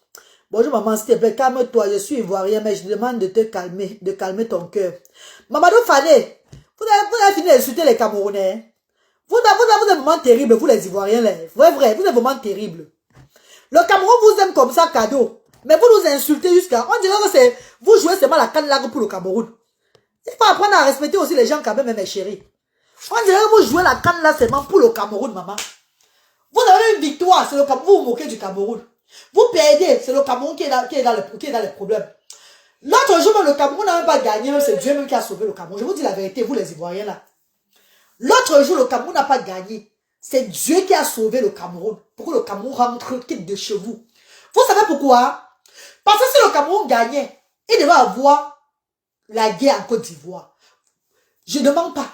Bonjour maman, s'il te plaît, calme-toi, je suis ivoirien, mais je demande de te calmer, de calmer ton cœur. Mamadou Fanny, vous avez fini d'insulter les Camerounais. Vous avez des moments terribles, vous les Ivoiriens, là. Vrai, vous avez des moments terribles. Le Cameroun vous aime comme ça, cadeau. Mais vous nous insultez jusqu'à... On dirait que c'est... Vous jouez seulement la canne largue pour le Cameroun. Il faut apprendre à respecter aussi les gens quand même, mes chéris. On dirait que vous jouez la canne là seulement pour le Cameroun, maman. Vous avez une victoire, c'est le Cameroun, vous vous moquez du Cameroun. Vous perdez, c'est le Cameroun qui est dans les problèmes. L'autre jour, même le Cameroun n'a même pas gagné, même c'est Dieu même qui a sauvé le Cameroun. Je vous dis la vérité, vous les Ivoiriens là. L'autre jour, le Cameroun n'a pas gagné. C'est Dieu qui a sauvé le Cameroun. Pour que le Cameroun rentre, quitte de chez vous. Vous savez pourquoi? Parce que si le Cameroun gagnait, il devait avoir la guerre en Côte d'Ivoire. Je ne demande pas.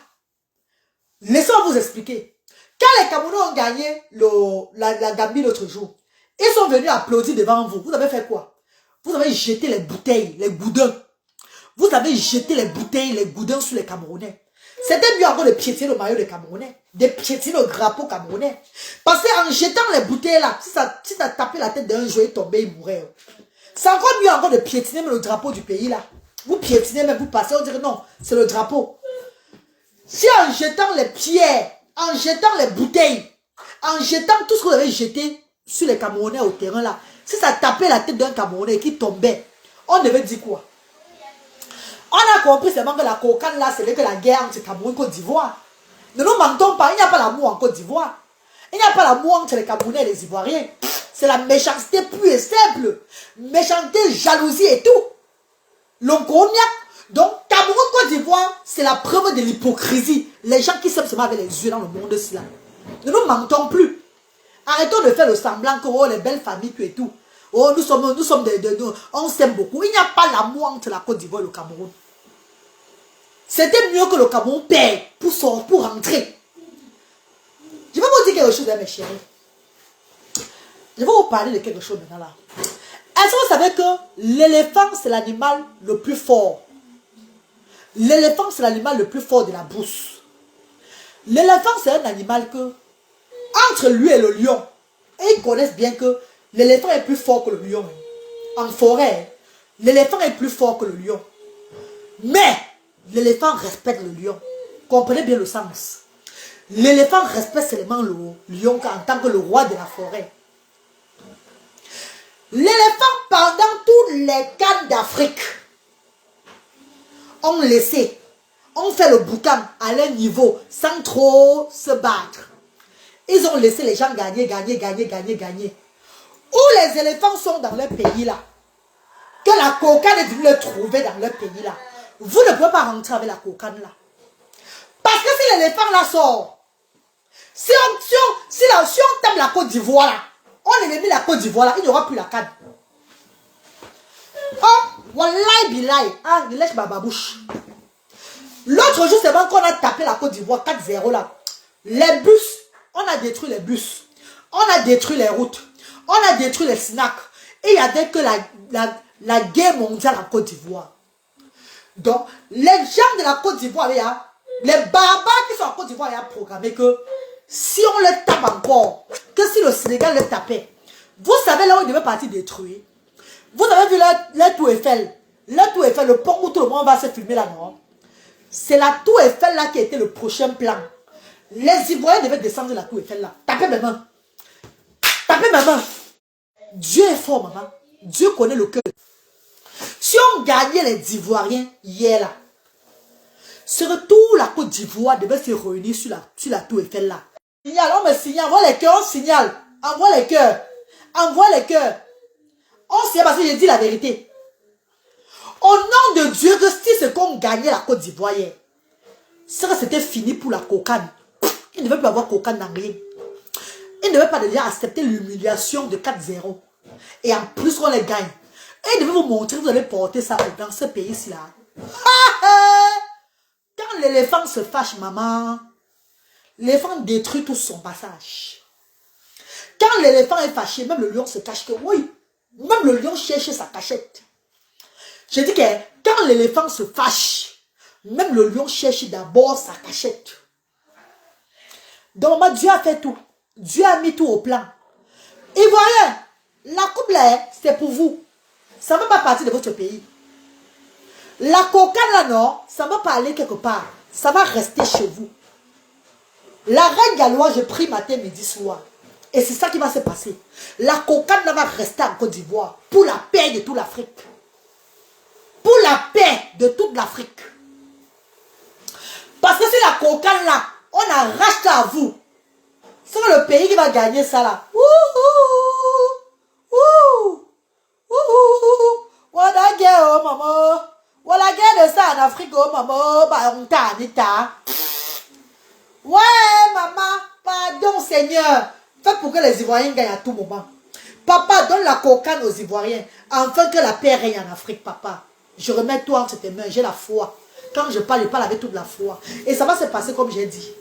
Laissez-moi vous expliquer. Quand les Camerounais ont gagné la Gambie l'autre jour, ils sont venus applaudir devant vous. Vous avez fait quoi? Vous avez jeté les bouteilles, les goudins. Vous avez jeté les bouteilles, les goudins sur les Camerounais. C'était mieux encore de piétiner le maillot des Camerounais, de piétiner le drapeau camerounais. Parce qu'en jetant les bouteilles là, si ça tapait la tête d'un joueur, il tombait, il mourait. C'est encore mieux encore de piétiner le drapeau du pays là. Vous piétinez, mais vous passez, on dirait non, c'est le drapeau. Si en jetant les pierres, en jetant les bouteilles, en jetant tout ce que vous avez jeté sur les Camerounais au terrain là, si ça tapait la tête d'un Camerounais qui tombait, on devait dire quoi? On a compris seulement que la cocaine là, c'est que la guerre entre Cameroun et Côte d'Ivoire. Ne nous mentons pas, il n'y a pas l'amour en Côte d'Ivoire. Il n'y a pas l'amour entre les Camerounais et les Ivoiriens. C'est la méchanceté pure et simple. Méchanceté, jalousie et tout. L'oncognac. Donc, Cameroun-Côte d'Ivoire, c'est la preuve de l'hypocrisie. Les gens qui s'aiment seulement avec les yeux dans le monde là. Ne nous mentons plus. Arrêtons de faire le semblant que oh, les belles familles et tout. Oh, nous sommes on s'aime beaucoup. Il n'y a pas l'amour entre la Côte d'Ivoire et le Cameroun. C'était mieux que le Cameroun paye pour rentrer. Je vais vous dire quelque chose, mes chéris. Je vais vous parler de quelque chose maintenant là. Est-ce que vous savez que l'éléphant, c'est l'animal le plus fort? L'éléphant, c'est l'animal le plus fort de la brousse. L'éléphant, c'est un animal que, entre lui et le lion, et ils connaissent bien que l'éléphant est plus fort que le lion. En forêt, l'éléphant est plus fort que le lion. Mais, l'éléphant respecte le lion. Comprenez bien le sens. L'éléphant respecte seulement le lion en tant que le roi de la forêt. L'éléphant, pendant toutes les cannes d'Afrique, ont laissé, ont fait le boucan à leur niveau sans trop se battre. Ils ont laissé les gens gagner. Où les éléphants sont dans leur pays là, que la cocaine est venue les trouver dans leur pays là, vous ne pouvez pas rentrer avec la cocaine là. Parce que si l'éléphant là sort, si on tape la Côte d'Ivoire là, on élimine la Côte d'Ivoire là, il n'y aura plus la canne. Oh, wallahi billahi, ah, il lèche ma babouche. L'autre jour, c'est bon qu'on a tapé la Côte d'Ivoire 4-0 là. Les bus, on a détruit les bus. On a détruit les routes. On a détruit les snacks. Et il y avait que la guerre mondiale en Côte d'Ivoire. Donc, les gens de la Côte d'Ivoire, les barbares qui sont en Côte d'Ivoire, ils ont programmé que si on les tape encore, que si le Sénégal les tapait, vous savez là où ils devaient partir détruire. Vous avez vu la tour Eiffel. La tour Eiffel, le pont où tout le monde va se filmer là, non? C'est la tour Eiffel là qui était le prochain plan. Les Ivoiriens devaient descendre de la tour Eiffel là. Tapez mes mains. Tapez mes mains. Dieu est fort, maman. Dieu connaît le cœur. Si on gagnait les Ivoiriens hier là, surtout la Côte d'Ivoire devait se réunir sur la tour Eiffel là. Signal, on me signale, envoie les cœurs, on signale. Envoie les cœurs. Envoie les cœurs. On sait parce que j'ai dit la vérité. Au nom de Dieu, que si c'est qu'on gagnait la Côte d'Ivoire hier, c'était fini pour la cocaine. Il ne veut plus avoir cocaine dans rien. Il ne veut pas déjà accepter l'humiliation de 4-0. Et en plus, on les gagne. Et il devait vous montrer que vous allez porter ça dans ce pays-ci là. Quand l'éléphant se fâche, maman, l'éléphant détruit tout son passage. Quand l'éléphant est fâché, même le lion se cache que oui. Même le lion cherche sa cachette. Je dis que quand l'éléphant se fâche, même le lion cherche d'abord sa cachette. Donc, Dieu a fait tout. Dieu a mis tout au plan. Ivoiriens, la coupe là, c'est pour vous. Ça ne va pas partir de votre pays. La cocaine là, non, ça ne va pas aller quelque part. Ça va rester chez vous. La reine galloise, je prie matin, midi, soir. Et c'est ça qui va se passer. La cocaine là va rester en Côte d'Ivoire pour la paix de toute l'Afrique. Pour la paix de toute l'Afrique. Parce que si la cocaine là, on arrache ça à vous. C'est le pays qui va gagner ça là. Voilà guerre, oh maman. Voilà guerre de ça en Afrique, oh maman. Bah, on t'a, Anita. Ouais, maman. Pardon, Seigneur. Fais pour que les Ivoiriens gagnent à tout moment. Papa, donne la cocaine aux Ivoiriens, afin que la paix règne en Afrique, papa. Je remets toi entre tes mains, j'ai la foi. Quand je parle avec toute la foi. Et ça va se passer comme j'ai dit.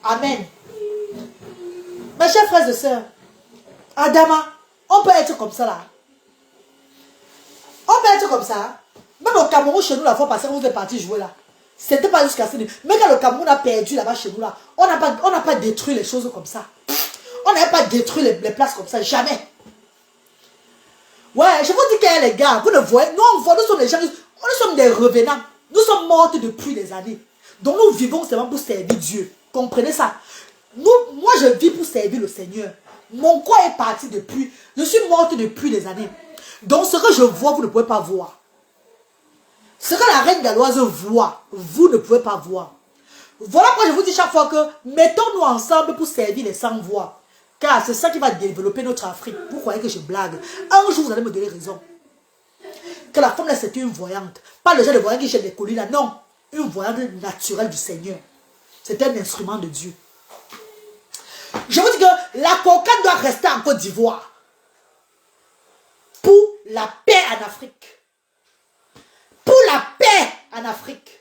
Amen. Mes chers frères et sœurs, Adama, on peut être comme ça là. On peut être comme ça. Même au Cameroun, chez nous, la fois passée, on est parti jouer là. C'était pas jusqu'à ce niveau. Mais quand le Cameroun a perdu là-bas chez nous là, on n'a pas détruit les choses comme ça. On n'a pas détruit les places comme ça, jamais. Ouais, je vous dis que les gars, vous ne voyez, nous sommes les gens, nous sommes des revenants. Nous sommes morts depuis des années. Donc nous vivons seulement pour servir Dieu. Comprenez ça? Moi je vis pour servir le Seigneur. Mon corps est parti depuis. Je suis morte depuis des années. Donc ce que je vois, vous ne pouvez pas voir. Ce que la reine galloise voit, vous ne pouvez pas voir. Voilà pourquoi je vous dis chaque fois que mettons-nous ensemble pour servir les sans-voix. Car c'est ça qui va développer notre Afrique. Vous croyez que je blague? Un jour, vous allez me donner raison. Que la femme là, c'est une voyante. Pas le genre de voyante qui jette des colis là. Non. Une voyante naturelle du Seigneur. C'est un instrument de Dieu. Je vous dis que la cocaïne doit rester en Côte d'Ivoire. Pour la paix en Afrique. Pour la paix en Afrique.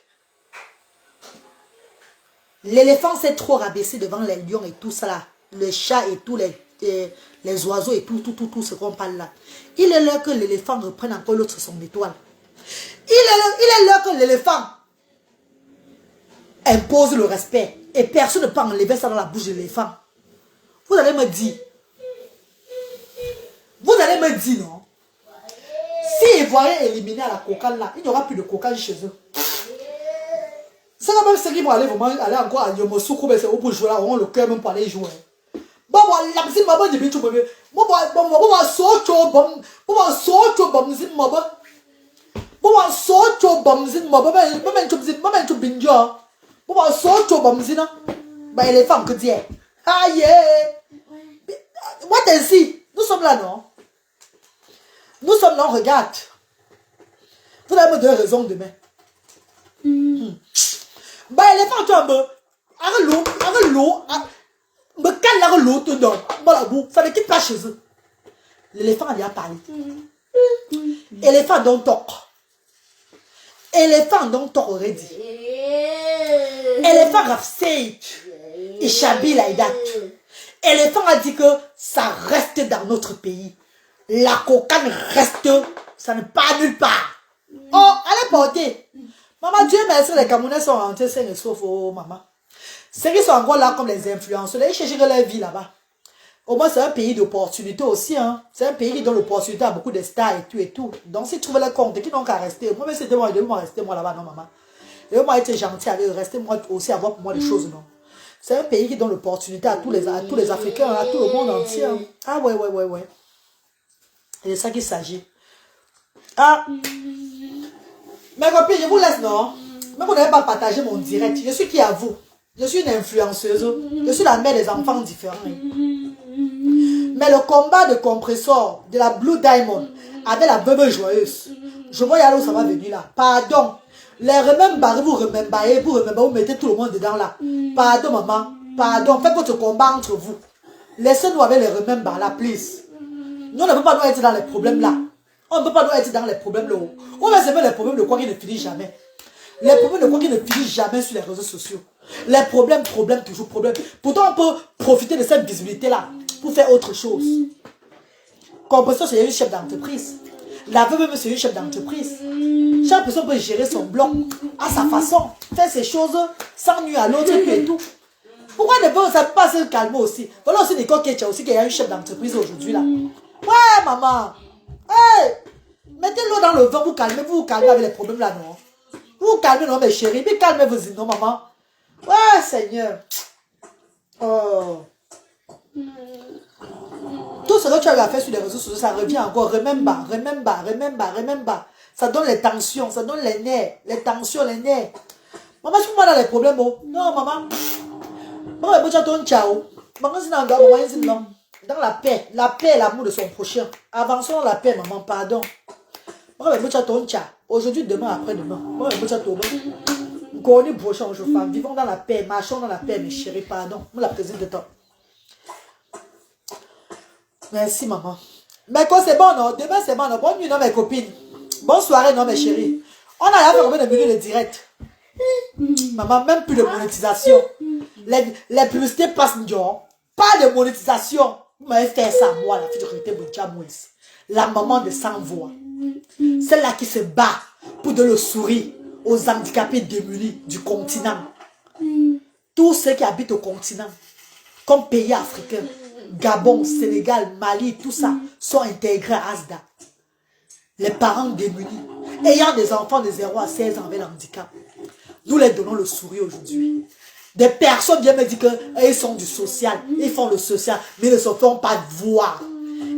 L'éléphant s'est trop rabaissé devant les lions et tout ça là. Les chats et tous les oiseaux et tout ce qu'on parle là. Il est l'heure que l'éléphant reprenne encore l'autre son étoile. Il est l'heure que l'éléphant impose le respect. Et personne ne peut enlever ça dans la bouche de l'éléphant. Vous allez me dire. Vous allez me dire non. Si les Ivoiriens éliminés à la cocaïne là, il n'y aura plus de cocaïne chez eux. C'est quand même ceux qui vont aller encore à Yomosoukou, mais c'est où pour jouer là, on le cœur même pour aller jouer. Bon, la musique m'a dit, mais tu me dis, bon, nous sommes là, non? Nous sommes là, regarde. Vous allez me donner raison demain. Bah, l'éléphant, tu vois, avec l'eau, me cale l'eau, te donne. Ça ne quitte pas chez eux. L'éléphant a déjà parlé. Éléphant don't talk. Éléphant don't talk already. Éléphant have said it shall be like that. Éléphant a dit que ça reste dans notre pays. La cocaïne reste, ça ne part nulle part. Oh, allez porter. Maman, Dieu merci, les Camerounais sont rentrés sains et saufs, oh maman. Ceux qui sont encore là comme les influenceurs, ils cherchent leur vie là-bas. Au moins, c'est un pays d'opportunité aussi. Hein. C'est un pays qui donne l'opportunité à beaucoup de stars et tout. Donc, s'ils trouvent le compte, qui n'ont qu'à rester. Moi, c'était moi, ils devaient rester moi là-bas, non, maman. Ils devaient être gentils avec eux, rester moi aussi, avoir pour moi des choses, non. C'est un pays qui donne l'opportunité à tous les Africains, à tout le monde entier. Hein. Ah, ouais. Et c'est ça qu'il s'agit. Ah. Mes copines, je vous laisse, non? Mais vous n'avez pas partagé mon direct. Je suis qui à vous? Je suis une influenceuse. Je suis la mère des enfants différents. Mais le combat de compresseur de la Blue Diamond avec la veuve joyeuse, je vois y aller où ça va venir là. Pardon. Les remember, vous mettez tout le monde dedans là. Pardon, maman. Pardon. Faites votre combat entre vous. Laissez-nous avec les remember là, please. Nous ne pouvons pas nous être dans les problèmes là. On ne peut pas nous être dans les problèmes là. On va se mettre les problèmes de quoi qui ne finissent jamais. Les problèmes de quoi qui ne finissent jamais sur les réseaux sociaux. Les problèmes, toujours problème. Pourtant, on peut profiter de cette visibilité-là pour faire autre chose. Compresseur, c'est une chef d'entreprise. La veuve, c'est une chef d'entreprise. Chaque personne peut gérer son bloc à sa façon. Faire ses choses sans nuire à l'autre et tout. Pourquoi ne peut ça pas se calmer aussi? Voilà aussi Nicole Ketcha aussi qui a une chef d'entreprise aujourd'hui là. Ouais, maman. Hey! Mettez l'eau dans le vin, vous calmez avec les problèmes là, non? Vous calmez, non, mes chéris, mais calmez-vous, non, maman. Ouais, Seigneur. Oh. Tout ce que tu as fait sur les réseaux sociaux, ça revient encore. Remember. Ça donne les tensions, ça donne les nerfs. Les tensions, les nerfs. Maman, je suis pas dans les problèmes, oh. Non, maman. Maman, je suis ciao. Maman, c'est dans la paix et l'amour de son prochain. Avançons dans la paix, maman, pardon. Maman, je suis ciao. Aujourd'hui, demain, après-demain. Maman, je suis ciao. Vivons dans la paix, marchons dans la paix, mes chéris, pardon. Nous la présence de temps. Merci, maman. Mais quoi, c'est bon, non? Demain, c'est bon, non? Bonne nuit, non, mes copines. Bonne soirée, non, mes chéris. On a là fait combien de minutes de direct? Maman, même plus de monétisation. Les publicités passent, non? Pas de monétisation. Vous m'avez fait ça, moi, la fille de Rité Boudjamouis. La maman de sans voix. Celle-là qui se bat pour donner le sourire aux handicapés démunis du continent. Tous ceux qui habitent au continent, comme pays africains, Gabon, Sénégal, Mali, tout ça, sont intégrés à ASDA. Les parents démunis, ayant des enfants de 0 à 16 ans avec handicap, nous les donnons le sourire aujourd'hui. Des personnes viennent me dire qu'ils sont du social, ils font le social, mais ils ne se font pas voir.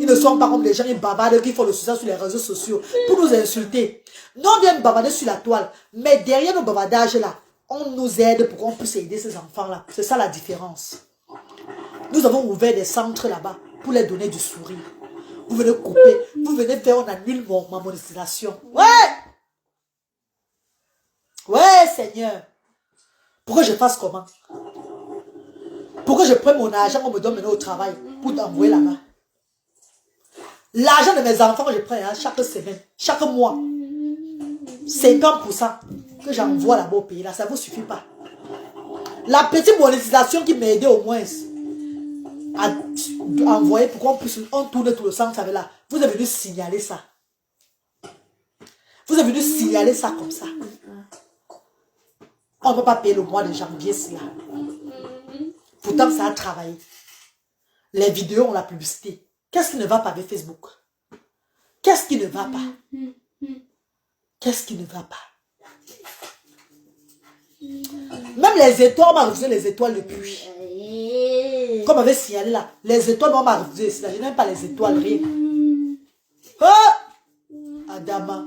Ils ne sont pas comme les gens qui bavardent, qui font le social sur les réseaux sociaux pour nous insulter. Nous, on vient bavarder sur la toile, mais derrière nos bavardages là, on nous aide pour qu'on puisse aider ces enfants-là. C'est ça la différence. Nous avons ouvert des centres là-bas pour les donner du sourire. Vous venez couper, vous venez faire, on annule ma monétisation. Ouais! Ouais, Seigneur. Pour que je fasse comment? Pour que je prenne mon argent, on me donne maintenant au travail pour t'envoyer là-bas. L'argent de mes enfants que je prends hein, chaque semaine, chaque mois, 50% que j'envoie là-bas au pays, là, ça ne vous suffit pas. La petite monétisation qui m'a aidé au moins à envoyer pour qu'on puisse tourner tout le centre avec là. Vous avez venu signaler ça. Vous avez venu signaler ça comme ça. On ne peut pas payer le mois de janvier cela. Pourtant, ça a travaillé. Les vidéos ont la publicité. Qu'est-ce qui ne va pas avec Facebook? Qu'est-ce qui ne va pas? Qu'est-ce qui ne va pas? Même les étoiles, on m'a refusé les étoiles depuis. Comme on avait signalé là, les étoiles, on m'a refusé. Je n'aime pas les étoiles, rien. Oh! Adama.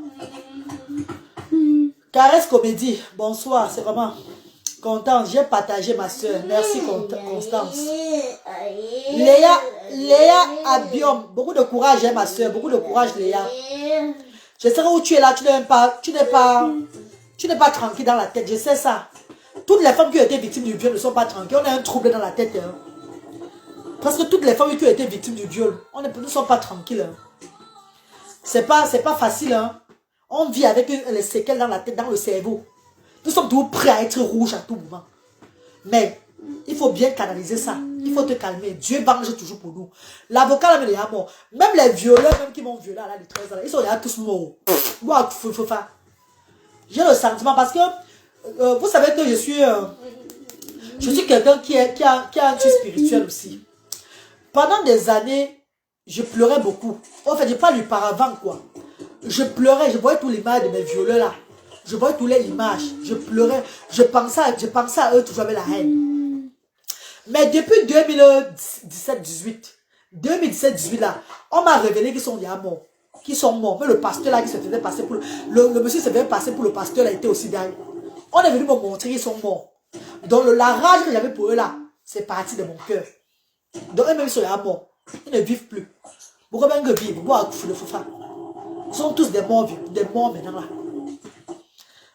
Caresse Comédie, bonsoir, c'est vraiment content. J'ai partagé ma soeur. Merci Constance. Léa Abiom, beaucoup de courage, hein, ma soeur, beaucoup de courage, Léa. Je sais où tu es là, tu n'es pas tranquille dans la tête, je sais ça. Toutes les femmes qui ont été victimes du viol ne sont pas tranquilles, on a un trouble dans la tête. Hein. Parce que toutes les femmes qui ont été victimes du viol, ne sont pas tranquilles. Hein. C'est pas facile, hein. On vit avec les séquelles dans la tête, dans le cerveau. Nous sommes toujours prêts à être rouges à tout moment. Mais il faut bien canaliser ça. Il faut te calmer. Dieu venge toujours pour nous. L'avocat là, il est mort. Même les violeurs, même qui m'ont violé à l'âge de 13 ans, ils sont déjà tous morts. J'ai le sentiment parce que vous savez que je suis quelqu'un qui a un truc spirituel aussi. Pendant des années, je pleurais beaucoup. En fait, je parle du paravent, quoi. Je pleurais, je voyais tous les images de mes violeurs là. Je voyais toutes les images. Je pleurais. Je pensais à eux toujours avec la haine. Mais depuis 2017-18 là, on m'a révélé qu'ils sont déjà morts. Qu'ils sont morts. Mais le pasteur là qui se faisait passer pour le monsieur se faisait passer pour le pasteur là était aussi dingue. On est venu me montrer qu'ils sont morts. Donc la rage que j'avais pour eux là, c'est parti de mon cœur. Donc eux-mêmes ils sont déjà morts. Ils ne vivent plus. Pourquoi bien que vivre? Ils sont tous des morts maintenant là.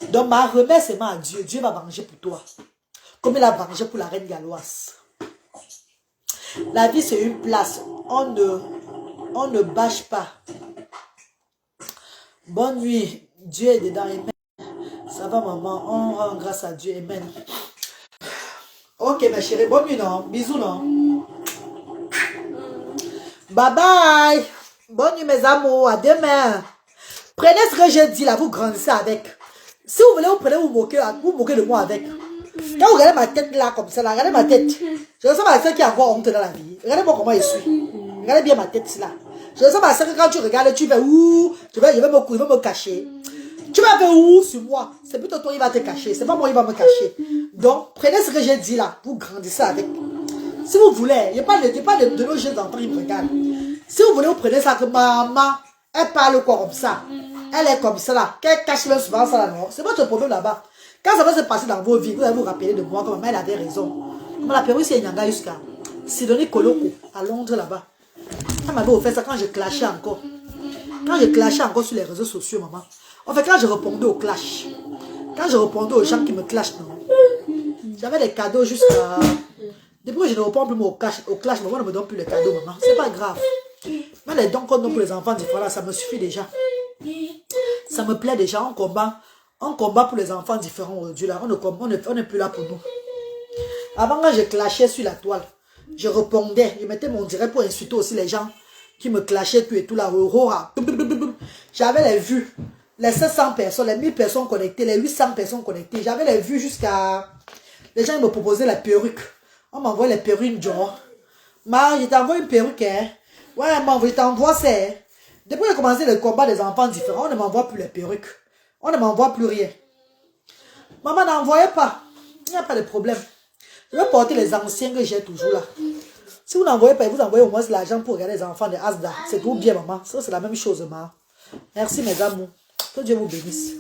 Donc ma remerciement à Dieu. Dieu va venger pour toi. Comme il a vengé pour la reine galloise. La vie c'est une place. On ne bâche pas. Bonne nuit. Dieu est dedans. Amen. Ça va maman. On rend grâce à Dieu. Amen. Ok ma chérie. Bonne nuit non. Bisous non. Bye bye. Bonne nuit mes amours. À demain. Prenez ce que je dis là. Vous grandissez avec. Si vous voulez, vous prenez, vous moquez de moi avec. Quand vous regardez ma tête là, comme ça, là, regardez ma tête. Je ressemble à celle qui a encore honte dans la vie. Regardez-moi comment je suis. Regardez bien ma tête là. Je ressemble à celle que quand tu regardes, tu fais ouh, je vais me cacher. Tu vas faire ouh sur moi. C'est plutôt toi qui va te cacher. C'est pas moi qui va me cacher. Donc, prenez ce que j'ai dit là. Vous grandissez avec. Si vous voulez, il n'y a pas de nos jeunes enfants qui me regardent. Si vous voulez, vous prenez ça que maman, elle parle quoi comme ça. Elle est comme ça là. Qu'elle cache même souvent ça là, non. C'est votre problème là-bas. Quand ça va se passer dans vos vies, vous allez vous rappeler de moi, comme maman, elle avait raison. Comment la Pérou, c'est Nyanga jusqu'à Sidonie Koloko, à Londres là-bas. Elle m'avait offert ça quand je clashais encore. Quand je clashais encore sur les réseaux sociaux, maman. En fait, quand je répondais au clash, quand je répondais aux gens qui me clashent, non. J'avais des cadeaux jusqu'à... Depuis que je ne réponds plus au clash, maman ne me donne plus les cadeaux, maman. C'est pas grave. Mais les dons qu'on donne pour les enfants différents, ça me suffit déjà. Ça me plaît déjà. On combat pour les enfants différents aujourd'hui. Là. On n'est plus là pour nous. Avant, quand je clashais sur la toile, je répondais. Je mettais mon direct pour insulter aussi les gens qui me clashaient tout et tout là. J'avais les vues. Les 700 personnes, les 1000 personnes connectées, les 800 personnes connectées. J'avais les vues jusqu'à... Les gens ils me proposaient la perruque. On m'envoie les perruques genre. Je t'envoie une perruque. Hein. Ouais, maman, je t'envoie ça. Hein. Depuis que j'ai commencé le combat des enfants différents, on ne m'envoie plus les perruques. On ne m'envoie plus rien. Maman, n'envoyez pas. Il n'y a pas de problème. Je vais porter les anciens que j'ai toujours là. Si vous n'envoyez pas, vous envoyez au moins l'argent pour regarder les enfants de Asda. C'est tout bien, maman. Ça, c'est la même chose, maman. Merci, mes amours. Que Dieu vous bénisse.